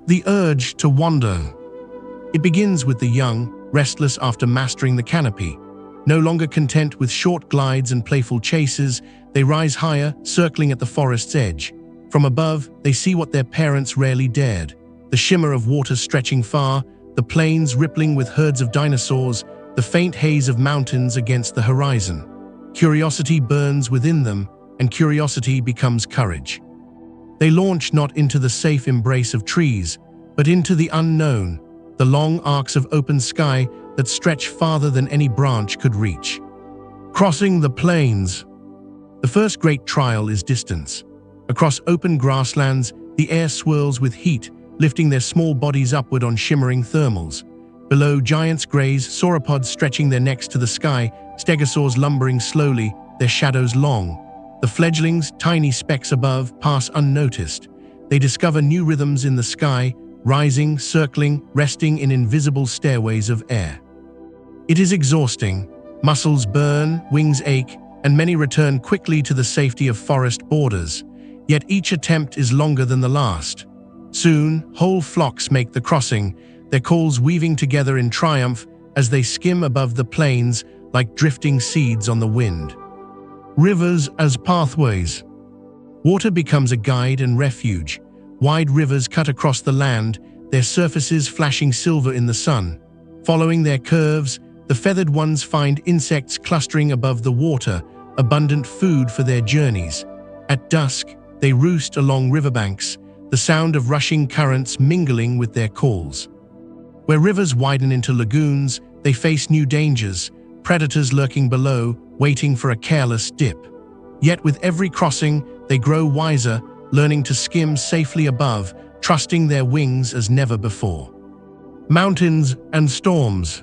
The urge to wander. It begins with the young, restless after mastering the canopy. No longer content with short glides and playful chases, they rise higher, circling at the forest's edge. From above, they see what their parents rarely dared. The shimmer of water stretching far, the plains rippling with herds of dinosaurs, the faint haze of mountains against the horizon. Curiosity burns within them, and curiosity becomes courage. They launch not into the safe embrace of trees, but into the unknown, the long arcs of open sky that stretch farther than any branch could reach. Crossing the plains. The first great trial is distance. Across open grasslands, the air swirls with heat, lifting their small bodies upward on shimmering thermals. Below, giants graze, sauropods stretching their necks to the sky, stegosaurs lumbering slowly, their shadows long. The fledglings, tiny specks above, pass unnoticed. They discover new rhythms in the sky, rising, circling, resting in invisible stairways of air. It is exhausting. Muscles burn, wings ache, and many return quickly to the safety of forest borders. Yet each attempt is longer than the last. Soon, whole flocks make the crossing, their calls weaving together in triumph as they skim above the plains like drifting seeds on the wind. Rivers as pathways. Water becomes a guide and refuge. Wide rivers cut across the land, their surfaces flashing silver in the sun. Following their curves, the feathered ones find insects clustering above the water, abundant food for their journeys. At dusk, they roost along riverbanks, the sound of rushing currents mingling with their calls. Where rivers widen into lagoons, they face new dangers, predators lurking below, waiting for a careless dip. Yet with every crossing, they grow wiser, learning to skim safely above, trusting their wings as never before. Mountains and storms.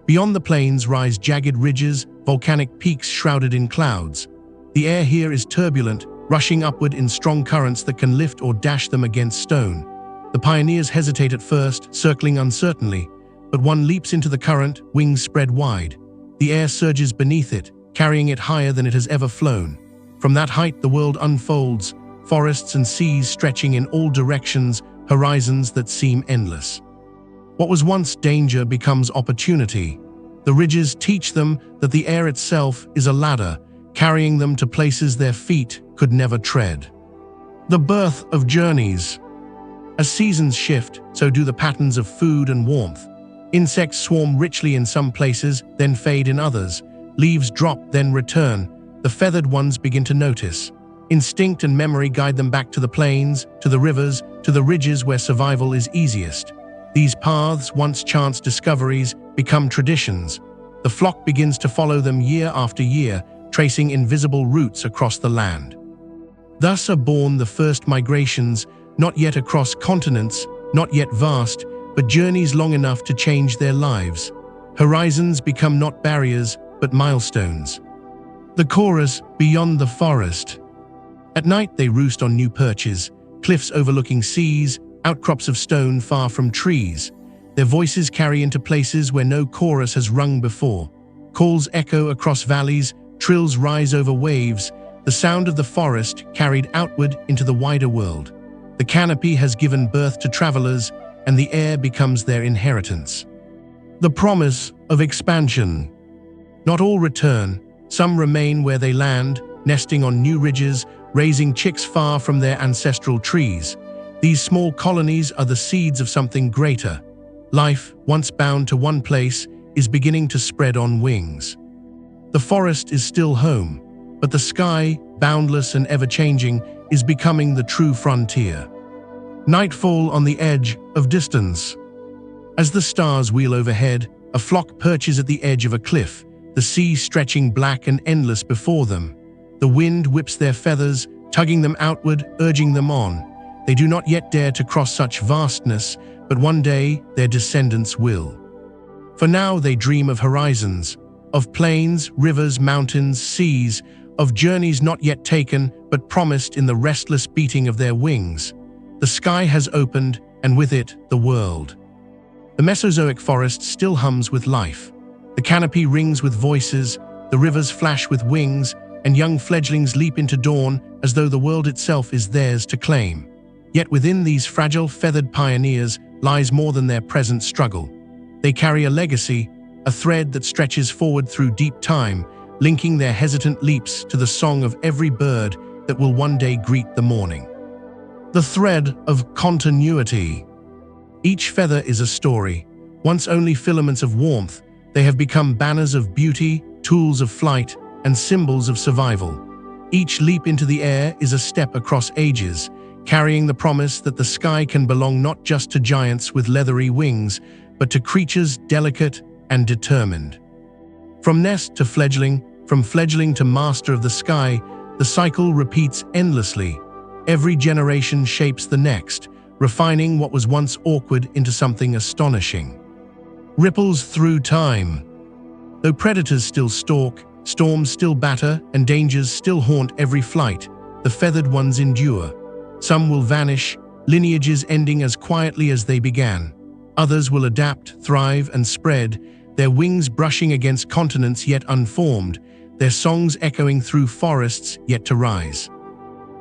Beyond the plains rise jagged ridges, volcanic peaks shrouded in clouds. The air here is turbulent, rushing upward in strong currents that can lift or dash them against stone. The pioneers hesitate at first, circling uncertainly, but one leaps into the current, wings spread wide. The air surges beneath it, carrying it higher than it has ever flown. From that height the world unfolds, forests and seas stretching in all directions, horizons that seem endless. What was once danger becomes opportunity. The ridges teach them that the air itself is a ladder, carrying them to places their feet could never tread. The birth of journeys. As seasons shift, so do the patterns of food and warmth. Insects swarm richly in some places, then fade in others. Leaves drop, then return. The feathered ones begin to notice. Instinct and memory guide them back to the plains, to the rivers, to the ridges where survival is easiest. These paths, once chance discoveries, become traditions. The flock begins to follow them year after year, tracing invisible routes across the land. Thus are born the first migrations, not yet across continents, not yet vast, but journeys long enough to change their lives. Horizons become not barriers, but milestones. The chorus beyond the forest. At night they roost on new perches, cliffs overlooking seas, outcrops of stone far from trees. Their voices carry into places where no chorus has rung before. Calls echo across valleys, trills rise over waves, the sound of the forest carried outward into the wider world. The canopy has given birth to travelers, and the air becomes their inheritance. The promise of expansion. Not all return, some remain where they land, nesting on new ridges, raising chicks far from their ancestral trees. These small colonies are the seeds of something greater. Life, once bound to one place, is beginning to spread on wings. The forest is still home, but the sky, boundless and ever-changing, is becoming the true frontier. Nightfall on the edge of distance. As the stars wheel overhead, a flock perches at the edge of a cliff, the sea stretching black and endless before them. The wind whips their feathers, tugging them outward, urging them on. They do not yet dare to cross such vastness, but one day their descendants will. For now they dream of horizons, of plains, rivers, mountains, seas, of journeys not yet taken, but promised in the restless beating of their wings. The sky has opened, and with it, the world. The Mesozoic forest still hums with life. The canopy rings with voices, the rivers flash with wings, and young fledglings leap into dawn as though the world itself is theirs to claim. Yet within these fragile, feathered pioneers lies more than their present struggle. They carry a legacy, a thread that stretches forward through deep time, linking their hesitant leaps to the song of every bird that will one day greet the morning. The thread of continuity. Each feather is a story. Once only filaments of warmth, they have become banners of beauty, tools of flight, and symbols of survival. Each leap into the air is a step across ages, carrying the promise that the sky can belong not just to giants with leathery wings, but to creatures delicate and determined. From nest to fledgling, from fledgling to master of the sky, the cycle repeats endlessly. Every generation shapes the next, refining what was once awkward into something astonishing. Ripples through time. Though predators still stalk, storms still batter, and dangers still haunt every flight, the feathered ones endure. Some will vanish, lineages ending as quietly as they began. Others will adapt, thrive, and spread, their wings brushing against continents yet unformed, their songs echoing through forests yet to rise.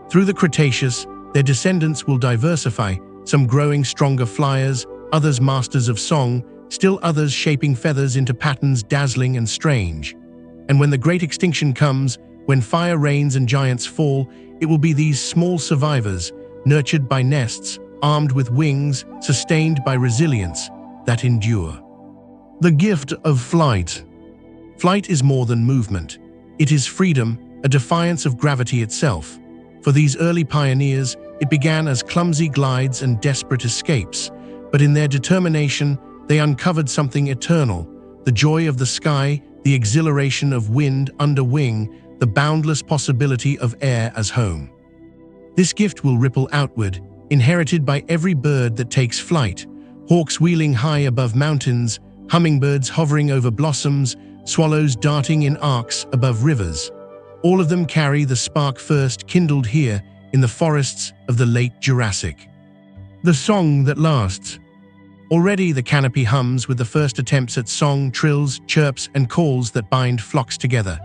Through the Cretaceous, their descendants will diversify, some growing stronger flyers, others masters of song, still others shaping feathers into patterns dazzling and strange. And when the great extinction comes, when fire reigns and giants fall, it will be these small survivors, nurtured by nests, armed with wings, sustained by resilience that endure. The gift of flight. Flight is more than movement. It is freedom, a defiance of gravity itself. For these early pioneers, it began as clumsy glides and desperate escapes, but in their determination, they uncovered something eternal: the joy of the sky, the exhilaration of wind under wing, the boundless possibility of air as home. This gift will ripple outward, inherited by every bird that takes flight: hawks wheeling high above mountains, hummingbirds hovering over blossoms, swallows darting in arcs above rivers. All of them carry the spark first kindled here in the forests of the late Jurassic. The song that lasts. Already the canopy hums with the first attempts at song, trills, chirps, and calls that bind flocks together.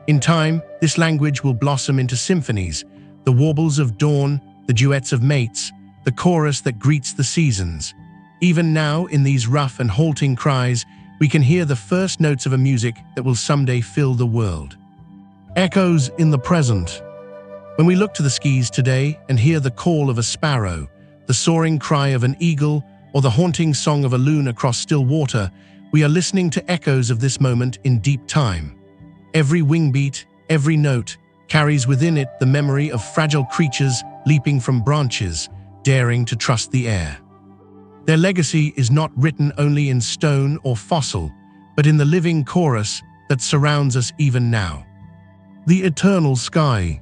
In time, this language will blossom into symphonies: the warbles of dawn, the duets of mates, the chorus that greets the seasons. Even now, in these rough and halting cries, we can hear the first notes of a music that will someday fill the world. Echoes in the present. When we look to the skies today and hear the call of a sparrow, the soaring cry of an eagle, or the haunting song of a loon across still water, we are listening to echoes of this moment in deep time. Every wing beat, every note, carries within it the memory of fragile creatures leaping from branches, daring to trust the air. Their legacy is not written only in stone or fossil, but in the living chorus that surrounds us even now. The eternal sky.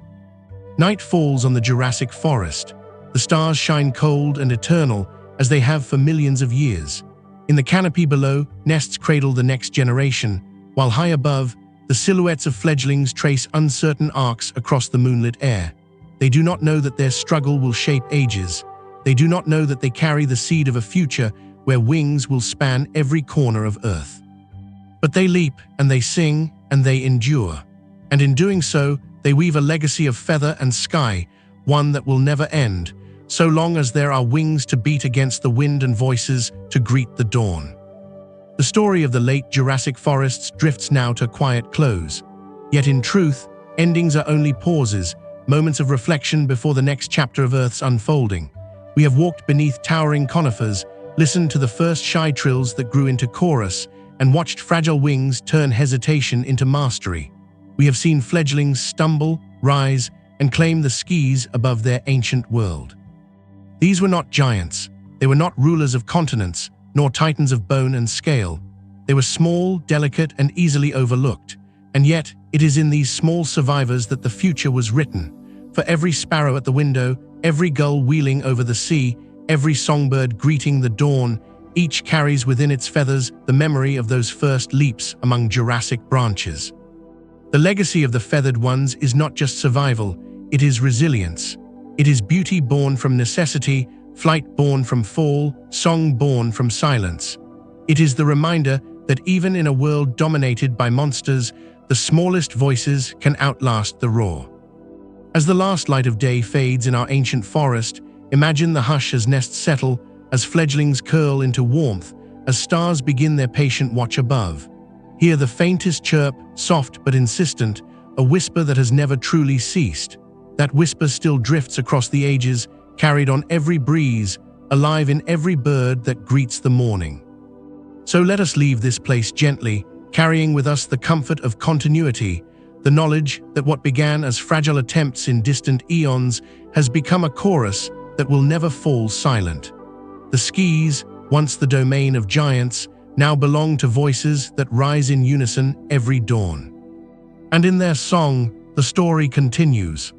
Night falls on the Jurassic forest. The stars shine cold and eternal, as they have for millions of years. In the canopy below, nests cradle the next generation, while high above, the silhouettes of fledglings trace uncertain arcs across the moonlit air. They do not know that their struggle will shape ages. They do not know that they carry the seed of a future where wings will span every corner of Earth. But they leap, and they sing, and they endure. And in doing so, they weave a legacy of feather and sky, one that will never end, so long as there are wings to beat against the wind and voices to greet the dawn. The story of the late Jurassic forests drifts now to a quiet close. Yet in truth, endings are only pauses, moments of reflection before the next chapter of Earth's unfolding. We have walked beneath towering conifers, listened to the first shy trills that grew into chorus, and watched fragile wings turn hesitation into mastery. We have seen fledglings stumble, rise, and claim the skies above their ancient world. These were not giants. They were not rulers of continents, nor titans of bone and scale. They were small, delicate, and easily overlooked. And yet, it is in these small survivors that the future was written. For every sparrow at the window, every gull wheeling over the sea, every songbird greeting the dawn, each carries within its feathers the memory of those first leaps among Jurassic branches. The legacy of the feathered ones is not just survival, it is resilience. It is beauty born from necessity, flight born from fall, song born from silence. It is the reminder that even in a world dominated by monsters, the smallest voices can outlast the roar. As the last light of day fades in our ancient forest, imagine the hush as nests settle, as fledglings curl into warmth, as stars begin their patient watch above. Hear the faintest chirp, soft but insistent, a whisper that has never truly ceased. That whisper still drifts across the ages, carried on every breeze, alive in every bird that greets the morning. So let us leave this place gently, carrying with us the comfort of continuity, the knowledge that what began as fragile attempts in distant eons has become a chorus that will never fall silent. The skies, once the domain of giants, now belong to voices that rise in unison every dawn. And in their song, the story continues.